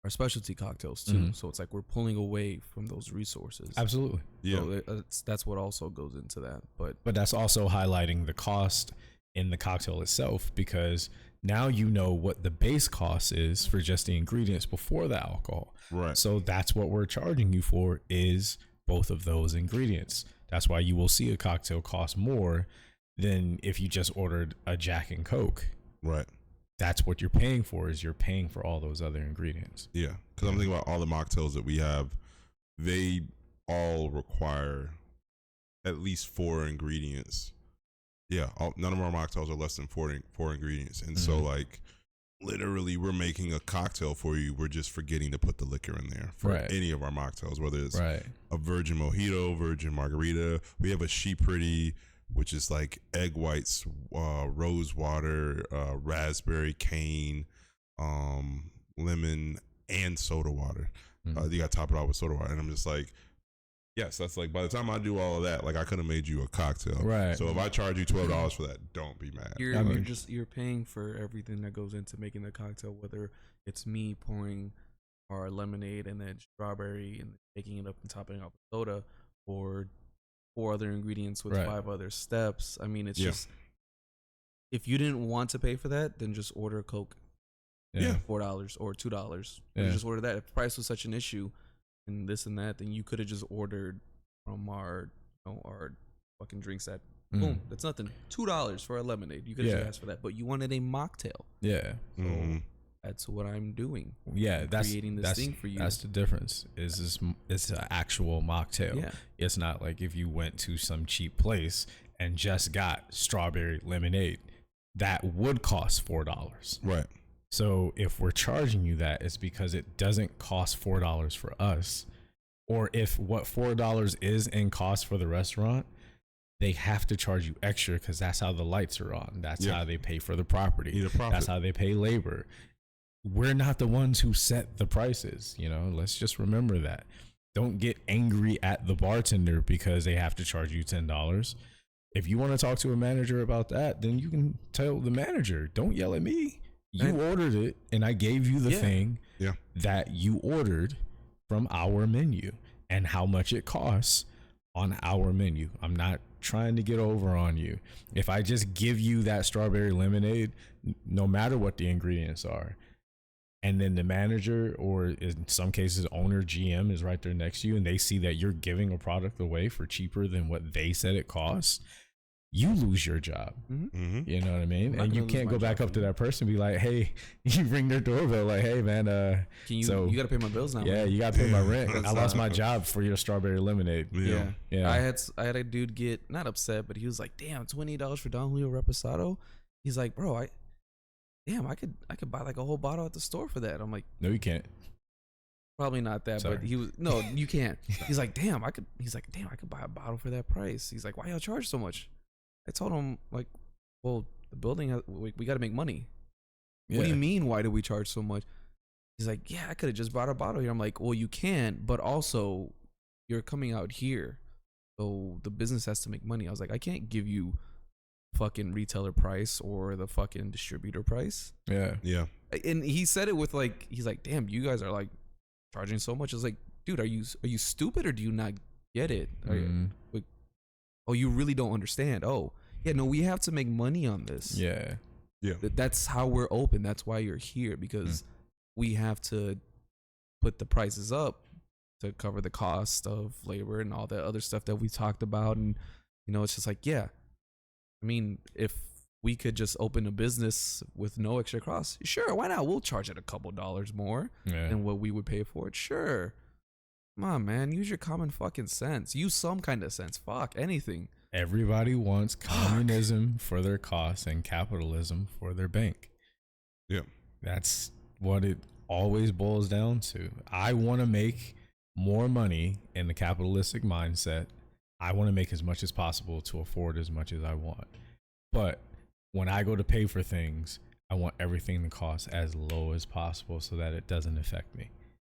S3: specialty cocktails too. Mm-hmm. So it's like we're pulling away from those resources.
S5: Absolutely.
S2: Yeah.
S3: So that's what also goes into that. But
S5: that's also highlighting the cost in the cocktail itself, because now you know what the base cost is for just the ingredients before the alcohol.
S2: Right.
S5: So that's what we're charging you for, is both of those ingredients. That's why you will see a cocktail cost more than if you just ordered a Jack and Coke.
S2: Right.
S5: That's what you're paying for, is you're paying for all those other ingredients.
S2: Yeah. Because I'm thinking about all the mocktails that we have. They all require at least 4 ingredients. Yeah. None of our mocktails are less than 4 ingredients. And so like literally we're making a cocktail for you. We're just forgetting to put the liquor in there for any of our mocktails, whether it's a virgin mojito, virgin margarita. We have a She Pretty, which is like egg whites, rose water, raspberry, cane, lemon, and soda water. You got to top it off with soda water. And I'm just like, Yes, that's like by the time I do all of that, like I could have made you a cocktail.
S5: Right.
S2: So if I charge you $12 for that, don't be mad.
S3: You're paying for everything that goes into making the cocktail, whether it's me pouring our lemonade and then strawberry and taking it up and topping off with soda, or 4 other ingredients with 5 other steps. I mean, it's just, if you didn't want to pay for that, then just order a Coke.
S5: Yeah.
S3: $4 or $2.
S5: Yeah.
S3: You just order that. If price was such an issue and this and that, then you could have just ordered from our fucking drinks at boom. That's nothing. $2 for a lemonade. You could have asked for that, but you wanted a mocktail.
S5: Yeah.
S3: So that's what I'm doing.
S5: Yeah, that's
S3: creating this thing for you.
S5: That's the difference. It's an actual mocktail.
S3: Yeah.
S5: It's not like if you went to some cheap place and just got strawberry lemonade, that would cost $4.
S2: Right.
S5: So if we're charging you that, it's because it doesn't cost $4 for us. Or if what $4 is in cost for the restaurant, they have to charge you extra because that's how the lights are on. That's how they pay for the property. That's how they pay labor. We're not the ones who set the prices. Let's just remember that. Don't get angry at the bartender because they have to charge you $10. If you want to talk to a manager about that, then you can tell the manager. Don't yell at me. You ordered it, and I gave you the thing that you ordered from our menu and how much it costs on our menu. I'm not trying to get over on you. If I just give you that strawberry lemonade, no matter what the ingredients are, and then the manager, or in some cases owner, GM, is right there next to you, and they see that you're giving a product away for cheaper than what they said it costs, you lose your job. You know what I mean? And you can't go back up to that person and be like, hey, you ring their doorbell like, hey man,
S3: you got to pay my bills now.
S5: Yeah, you got to pay my rent. I lost my job for your strawberry lemonade.
S3: Yeah. I had a dude get not upset, but he was like, damn, $20 for Don Julio Reposado. He's like, bro, I could buy like a whole bottle at the store for that. I'm like,
S5: no, you can't.
S3: Probably not that,
S5: Sorry.
S3: but you can't. He's like, damn, I could buy a bottle for that price. He's like, why y'all charge so much? I told him, like, well, the building, we got to make money. What do you mean, why do we charge so much? He's like, yeah, I could have just bought a bottle here. I'm like, well, you can, but also you're coming out here, so the business has to make money. I was like, I can't give you fucking retailer price or the fucking distributor price.
S2: Yeah.
S3: And he said it with like, he's like, damn, you guys are like charging so much. I was like, dude, are you stupid or do you not get it? Like, oh, you really don't understand. Oh, yeah, no, we have to make money on this.
S5: Yeah.
S3: That's how we're open. That's why you're here, because we have to put the prices up to cover the cost of labor and all that other stuff that we talked about. And, it's just like, yeah, I mean, if we could just open a business with no extra costs, sure, why not? We'll charge it a couple dollars more than what we would pay for it. Sure. Come on, man. Use your common fucking sense. Use some kind of sense. Fuck anything.
S5: Everybody wants communism for their costs and capitalism for their bank.
S2: Yeah.
S5: That's what it always boils down to. I want to make more money in the capitalistic mindset. I want to make as much as possible to afford as much as I want. But when I go to pay for things, I want everything to cost as low as possible so that it doesn't affect me.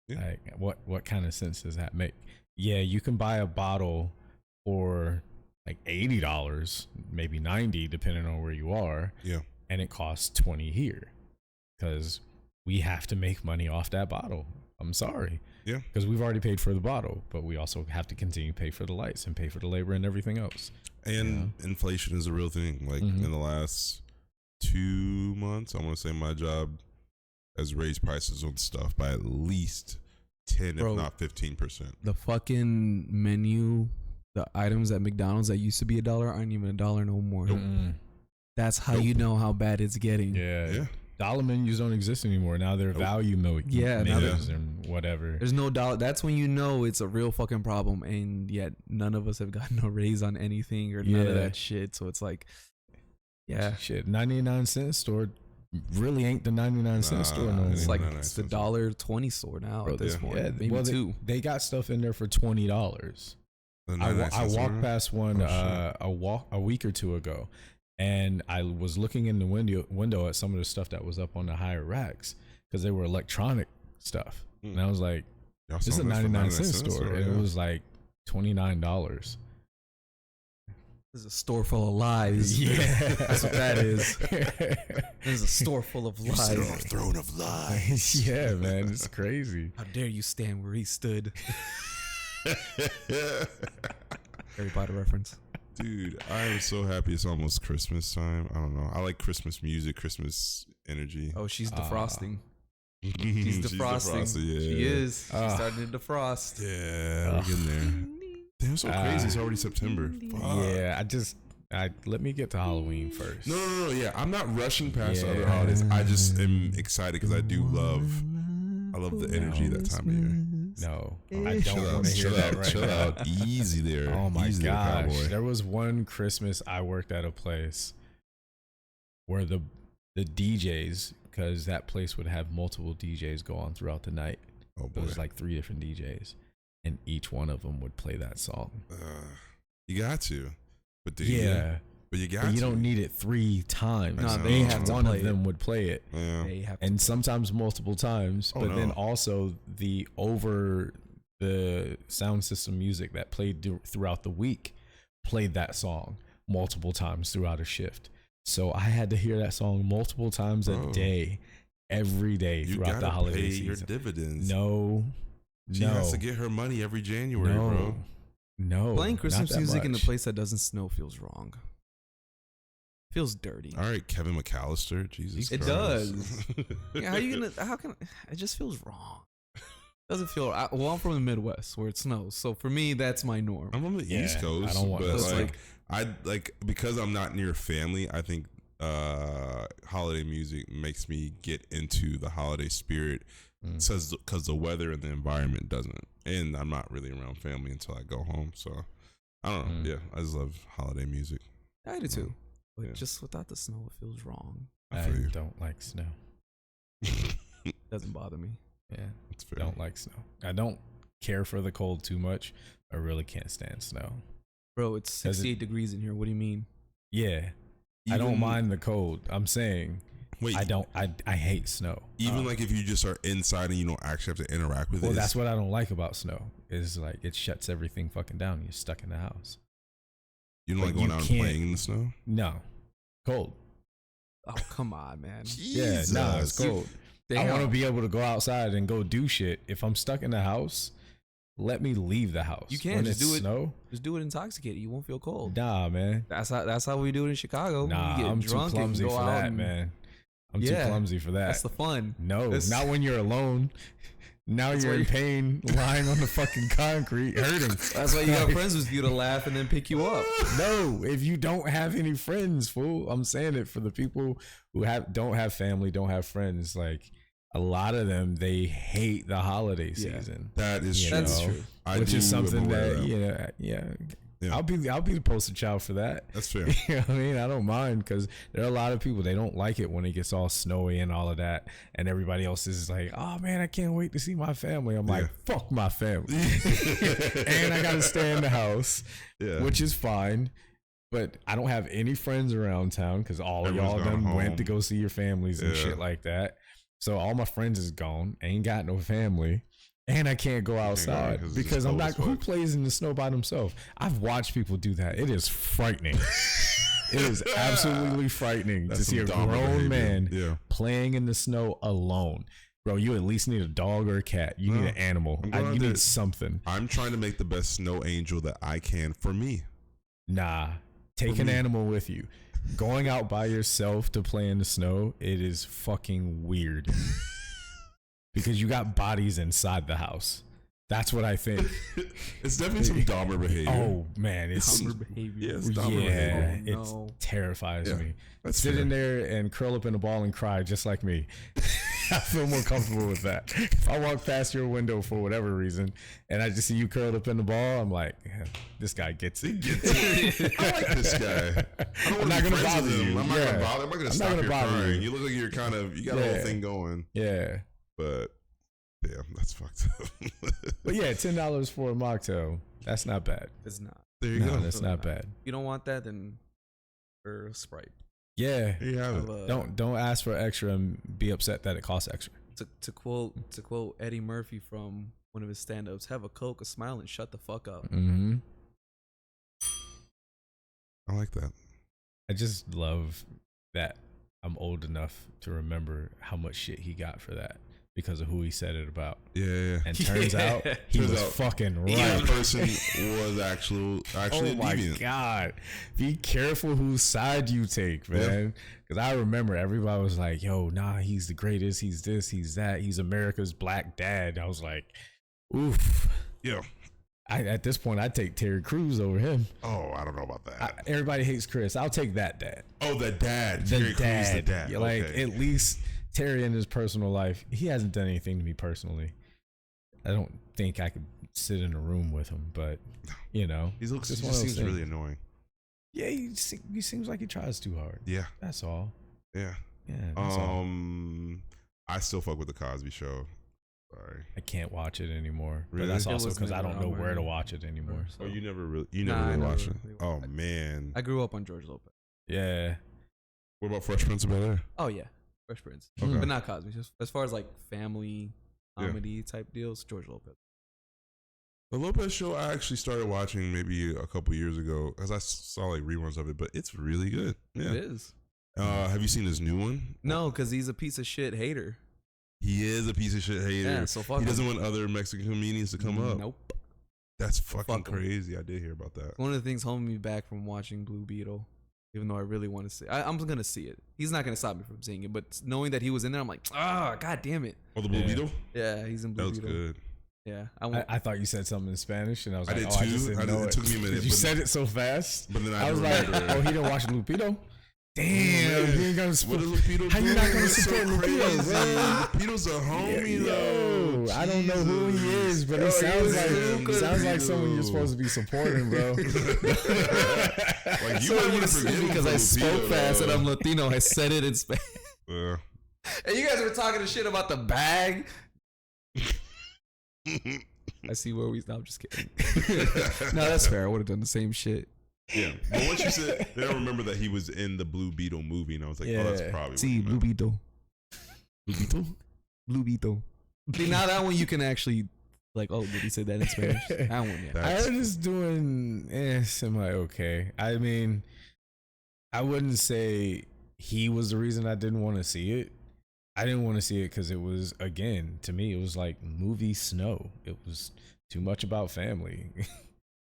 S2: Yeah.
S5: Like, what kind of sense does that make? Yeah, you can buy a bottle for like $80, maybe $90, depending on where you are.
S2: Yeah.
S5: And it costs $20 here because we have to make money off that bottle. I'm sorry.
S2: Yeah.
S5: Because we've already paid for the bottle, but we also have to continue to pay for the lights and pay for the labor and everything else.
S2: And inflation is a real thing. Like in the last 2 months, I want to say my job has raised prices on stuff by at least 10, if not 15%.
S3: The fucking menu, the items at McDonald's that used to be $1 aren't even $1 no more. That's how you know how bad it's getting.
S5: Yeah. Dollar menus don't exist anymore. Now they're value menus and whatever.
S3: There's no dollar. That's when you know it's a real fucking problem. And yet none of us have gotten a raise on anything or none of that shit. So it's like,
S5: shit. 99-cent store really ain't the 99-cent store no more.
S3: It's like it's the $1.20 store now at this point. Yeah, maybe two.
S5: They got stuff in there for $20. I walked past one a week or two ago, and I was looking in the window at some of the stuff that was up on the higher racks because they were electronic stuff, and I was like, "This is a 99-cent store," and it was like $29.
S3: This is a store full of lies.
S5: Yeah,
S3: That's what that is. This is a store full of
S2: You sit on a
S3: lies.
S2: throne of lies.
S5: Yeah, man, it's crazy.
S3: How dare you stand where he stood? Harry Potter reference.
S2: Dude, I am so happy it's almost Christmas time. I don't know. I like Christmas music, Christmas energy.
S3: Oh, she's defrosting.
S2: She's
S3: She's defrosting.
S2: yeah.
S3: She is. She's starting to defrost.
S2: Yeah, we're getting there. Damn, so crazy. It's already September. Fuck.
S5: Yeah, I let me get to Halloween first.
S2: No. Yeah, I'm not rushing past the other
S5: Yeah.
S2: holidays. I just am excited because I love the energy that time of year.
S5: No, I don't want to hear
S2: chill
S5: that
S2: out,
S5: right
S2: chill
S5: now.
S2: out. Easy there.
S5: Oh my
S2: Easy there,
S5: gosh.
S2: cowboy.
S5: There was one Christmas I worked at a place where the DJs, because that place would have multiple DJs go on throughout the night.
S2: Oh boy.
S5: It was like 3 different DJs, and each one of them would play that song.
S2: You got to. But do
S5: Yeah,
S2: But you got
S5: but you
S2: to.
S5: don't need it 3 times.
S2: No,
S3: they
S5: Each
S3: have to
S5: one
S3: play
S5: of them
S3: it.
S5: would play it.
S2: Yeah.
S3: They have to
S5: And sometimes multiple times,
S2: Oh,
S5: but then
S2: no.
S5: also the over the sound system music that played throughout the week played that song multiple times throughout a shift. So I had to hear that song multiple times
S2: Bro.
S5: a day, every day
S2: You
S5: throughout the
S2: gotta
S5: holiday
S2: pay your
S5: season.
S2: dividends.
S5: No,
S2: She
S5: no,
S2: has to get her money every January,
S5: no,
S2: bro.
S5: no.
S3: Playing
S5: not
S3: Christmas
S5: that
S3: music in a
S5: much.
S3: place that doesn't snow feels wrong. Feels dirty.
S2: All right, Kevin McAllister. Jesus
S3: It
S2: Christ.
S3: does. Yeah, how you gonna? How can? It just feels wrong. Doesn't feel. Well, I'm from the Midwest where it snows, so for me that's my norm.
S2: I'm from the
S5: Yeah,
S2: East Coast.
S5: I don't want
S2: but
S3: those,
S2: like because I'm not near family, I think holiday music makes me get into the holiday spirit. Because the weather and the environment doesn't, and I'm not really around family until I go home. So I don't know. Yeah, I just love holiday music.
S3: I do too, but
S2: Yeah.
S3: just without the snow, it feels wrong.
S2: I
S5: I
S2: feel you.
S5: don't like snow.
S3: Doesn't bother me.
S5: Yeah,
S2: That's fair.
S5: don't like snow. I don't care for the cold too much. I really can't stand snow.
S3: Bro, it's 68 degrees in here. What do you mean?
S5: Yeah, I don't
S2: Even-
S5: mind the cold. I'm saying
S2: Wait,
S5: I don't. I hate snow.
S2: even like if you just are inside and you don't actually have to interact with
S5: Well,
S2: it.
S5: that's what I don't like about snow. Is like it shuts everything fucking down. You're stuck in the house.
S2: You don't
S5: but
S2: like going
S5: you
S2: out and
S5: can't-
S2: playing in the snow.
S5: No, cold.
S3: Oh, come on, man.
S5: Yeah, nah, it's cold. I
S3: Damn.
S5: want to be able to go outside and go do shit. If I'm stuck in the house, let me leave the house.
S3: You can't
S5: when
S3: just
S5: it's
S3: do it.
S5: snow.
S3: Just do it intoxicated. You won't feel cold.
S5: Nah, man.
S3: That's how we do it in Chicago.
S5: Nah,
S3: We get
S5: I'm too
S3: drunk and
S5: clumsy
S3: go
S5: for
S3: out
S5: that,
S3: and-
S5: man. I'm too
S3: Yeah,
S5: clumsy for that.
S3: That's the fun.
S5: No,
S3: That's-
S5: not when you're alone. Now
S3: That's
S5: you're
S3: why
S5: in
S3: you-
S5: pain, lying on the fucking concrete, hurting.
S3: That's why you got friends with you to laugh and then pick you up.
S5: No, if you don't have any friends, fool. I'm saying it for the people who don't have family, don't have friends. Like a lot of them, they hate the holiday
S3: Yeah.
S5: season.
S2: That is
S5: You
S2: true.
S3: That's
S5: know,
S3: true.
S5: Which is something that
S2: yeah.
S5: yeah.
S2: Yeah.
S5: I'll be the poster child for that.
S2: That's fair.
S5: You know what I mean? I don't mind because there are a lot of people they don't like it when it gets all snowy and all of that, and everybody else is like, "Oh man, I can't wait to see my family." I'm like, "Fuck my family," and I gotta stay in the house,
S2: Yeah.
S5: which is fine. But I don't have any friends around town because all of
S2: Everyone's
S5: y'all
S2: gone
S5: done went
S2: home.
S5: to go see your families and
S2: Yeah.
S5: shit like that. So all my friends is gone. Ain't got no family. And I can't go outside
S2: 'cause it's just
S5: because I'm
S2: cold
S5: not.
S2: as
S5: Who
S2: fuck.
S5: plays in the snow by themselves? I've watched people do that. It is frightening. It is absolutely frightening to
S2: That's
S5: see a
S2: some Dahmer
S5: grown
S2: behavior.
S5: man
S2: Yeah.
S5: playing in the snow alone. Bro, you at least need a dog or a cat. You
S2: No,
S5: need an animal.
S2: I'm going
S5: You
S2: out there-
S5: need something.
S2: I'm trying to make the best snow angel that I can for me.
S5: Nah, take
S2: For
S5: an
S2: me.
S5: animal with you. Going out by yourself to play in the snow, it is fucking weird. Because you got bodies inside the house. That's what I think.
S2: It's definitely some Dahmer behavior.
S5: Oh man, it's
S3: Dahmer behavior.
S2: Yeah, it's Dahmer
S5: yeah,
S2: behavior.
S5: it
S3: no.
S5: terrifies
S2: Yeah,
S5: me.
S2: that's
S5: Sit
S2: fair.
S5: in there and curl up in a ball and cry just like me. I feel more comfortable with that. If I walk past your window for whatever reason and I just see you curled up in the ball, I'm like, yeah, this guy gets it.
S2: I like this guy. I don't
S5: I'm
S2: want
S5: not
S2: to be
S5: gonna
S2: friends
S5: bother
S2: with him.
S5: you.
S2: I'm not
S5: Yeah.
S2: gonna bother. I'm not gonna
S5: I'm
S2: stop
S5: not
S2: your
S5: gonna bother
S2: crying.
S5: you.
S2: You look like you're you got a
S5: Yeah.
S2: little thing going.
S5: Yeah.
S2: But damn, that's fucked up.
S5: But yeah, $10 for a mocktail. That's not bad.
S3: It's not.
S2: There you
S5: No,
S2: go.
S5: that's not bad.
S3: You don't want that, then or Sprite.
S5: Yeah.
S2: There you have it.
S5: Don't ask for extra and be upset that it costs extra.
S3: To quote Eddie Murphy from one of his stand-ups. Have a Coke, a smile, and shut the fuck up.
S5: Mm-hmm.
S2: I like that.
S5: I just love that I'm old enough to remember how much shit he got for that because of who he said it about.
S2: Yeah.
S5: And turns out he was fucking right.
S2: That person was actually
S5: oh my
S2: deviant.
S5: God. Be careful whose side you take, man. Because I remember everybody was like, yo, nah, he's the greatest. He's this, he's that. He's America's black dad. I was like, oof.
S2: Yeah.
S5: At this point, I'd take Terry Crews over him.
S2: Oh, I don't know about that.
S5: Everybody hates Chris. I'll take that dad.
S2: Oh, the dad.
S5: The
S2: Terry
S5: dad.
S2: Crews, the dad.
S5: Yeah, like,
S2: okay.
S5: at least Terry in his personal life, he hasn't done anything to me personally. I don't think I could sit in a room with him, but, you know.
S2: He
S5: just
S2: seems really annoying.
S5: Yeah, he seems like he tries too hard.
S2: Yeah.
S5: That's all.
S2: Yeah.
S5: Yeah, that's all.
S2: I still fuck with the Cosby Show. Sorry.
S5: I can't watch it anymore.
S2: Really?
S5: But that's
S3: It
S5: also
S3: was
S5: because I
S3: never
S5: don't know
S3: on
S5: where
S3: my
S5: to watch it anymore.
S3: So.
S2: Oh, you never really
S3: I never
S2: watched it.
S3: really
S2: Oh
S3: watched it.
S2: man.
S3: I grew up on George Lopez.
S5: Yeah.
S2: What about Fresh Prince of Bel-Air?
S3: Oh yeah, Fresh Prince,
S2: Okay.
S3: but not Cosby. Just as far as like family comedy type deals, George Lopez.
S2: The Lopez Show, I actually started watching maybe a couple years ago because I saw like reruns of it, but it's really good. Yeah.
S3: It is.
S2: Have you seen his new one?
S3: No, because he's a piece of shit hater.
S2: He is a piece of shit hater.
S3: Yeah, so fuck
S2: He doesn't
S3: him.
S2: want other Mexican comedians to come up.
S3: Nope.
S2: That's fucking
S3: Fuck him.
S2: crazy. I did hear about that.
S3: One of the things holding me back from watching Blue Beetle, even though I really want to see, I'm gonna see it. He's not gonna stop me from seeing it, but knowing that he was in there, I'm like, god damn it.
S2: Oh, the Blue
S5: Yeah.
S2: Beetle?
S3: Yeah, he's in
S2: That
S3: Blue
S2: was
S3: Beetle.
S2: good.
S3: Yeah,
S5: I thought you said something in Spanish, and I was
S2: I
S5: like,
S2: did
S5: oh, I
S2: too.
S5: just didn't know
S2: it took me a minute.
S5: You
S2: but-
S5: said it so fast.
S2: But then
S5: I was like, oh, he didn't watch Lupito? Damn, he ain't gonna
S2: What
S5: support.
S2: is Lupito
S5: How you
S2: doing?
S5: not gonna
S2: That's
S5: support Lupito, bro?
S2: Lupito's a homie,
S5: Yo,
S2: though.
S5: I don't know who he is, but
S2: Yo,
S5: it sounds
S2: he
S5: like
S2: is
S5: sounds like
S2: Lupito.
S5: someone you're supposed to be supporting, bro.
S2: Like, you
S3: So
S2: might want
S3: you
S2: to
S3: see,
S2: forgive him
S3: because
S2: for
S3: I spoke
S2: Lupito,
S3: fast and
S2: though.
S3: I'm Latino, I said it in Spanish.
S2: Yeah.
S3: And you guys were talking to shit about the bag. I see where we. No, I'm just kidding. No, that's fair. I would have done the same shit.
S2: Yeah, but once you said, then I remember that he was in the Blue Beetle movie, and I was like, oh, that's
S5: Yeah.
S2: probably
S3: See,
S2: what
S3: Blue
S2: he meant.
S3: Beetle.
S2: Blue Beetle?
S3: Blue Beetle. See, now that one you can actually, like, oh, did he say that in Spanish? That one, yeah.
S2: That-
S5: I heard it's doing semi okay. I mean, I wouldn't say he was the reason I didn't want to see it. I didn't want to see it because it was, again, to me, it was like movie snow. It was too much about family.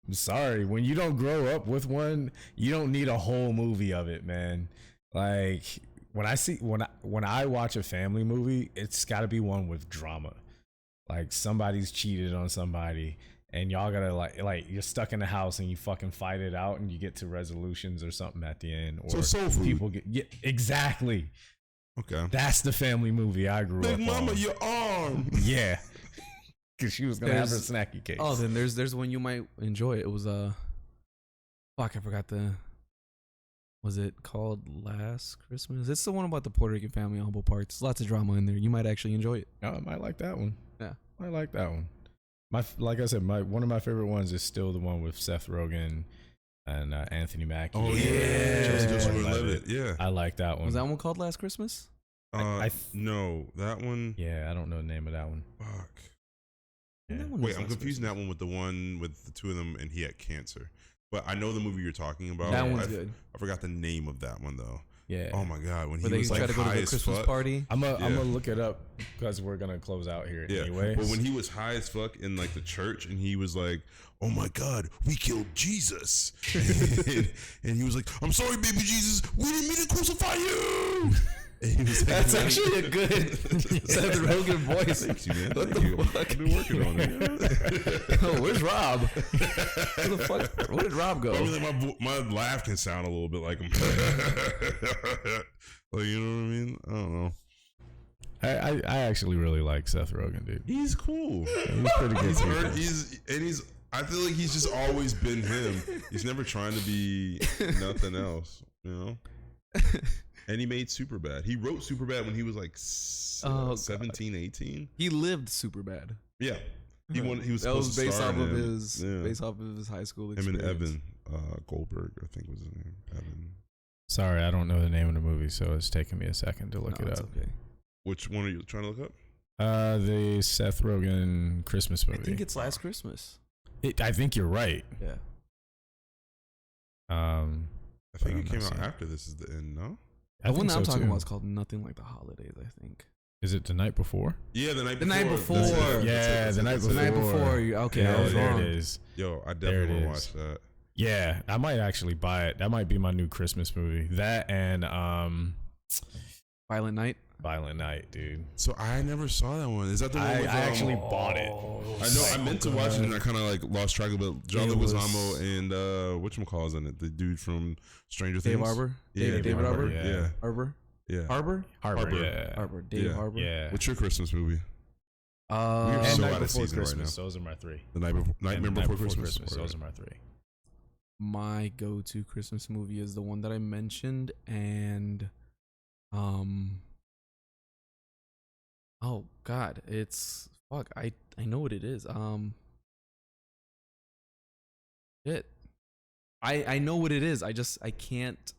S5: I'm sorry. When you don't grow up with one, you don't need a whole movie of it, man. Like when I watch a family movie, it's got to be one with drama. Like somebody's cheated on somebody and y'all gotta like you're stuck in the house and you fucking fight it out and you get to resolutions or something at the end. Or
S2: So soul food.
S5: people get exactly.
S2: Okay.
S5: That's the family movie I grew
S2: Big
S5: up
S2: Mama,
S5: on.
S2: your arm.
S5: Yeah. Cause she was gonna have her
S3: There's-
S5: snacky case.
S3: Oh, then there's one you might enjoy. It was fuck, I forgot was it called Last Christmas? It's the one about the Puerto Rican family on Humble Park. There's lots of drama in there. You might actually enjoy it.
S5: Oh, I might like that one.
S3: Yeah.
S5: I like that one. Like I said, one of my favorite ones is still the one with Seth Rogen and Anthony Mackie.
S2: Oh,
S5: and
S2: Joseph
S5: Joseph
S2: Gordon-Levitt.
S5: Gordon-Levitt.
S2: Yeah.
S5: I like that one.
S3: Was that one called Last Christmas?
S2: No, that one.
S5: Yeah, I don't know the name of that one.
S2: Fuck.
S5: Yeah.
S3: That one
S2: Wait,
S3: was
S2: I'm
S3: Last
S2: confusing
S3: Christmas.
S2: that one with the one with the two of them, and he had cancer. But I know the movie you're talking about.
S3: That one's
S2: I
S3: good.
S2: I forgot the name of that one though.
S5: Yeah.
S2: Oh my god, when
S3: Where
S2: he
S3: they
S2: was
S3: try
S2: like
S3: to go to
S2: high
S3: the
S2: as
S3: Christmas
S2: fuck.
S3: party.
S5: I'm
S2: Yeah.
S5: gonna look it up because we're gonna close out here
S2: Yeah,
S5: anyway.
S2: but when he was high as fuck in like the church, and he was like, "Oh my God, we killed Jesus," and he was like, "I'm sorry, baby Jesus, we didn't mean to crucify you." And he was like,
S3: That's actually a good Seth Rogen voice.
S2: Thanks, you man.
S3: What
S2: Thank
S3: the
S2: you.
S3: fuck?
S2: I've been working on it.
S3: Oh, where's Rob? Where the fuck? Where did Rob go?
S2: I mean, like my laugh can sound a little bit like him. Like, you know what I mean? I don't know.
S5: I actually really like Seth Rogen, dude.
S2: He's cool.
S5: He's pretty good.
S2: He's I feel like he's just always been him. He's never trying to be nothing else, you know? And he made Superbad. He wrote Superbad when he was like 17, 18.
S3: He lived super bad.
S2: Yeah. He was
S3: That was
S2: supposed to
S3: based
S2: star
S3: off
S2: in
S3: of
S2: him.
S3: his
S2: Yeah.
S3: based off of his high school
S2: Him
S3: experience.
S2: and Evan Goldberg, I think was his name. Evan.
S5: Sorry, I don't know the name of the movie, so it's taking me a second to look
S3: No,
S5: it
S3: it's
S5: up.
S3: okay.
S2: Which one are you trying to look up?
S5: The Seth Rogen Christmas movie.
S3: I think it's Last Christmas.
S5: I think you're right.
S3: Yeah.
S2: I think
S5: I'm
S2: it came
S5: not
S2: out
S5: seeing it.
S2: after This Is the End, no?
S3: The one that I'm talking
S5: too.
S3: about is called Nothing Like the Holidays, I think.
S5: Is it The Night Before?
S2: Yeah, the night
S3: The
S2: before.
S3: night before.
S2: That's it.
S5: Yeah,
S2: That's
S5: The
S2: it.
S5: Night
S2: That's
S3: The
S2: it.
S3: night before. Okay, I was
S5: there
S3: wrong.
S5: it is.
S2: Yo, I
S5: There it
S2: definitely want to
S5: is.
S2: watch that.
S5: Yeah, I might actually buy it. That might be my new Christmas movie. That and
S3: Violent Night.
S5: Violent Night, dude.
S2: So I never saw that one. Is that the one
S5: I
S2: with
S5: actually bought it.
S2: I know I meant to watch it and I kind of like lost track of it. John
S3: It was-
S2: Leguizamo and whatchamacallit's in it? The dude from Stranger
S3: Dave
S2: Things.
S3: Arbor.
S2: Yeah,
S3: David Arbor.
S5: Yeah.
S2: Yeah.
S3: Arbor.
S2: Yeah.
S3: Harbor.
S5: Harbor,
S2: Harbor.
S5: yeah.
S3: Arbor. Dave
S2: Yeah.
S3: Harbor.
S5: Yeah.
S2: What's your Christmas movie?
S3: Uh,
S2: We're
S5: And
S2: so
S5: Night
S2: out of
S5: Before
S2: season right
S5: Christmas.
S2: now.
S5: Those are my three.
S2: The Nightmare
S5: And
S2: Before Christmas.
S5: Those are my three.
S3: my go-to Christmas movie is the one that I mentioned, and oh god, it's fuck. I know what it is. Shit. I know what it is. I can't.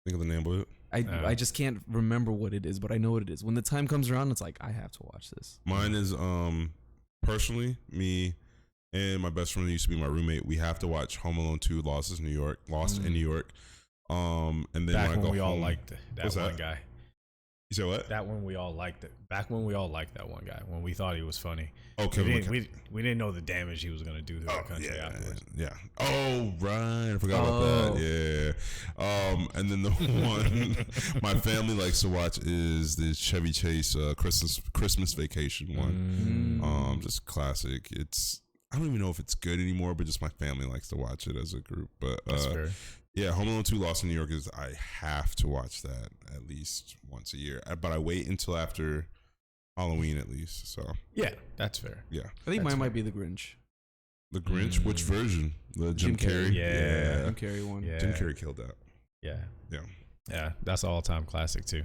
S2: Think of the name of it.
S3: I just can't remember what it is, but I know what it is. When the time comes around, it's like I have to watch this.
S2: Mine is personally me and my best friend that used to be my roommate. We have to watch Home Alone 2: Lost in New York. And then
S5: Back
S2: when I
S5: when
S2: go
S5: we all
S2: home,
S5: liked that
S2: What's
S5: one
S2: that?
S5: guy.
S2: You said what?
S5: That one we all liked it. Back when we all liked that one guy. When we thought he was funny.
S2: Okay,
S5: We didn't know the damage he was gonna do to our country afterwards.
S2: yeah. Oh, right. I forgot about that. Yeah. And then the one my family likes to watch is the Chevy Chase Christmas Vacation one. Just classic. I don't even know if it's good anymore, but just my family likes to watch it as a group. But
S5: That's fair.
S2: yeah, Home Alone 2: Lost in New York I have to watch that at least once a year. But I wait until after Halloween at least. So
S5: Yeah, that's fair.
S2: yeah.
S3: I think
S5: That's
S3: mine might be The Grinch.
S2: The Grinch, which version? The Jim
S3: Jim Carrey.
S2: Carrey?
S5: Yeah.
S3: Jim Carrey one.
S5: Yeah.
S2: Jim Carrey killed that.
S5: Yeah.
S2: Yeah.
S5: Yeah. That's an all-time classic too.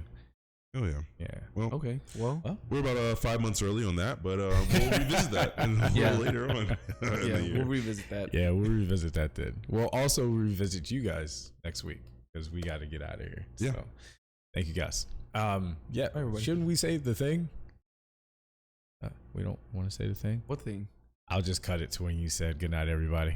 S2: Oh yeah.
S5: Yeah.
S2: Well,
S3: Okay. Well.
S2: we're about 5 months early on that, but we'll revisit that a
S3: Yeah.
S2: little later on. in the
S3: Yeah,
S2: year.
S3: we'll revisit that.
S5: Yeah, we'll revisit that then. We'll also revisit you guys next week because we got to get out of here.
S2: Yeah.
S5: So, thank you guys. Yeah.
S3: everybody.
S5: Shouldn't we say the thing? We don't want to say the thing.
S3: What thing?
S5: I'll just cut it to when you said good night, everybody.